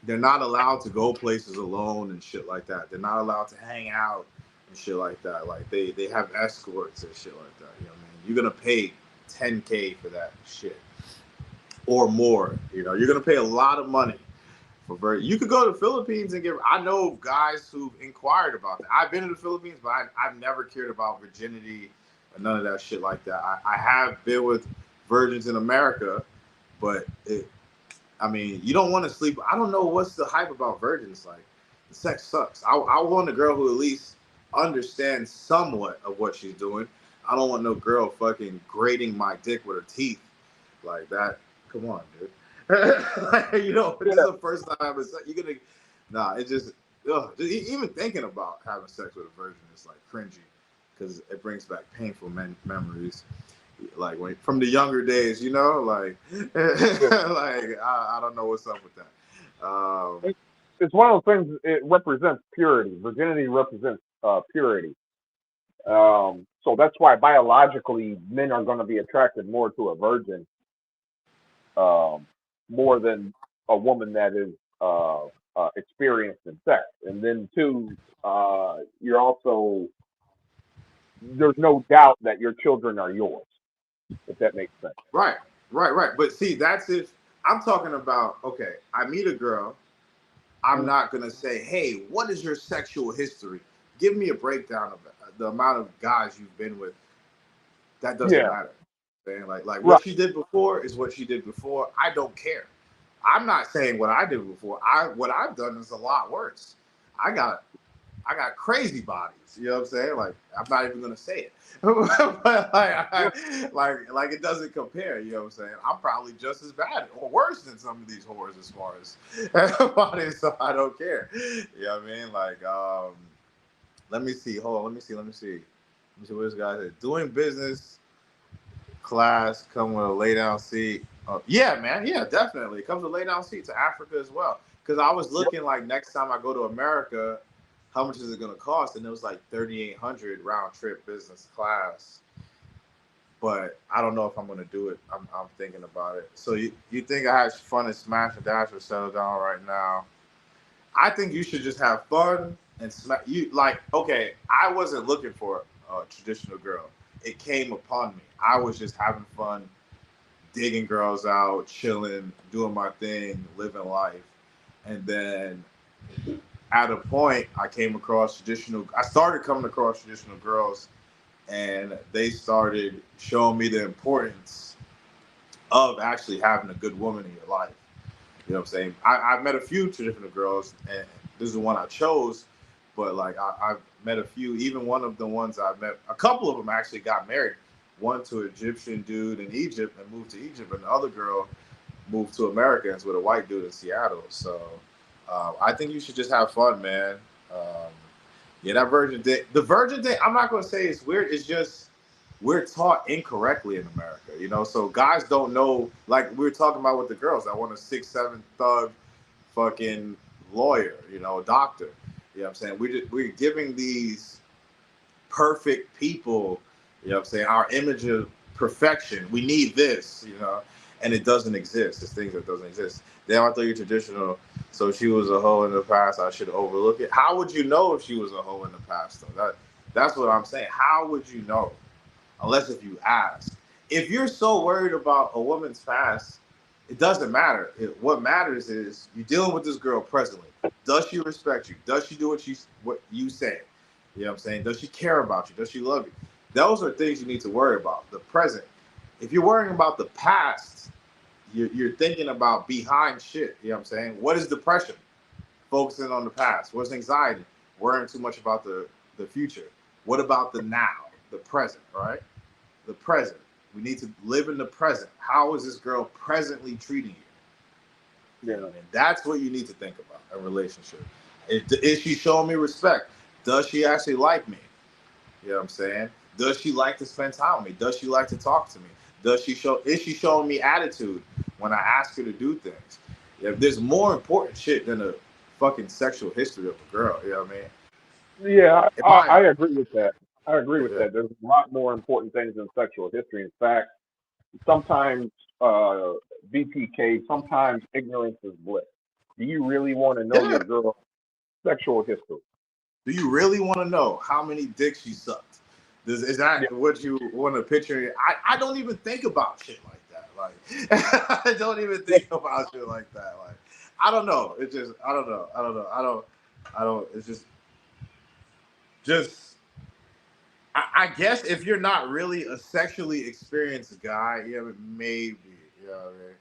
they're not allowed to go places alone and shit like that. They're not allowed to hang out and shit like that. Like they have escorts and shit like that. You know what I mean? You're gonna pay 10K for that shit or more. You know, you're gonna pay a lot of money for you could go to the Philippines and get. I know guys who've inquired about that. I've been to the Philippines, but I've never cared about virginity or none of that shit like that. I have been with virgins in America, but I mean, you don't want to sleep. I don't know what's the hype about virgins. Like, the sex sucks. I want a girl who at least understands somewhat of what she's doing. I don't want no girl fucking grating my dick with her teeth like that. Come on, dude. You know, this is the first time I've sex. You're gonna, nah. It just even thinking about having sex with a virgin is like cringy because it brings back painful memories. Like from the younger days, you know, like, like I don't know what's up with that. It's one of those things. It represents purity. Virginity represents purity. So that's why biologically men are going to be attracted more to a virgin, more than a woman that is experienced in sex. And then two, you're also, there's no doubt that your children are yours, if that makes sense. Right. But see, that's if I'm talking about, okay, I meet a girl. I'm not going to say, hey, what is your sexual history? Give me a breakdown of the amount of guys you've been with. That doesn't matter. Man. Like what she did before is what she did before. I don't care. I'm not saying what I did before. What I've done is a lot worse. I got crazy bodies. You know what I'm saying? Like, I'm not even gonna say it. But like it doesn't compare. You know what I'm saying? I'm probably just as bad or worse than some of these whores as far as bodies. So I don't care. You know what I mean? Like, let me see. Hold on. Let me see what this guy said. Doing business class come with a lay down seat. Yeah, man. Yeah, definitely. It comes with a lay down seat to Africa as well. Because I was looking like next time I go to America, how much is it going to cost? And it was like $3,800 round trip business class. But I don't know if I'm going to do it. I'm thinking about it. So you think I had fun and smash and dash or settle down right now? I think you should just have fun and smash. Okay, I wasn't looking for a traditional girl. It came upon me. I was just having fun, digging girls out, chilling, doing my thing, living life. And then at a point, I started coming across traditional girls, and they started showing me the importance of actually having a good woman in your life. You know what I'm saying? I've met a few traditional girls, and this is the one I chose, but like I've met a few, even one of the ones I've met, a couple of them actually got married. One to an Egyptian dude in Egypt and moved to Egypt, and the other girl moved to Americans with a white dude in Seattle. So I think you should just have fun, man. Yeah, that the virgin thing, I'm not going to say it's weird. It's just we're taught incorrectly in America, you know? So guys don't know, like we were talking about with the girls. I want a 6'7" thug fucking lawyer, you know, a doctor. You know what I'm saying? We're giving these perfect people, you know what I'm saying, our image of perfection. We need this, you know, and it doesn't exist. It's things that doesn't exist. Damn, I thought you're traditional. So she was a hoe in the past. I should overlook it. How would you know if she was a hoe in the past, though? That's what I'm saying. How would you know? Unless if you ask. If you're so worried about a woman's past, it doesn't matter. What matters is you're dealing with this girl presently. Does she respect you? Does she do what you say? You know what I'm saying? Does she care about you? Does she love you? Those are things you need to worry about. The present. If you're worrying about the past, you're thinking about behind shit. You know what I'm saying? What is depression? Focusing on the past. What's anxiety? Worrying too much about the future. What about the now? The present, right? The present. We need to live in the present. How is this girl presently treating you? Yeah. And that's what you need to think about a relationship. Is she showing me respect? Does she actually like me? You know what I'm saying? Does she like to spend time with me? Does she like to talk to me? Is she showing me attitude when I ask her to do things? If there's more important shit than a fucking sexual history of a girl, you know what I mean? Yeah, I agree with that. I agree with that. There's a lot more important things than sexual history. In fact, sometimes BPK, sometimes ignorance is bliss. Do you really want to know your girl's sexual history? Do you really want to know how many dicks she sucked? Is that what you want to picture? I don't even think about shit like that. Like, I don't even think about shit like that. Like, I don't know. It's just, I don't know. It's just. I guess if you're not really a sexually experienced guy, yeah, maybe, you know what I mean?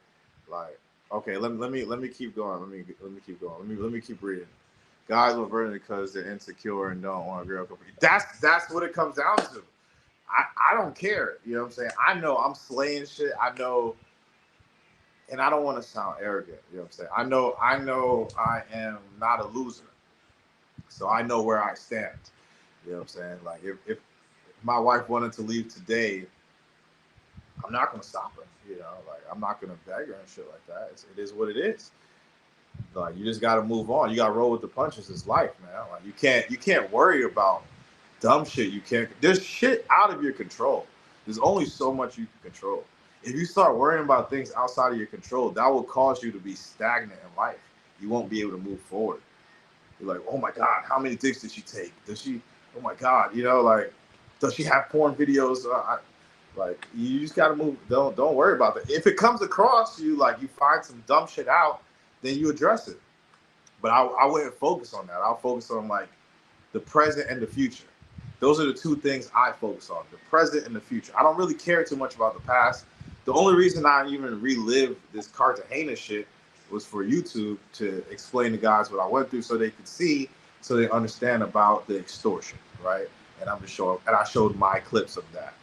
Like, okay, let me keep going. Let me keep going. Let me keep reading. Guys will burn it because they're insecure and don't want a girl company. That's what it comes down to. I don't care. You know what I'm saying? I know I'm slaying shit. I know, and I don't want to sound arrogant. You know what I'm saying? I know I am not a loser. So I know where I stand. You know what I'm saying? Like if my wife wanted to leave today, I'm not gonna stop her. You know, like I'm not gonna beg her and shit like that. It is what it is. Like you just gotta move on. You gotta roll with the punches. It's life, man. Like you can't worry about dumb shit. You can't. There's shit out of your control. There's only so much you can control. If you start worrying about things outside of your control, that will cause you to be stagnant in life. You won't be able to move forward. You're like, oh my God, how many dicks did she take? Does she? Oh my God, you know, like, does she have porn videos? Like, you just gotta move. Don't worry about that. If it comes across you, like you find some dumb shit out, then you address it. But I wouldn't focus on that. I'll focus on like the present and the future. Those are the two things I focus on: the present and the future. I don't really care too much about the past. The only reason I even relived this Cartagena shit was for YouTube to explain to guys what I went through, so they could see, so they understand about the extortion, right? And I'm just showing, and I showed my clips of that.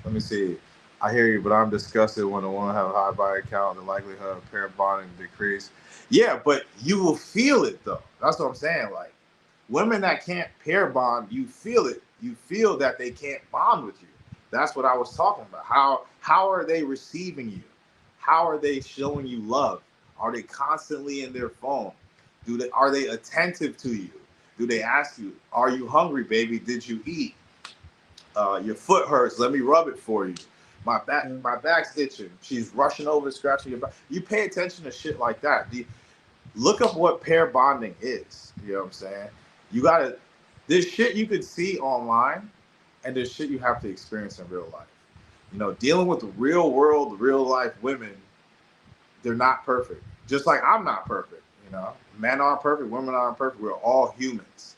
Let me see. I hear you, but I'm disgusted when a woman have a high body count, the likelihood of pair bonding decrease. Yeah, but you will feel it though. That's what I'm saying. Like women that can't pair bond, you feel it. You feel that they can't bond with you. That's what I was talking about. How are they receiving you? How are they showing you love? Are they constantly in their phone? Are they attentive to you? Do they ask you, "Are you hungry, baby? Did you eat? Your foot hurts. Let me rub it for you. My back's itching." She's rushing over, scratching your back. You pay attention to shit like that. Look up what pair bonding is. You know what I'm saying? You gotta. There's shit you could see online, and there's shit you have to experience in real life. You know, dealing with real world, real life women, they're not perfect. Just like I'm not perfect. You know, men aren't perfect, women aren't perfect. We're all humans.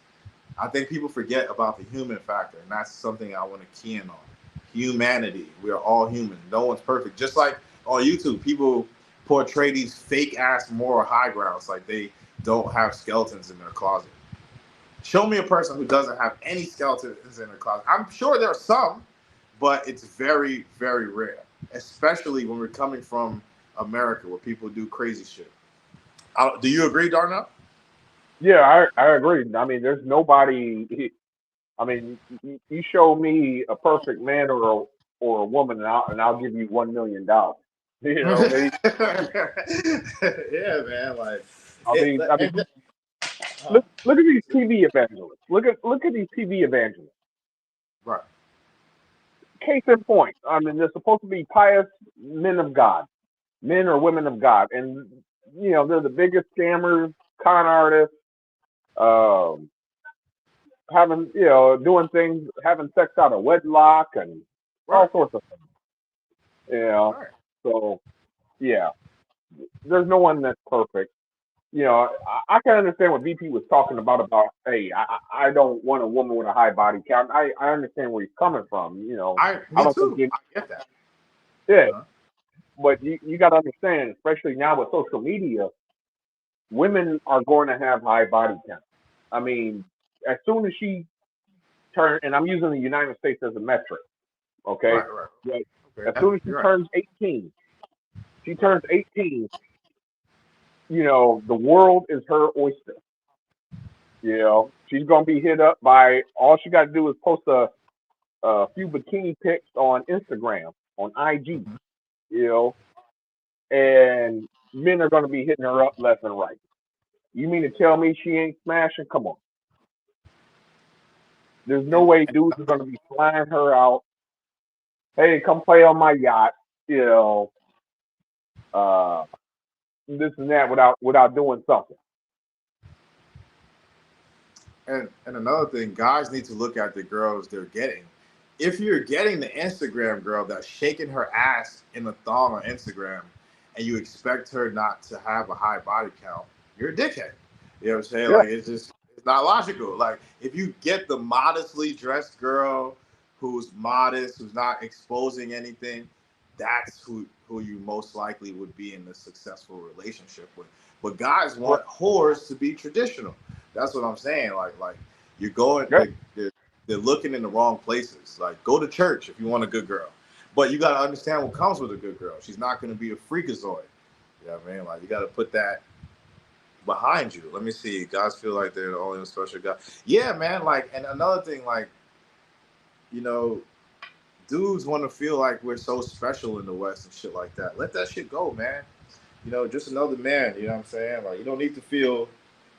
I think people forget about the human factor, and that's something I want to key in on. Humanity. We are all human. No one's perfect. Just like on YouTube, people portray these fake ass moral high grounds like they don't have skeletons in their closet. Show me a person who doesn't have any skeletons in their closet. I'm sure there are some, but it's very, very rare, especially when we're coming from America where people do crazy shit. Do you agree, Darnell? Yeah, I agree. I mean, there's nobody. I mean, you show me a perfect man or a woman, and I'll give you $1 million. You know, they. Yeah, man. Like, I mean, look at these TV evangelists. Look at these TV evangelists. right. Case in point. I mean, they're supposed to be pious men of God, men or women of God, and you know they're the biggest scammers, con artists, um, doing things, having sex out of wedlock, and all Right. sorts of things. You know, Right. so yeah, there's no one that's perfect. You know, I can understand what VP was talking about. Hey, I don't want a woman with a high body count. I understand where he's coming from. You know, I Me don't think too. I get that. yeah, Uh-huh. but you got to understand, especially now with social media, women are going to have high body count. I mean, as soon as she turns, and I'm using the United States as a metric, okay? Right. Right. But as Okay. soon as she You're right. turns 18, Right. you know, the world is her oyster. You know, she's going to be hit up by, all she got to do is post a few bikini pics on Instagram, on IG, you know, and men are going to be hitting her up left and right. You mean to tell me she ain't smashing? Come on. There's no And, way and dudes are going to be flying her out. Hey, come play on my yacht, you know, uh, this and that without doing something. And another thing, guys need to look at the girls they're getting. If you're getting the Instagram girl that's shaking her ass in a thong on Instagram, and you expect her not to have a high body count, you're a dickhead. You know what I'm saying? Yeah. Like it's not logical. Like if you get the modestly dressed girl who's modest, who's not exposing anything, that's who you most likely would be in a successful relationship with. But guys want whores to be traditional. That's what I'm saying. Like you're going, Yeah. they're looking in the wrong places. Like go to church if you want a good girl, but you got to understand what comes with a good girl. She's not going to be a freakazoid. You know what I mean? Like you got to put that behind you. Let me see. Guys feel like they're the only special guy. Yeah, man. Like, and another thing, like, you know, dudes want to feel like we're so special in the West and shit like that. Let that shit go, man. You know, just another man. You know what I'm saying? Like, you don't need to feel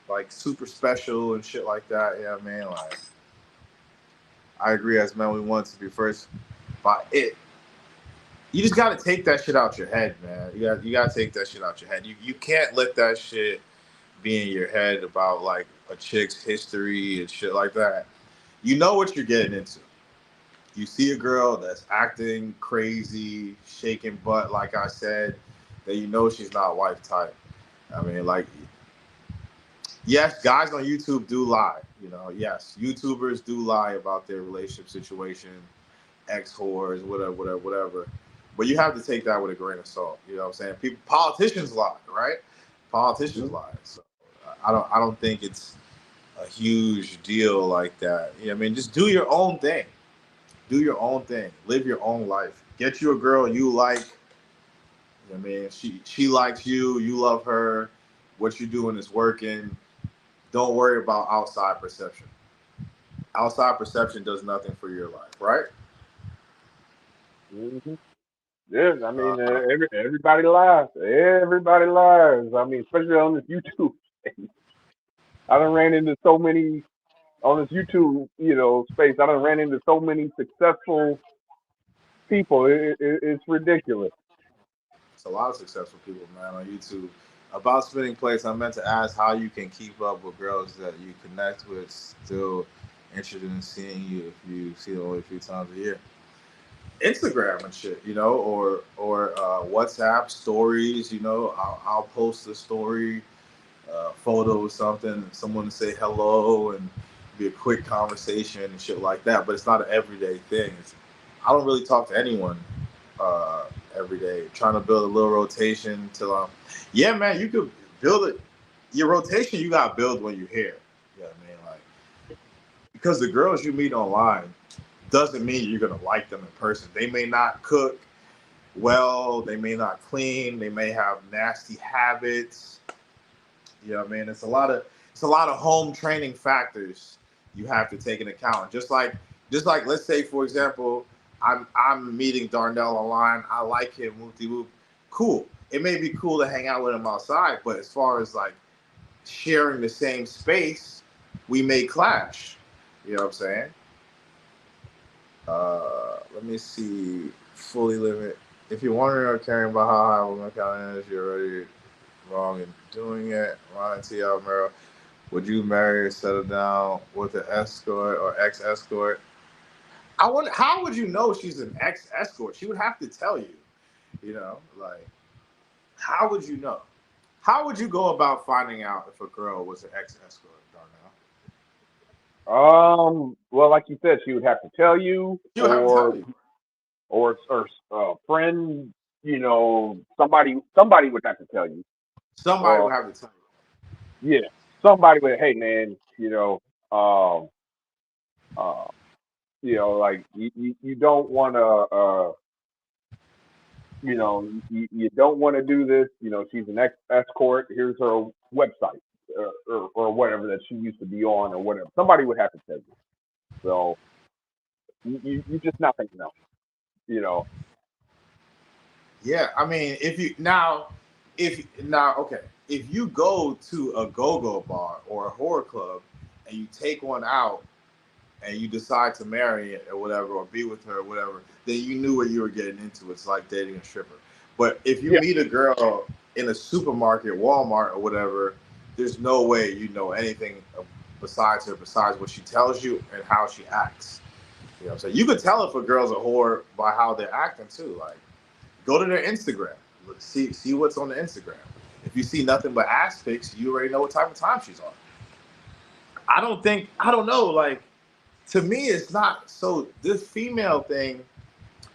like super special and shit like that. Yeah, man. Like, I agree. As men, we want to be first by it. You just got to take that shit out your head, man. You got to take that shit out your head. You can't let that shit be in your head about like a chick's history and shit like that. You know what you're getting into. You see a girl that's acting crazy, shaking butt, like I said, then you know she's not wife type. I mean, like, yes, guys on YouTube do lie. You know, yes, YouTubers do lie about their relationship situation, ex whores, whatever. But you have to take that with a grain of salt. You know what I'm saying? Politicians lie, right? Politicians lie. So I don't think it's a huge deal like that. You know what I mean? Just do your own thing. Do your own thing. Live your own life. Get you a girl you like. You know what I mean? She likes you. You love her. What you're doing is working. Don't worry about outside perception. Outside perception does nothing for your life, right? Mm-hmm. Yeah, I mean, everybody lies. Everybody lies. I mean, especially on this YouTube. I done ran into so many on this YouTube, space. I done ran into so many successful people. It's ridiculous. It's a lot of successful people, man, on YouTube. About spinning plates, I meant to ask how you can keep up with girls that you connect with, still interested in seeing you if you see them only a few times a year. Instagram and shit, or WhatsApp stories. I'll post a story, photo or something, someone to say hello and be a quick conversation and shit like that. But it's not an everyday thing. I don't really talk to anyone every day. Trying to build a little rotation till yeah, man, you could build it. Your rotation you got to build when you're here. You know what I mean? Like, because the girls you meet online doesn't mean you're gonna like them in person. They may not cook well, they may not clean, they may have nasty habits. You know what I mean? It's a lot of home training factors you have to take into account. Just like let's say for example, I'm meeting Darnell online. I like him, whoop-de whoop. Cool. It may be cool to hang out with him outside, but as far as like sharing the same space, we may clash. You know what I'm saying? Let me see. Fully limit. If you're wondering or caring about how high woman count is, you're already wrong in doing it. Ryan T. Almero, would you marry or settle down with an escort or ex-escort? I wonder, how would you know she's an ex-escort? She would have to tell you. Like, how would you know? How would you go about finding out if a girl was an ex-escort, Darnell? Well, like you said, she would have to tell you, She would have to tell you. or friend, somebody would have to tell you. Somebody would have to tell you. Yeah, somebody would. Hey, man, like you don't want to, you don't want to do this. She's an escort. Here's her website or whatever that she used to be on or whatever. Somebody would have to tell you. So you just not think no. Yeah, I mean, if you go to a go-go bar or a horror club and you take one out and you decide to marry it or whatever, or be with her or whatever, then you knew what you were getting into. It's like dating a stripper. But if you meet a girl in a supermarket, Walmart or whatever, there's no way you know anything besides her, besides what she tells you and how she acts. You know what I'm saying? You could tell if a girl's a whore by how they're acting too. Like, go to their Instagram, see what's on the Instagram. If you see nothing but ass pics, you already know what type of time she's on. I don't know, like, to me, it's not so. This female thing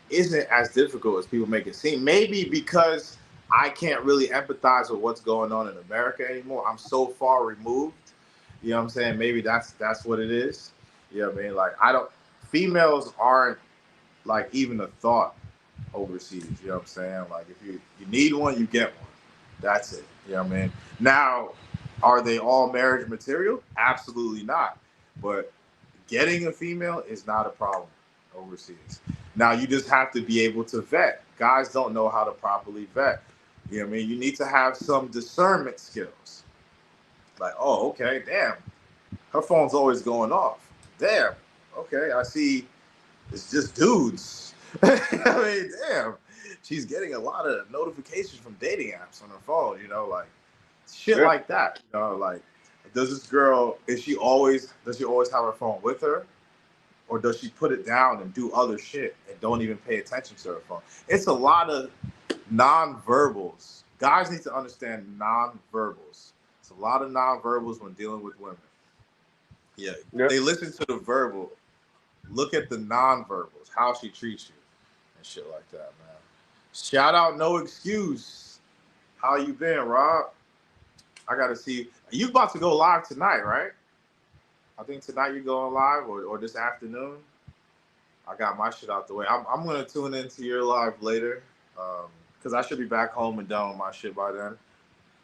isn't as difficult as people make it seem. Maybe because I can't really empathize with what's going on in America anymore. I'm so far removed. You know what I'm saying? Maybe that's what it is. You know what I mean? Like, I don't. Females aren't like even a thought overseas. You know what I'm saying? Like, if you need one, you get one. That's it. You know what I mean? Now, are they all marriage material? Absolutely not. But getting a female is not a problem overseas. Now, you just have to be able to vet. Guys don't know how to properly vet. You know what I mean? You need to have some discernment skills. Like, oh, okay, damn. Her phone's always going off. Damn. Okay, I see it's just dudes. I mean, damn. She's getting a lot of notifications from dating apps on her phone, you know, like shit like that. You know, like, does this girl, does she always have her phone with her? Or does she put it down and do other shit and don't even pay attention to her phone? It's a lot of non-verbals. Guys need to understand non-verbals. It's a lot of non-verbals when dealing with women. Yeah. They listen to the verbal. Look at the non-verbals, how she treats you and shit like that, man. Shout out No Excuse. How you been, Rob? I gotta see. You about to go live tonight, right? I think tonight you're going live, or this afternoon. I got my shit out the way. I'm gonna tune into your live later, because I should be back home and done with my shit by then.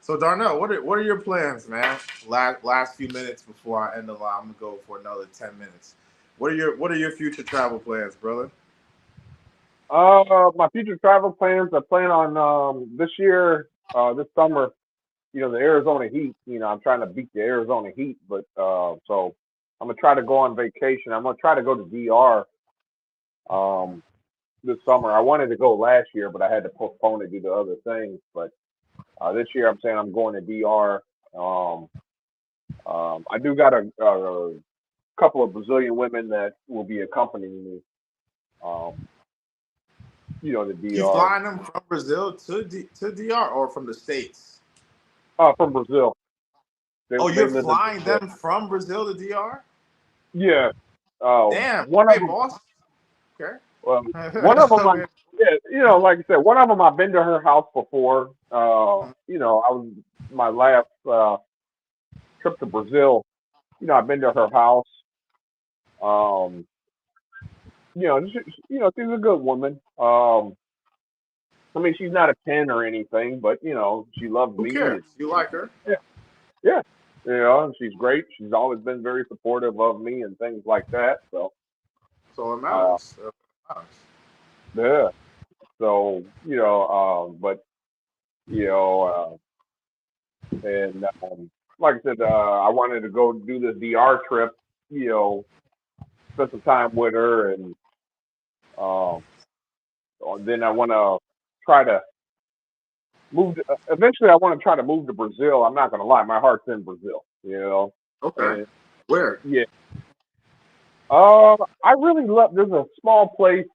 So Darnell, what are your plans, man? Last few minutes before I end the live, I'm gonna go for another 10 minutes. What are your future travel plans, brother? My future travel plans, I plan on this year, this summer, you know, the Arizona heat. You know, I'm trying to beat the Arizona heat, but so I'm gonna try to go on vacation. I'm gonna try to go to DR this summer. I wanted to go last year, but I had to postpone it due to other things. But this year, I'm saying I'm going to DR. I do got a couple of Brazilian women that will be accompanying me. You know, the DR. You flying them from Brazil to DR or from the States? From Brazil. You're flying them from Brazil to DR? Yeah. Damn. One of them, boss. Okay. One of them, you know, like I said, one of them I've been to her house before. You know, I was my last trip to Brazil. You know, I've been to her house. You know, she's a good woman. I mean, she's not a 10 or anything, but you know, she loves me. Who cares? You like her? Yeah. Yeah. You know, she's great. She's always been very supportive of me and things like that. So it matters. yeah. So, you know, but you know, and like I said, I wanted to go do this DR trip, you know, spend some time with her, and then I want to try to move. Eventually, I want to try to move to Brazil. I'm not going to lie, my heart's in Brazil, you know. Okay. And, where? Yeah. I really love. There's a small place.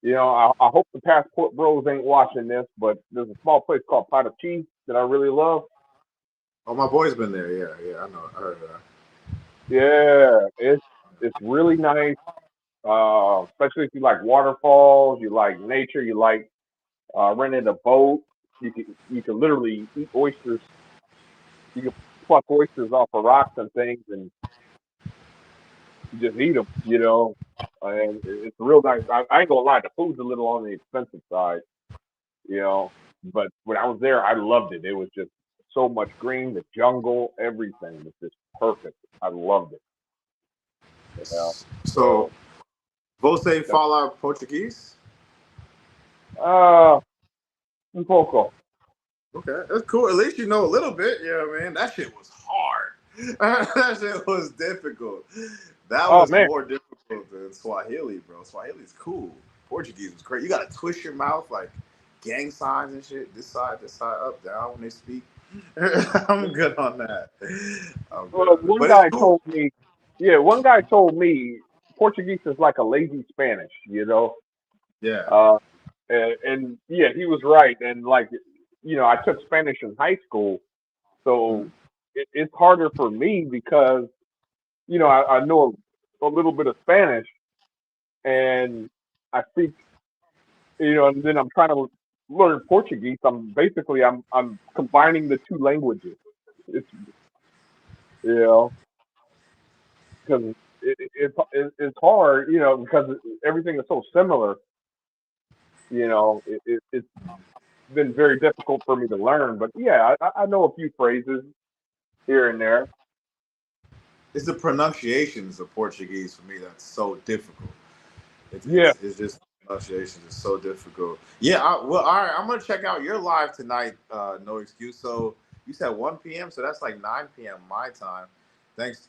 You know, I hope the passport bros ain't watching this, but there's a small place called Paraty that I really love. Oh, my boy's been there. Yeah, I know. I heard of that. Yeah, it's really nice. Especially if you like waterfalls, you like nature, you like renting a boat. You can literally eat oysters. You can pluck oysters off of rocks and things, and you just eat them. You know, and it's real nice. I ain't gonna lie, the food's a little on the expensive side. You know, but when I was there, I loved it. It was just so much green, the jungle, everything was just perfect. I loved it. You know? So, você fala Portuguese? Un poco. Okay, that's cool. At least you know a little bit. You know what I mean? That shit was hard. That shit was difficult. That was more difficult than Swahili, bro. Swahili's cool. Portuguese was great. You gotta twist your mouth like gang signs and shit. This side, up, down when they speak. I'm good on that. I'm good Well, on it. But it's cool. one guy told me Portuguese is like a lazy Spanish, you know. Yeah. Uh, and yeah, he was right. And like, I took Spanish in high school, so Mhm. it's harder for me because I know a little bit of Spanish, and I speak, and then I'm trying to learn Portuguese. I'm combining the two languages. It's you know because it's hard, because everything is so similar. It's been very difficult for me to learn. But yeah, I know a few phrases here and there. It's the pronunciations of Portuguese for me that's so difficult. Yeah. It's just pronunciations is so difficult. Yeah. Well, all right. I'm gonna check out your live tonight. No excuse. So you said 1 p.m. So that's like 9 p.m. my time. Thanks,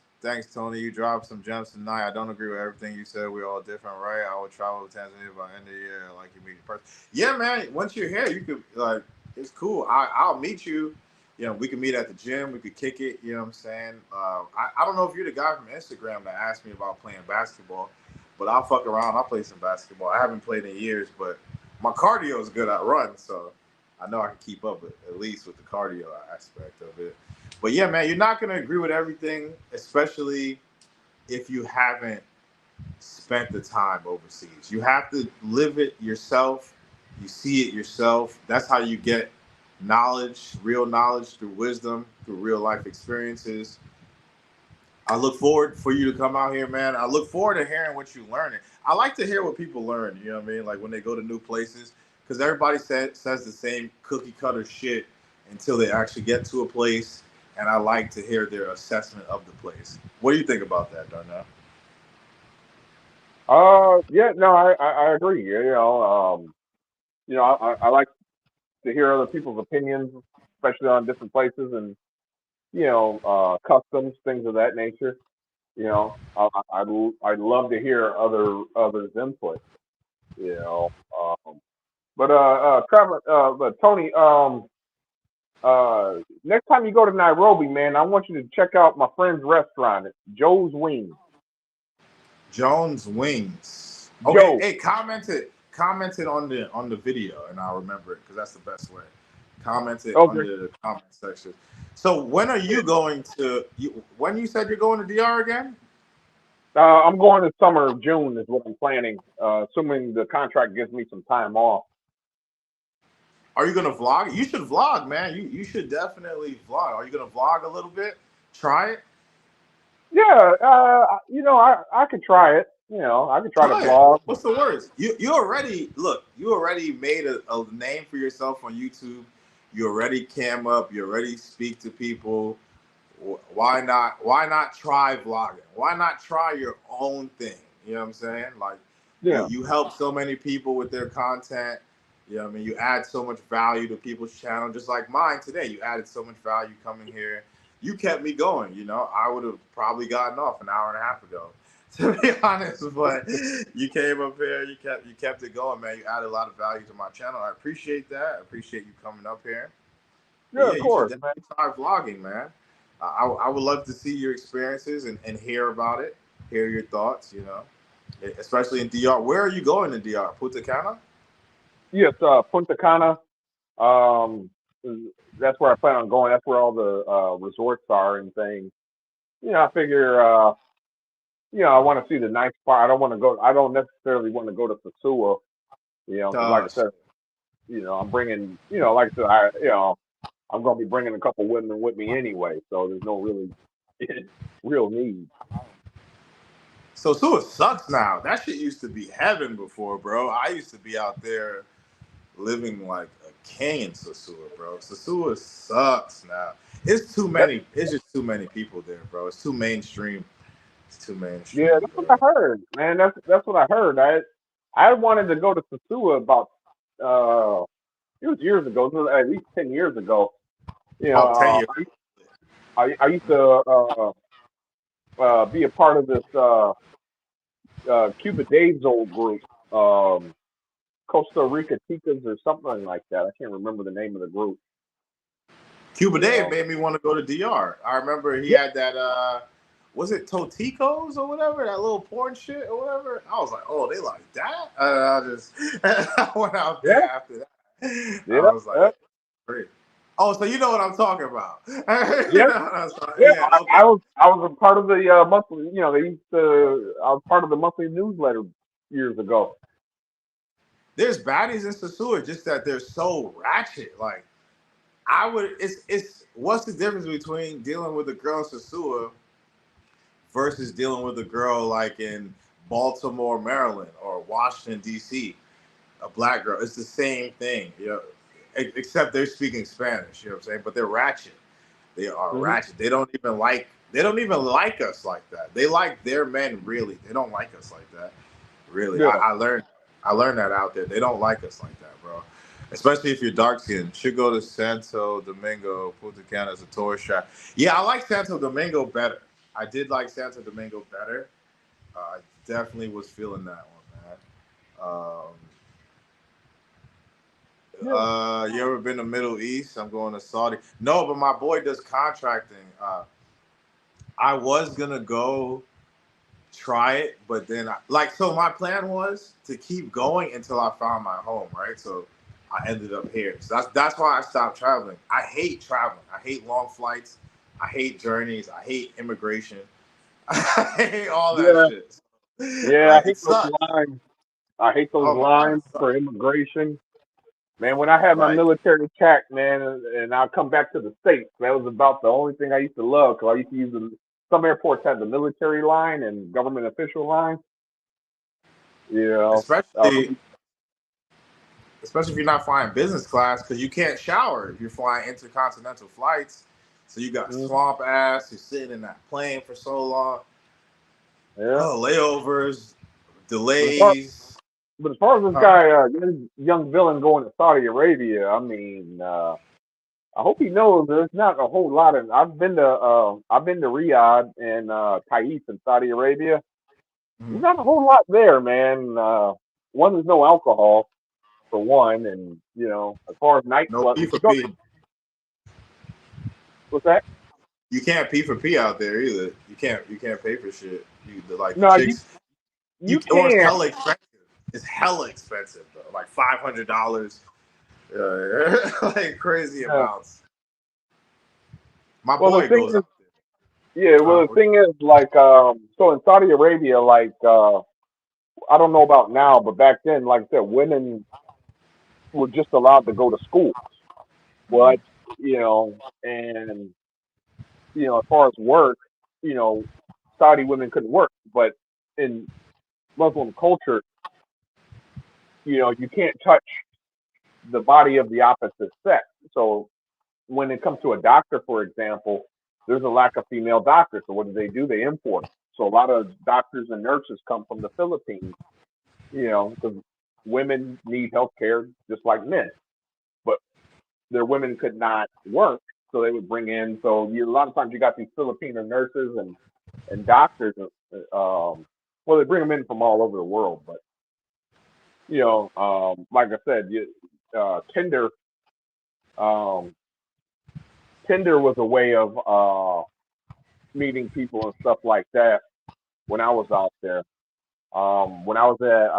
Tony. You dropped some gems tonight. I don't agree with everything you said. We're all different, right? I will travel to Tanzania by the end of the year, like you meet in person. Yeah, man. Once you're here, you could like it's cool. I'll meet you. We could meet at the gym. We could kick it. You know what I'm saying? I don't know if you're the guy from Instagram that asked me about playing basketball. But I'll fuck around. I'll play some basketball. I haven't played in years, but my cardio is good at run, so I know I can keep up with, at least with the cardio aspect of it. But yeah, man, you're not gonna agree with everything, especially if you haven't spent the time overseas. You have to live it yourself. You see it yourself. That's how you get real knowledge through wisdom, through real life experiences. I look forward for you to come out here, man. I look forward to hearing what you learning. I like to hear what people learn. You know what I mean? Like when they go to new places, because everybody says the same cookie cutter shit until they actually get to a place. And I like to hear their assessment of the place. What do you think about that, Darnell? Yeah, no, I agree. I like to hear other people's opinions, especially on different places and customs, things of that nature. I'd love to hear others' input. You know, but Tony, next time you go to Nairobi, man, I want you to check out my friend's restaurant, it's Joe's Wings. Jones Wings. Okay, Joe. hey, commented on the video, and I'll remember it because that's the best way. Comment it Okay. under the comment section. So when are you going to? When you said you're going to DR again? I'm going this summer of June is what I'm planning, assuming the contract gives me some time off. Are you gonna vlog? You should vlog, man. You should definitely vlog. Are you gonna vlog a little bit? Try it. Yeah, I could try it. I could try to Try it. vlog. What's the worst? You already look. You already made a name for yourself on YouTube. You already cam up. You already speak to people. Why not? Why not try vlogging? Why not try your own thing? You know what I'm saying? Like Yeah, you help so many people with their content. You know what I mean? You add so much value to people's channel, just like mine today. You added so much value coming here. You kept me going. I would have probably gotten off an hour and a half ago, to be honest. But you came up here. You kept it going, man. You added a lot of value to my channel. I appreciate that. I appreciate you coming up here. But yeah, yeah, of you should course, man. definitely try vlogging, man. I would love to see your experiences and hear about it, hear your thoughts, especially in DR. Where are you going in DR? Punta Cana? Yes, Punta Cana. Um, that's where I plan on going. That's where all the resorts are and things. I figure, I want to see the nice part. I don't want to go. I don't necessarily want to go to Sasua. Because like I Gosh. said, I'm bringing, like I said, I'm gonna be bringing a couple women with me anyway. So there's no really real need. So Sua sucks now. That shit used to be heaven before, bro. I used to be out there living like a king in Sasua, bro. Sasua sucks now. It's too That, many. It's just too many people there, bro. It's too mainstream. It's too yeah, mainstream, that's what I bro. heard, man. That's what I heard. I wanted to go to Sasua about it was years ago, it was at least 10 years ago. Oh, 10 years. I used to be a part of this Cuba Dave's old group Costa Rica Ticas or something like that. I can't remember the name of the group. Cuba You Dave know. made me want to go to DR. I remember he Yeah. had that was it Toticos or whatever, that little porn shit or whatever. I was like, oh, they like that? I just I went out there Yeah. after that. I Yeah. was like, great. Oh, so you know what I'm talking about. Yeah. Yeah. Yeah, okay. I was a part of the monthly. You know, they used to. I was part of the monthly newsletter years ago. There's baddies in Sasua, just that they're so ratchet. Like it's what's the difference between dealing with a girl in Sasua versus dealing with a girl like in Baltimore, Maryland, or Washington D.C. A black girl. It's the same thing, you know, except they're speaking Spanish. You know what I'm saying? But they're ratchet. They are Hmm. ratchet. They don't even like us like that. They like their men really. They don't like us like that. Really. Yeah. I learned that out there. They don't like us like that, bro. Especially if you're dark skinned. Should go to Santo Domingo, Punta Cana as a tourist trap. Yeah, I like Santo Domingo better. I did like Santo Domingo better. I definitely was feeling that one, man. Yeah. You ever been to Middle East? I'm going to Saudi. No, but my boy does contracting. I was gonna go try it, but then so my plan was to keep going until I found my home, right? So I ended up here. So that's why I stopped traveling. I hate traveling. I hate long flights. I hate journeys. I hate immigration. I hate all that Yeah. shit. Yeah. I Like it hate those sucks. lines. I hate those Oh my god, lines it sucks. for immigration. Man, when I had my Like military check, man, and I come back to the States, that was about the only thing I used to love because I used to use some airports had the military line and government official line. You know, especially especially if you're not flying business class because you can't shower if you're flying intercontinental flights. So you got mhm, swamp ass. You're sitting in that plane for so long. yeah. Oh, layovers, But as far, delays. but as far as this Huh. guy, young villain going to Saudi Arabia, I mean, I hope he knows there's not a whole lot of. I've been to Riyadh and Taif in Saudi Arabia. There's Mhm. not a whole lot there, man. One, there's no alcohol for one, and as far as No nightclubs, P if for you go, P. what's that? You can't P for P out there either. You can't pay for shit. The No, chicks. you Or it's can. hella expensive. It's hella expensive though. Like $500. Like crazy Yeah. amounts. My Well, the boy thing goes is, out there. yeah. Well, the thing is, like, so in Saudi Arabia, like, I don't know about now, but back then, like I said, women were just allowed to go to school. Mhm. But and as far as work, you know, Saudi women couldn't work. But in Muslim culture, you can't touch the body of the opposite sex. So when it comes to a doctor, for example, there's a lack of female doctors. So what do? They import them. So a lot of doctors and nurses come from the Philippines, because women need health care just like men. But their women could not work, so they would bring in. So a lot of times you got these Filipino nurses and doctors. Well, they bring them in from all over the world, but like I said, Tinder, um, Tinder was a way of meeting people and stuff like that when I was out there. When I was at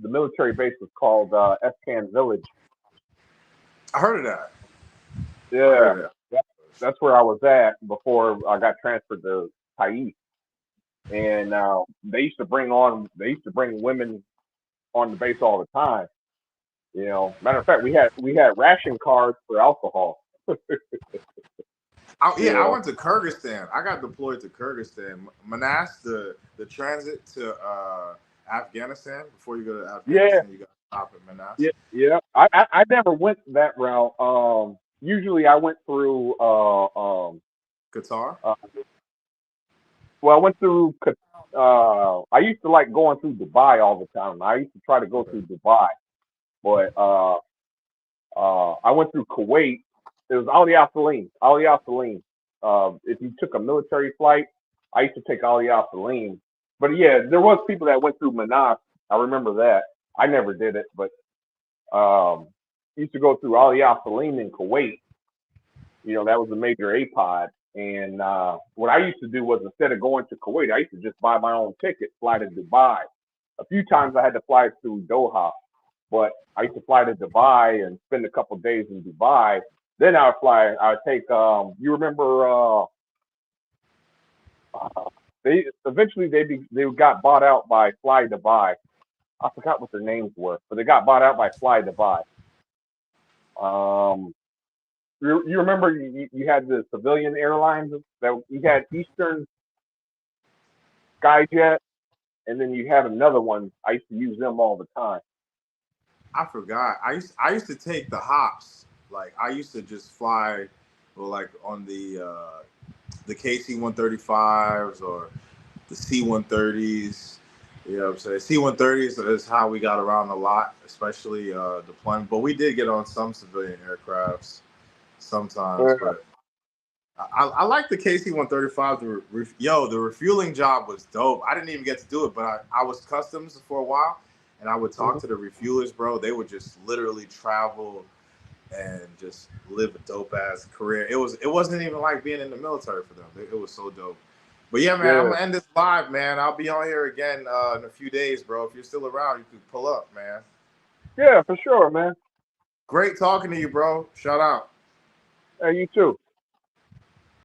the military base was called Escan Village. I heard of that. I heard Yeah, of that. that, that's where I was at before I got transferred to Taif. And they used to bring women on the base all the time. Matter of fact, we had ration cards for alcohol. Yeah, I You went to Kyrgyzstan. I got deployed to Kyrgyzstan. Manas, the transit to Afghanistan. Before you go to Yeah, Afghanistan, you got to stop at Manas. yeah, yeah. I never went that route. Usually I went through Qatar. uh well, I went through I used to like going through Dubai all the time. I used to try to go Okay. through Dubai, but I went through Kuwait. It was Ali Al Salim. Ali Al Salim. If you took a military flight, I used to take Ali Al Salim. But yeah, there was people that went through Manas. I remember that. I never did it, but Used to go through Al Salim in Kuwait. That was a major APOD. And what I used to do was instead of going to Kuwait, I used to just buy my own ticket, fly to Dubai. A few times I had to fly through Doha, but I used to fly to Dubai and spend a couple of days in Dubai. Then I would fly. I would take. You remember? They eventually they got bought out by Fly Dubai. I forgot what their names were, but they got bought out by Fly Dubai. You remember you had the civilian airlines that you had Eastern Skyjet, and then you had another one. I used to use them all the time. I forgot. I used to take the hops. Like I used to just fly, like on the KC-135s or the C-130s. You know what I'm saying? C-130s is how we got around a lot, especially deployment. But we did get on some civilian aircrafts sometimes. But I like the KC-135. The refueling job was dope. I didn't even get to do it, but I was customs for a while, and I would talk to the refuelers, bro. They would just literally travel and just live a dope ass career. It wasn't even like being in the military for them. It was so dope. But yeah, man, I'm gonna end this live, man. I'll be on here again in a few days, bro. If you're still around, you can pull up, man. Yeah, for sure, man. Great talking to you, bro. Shout out. Hey, you too.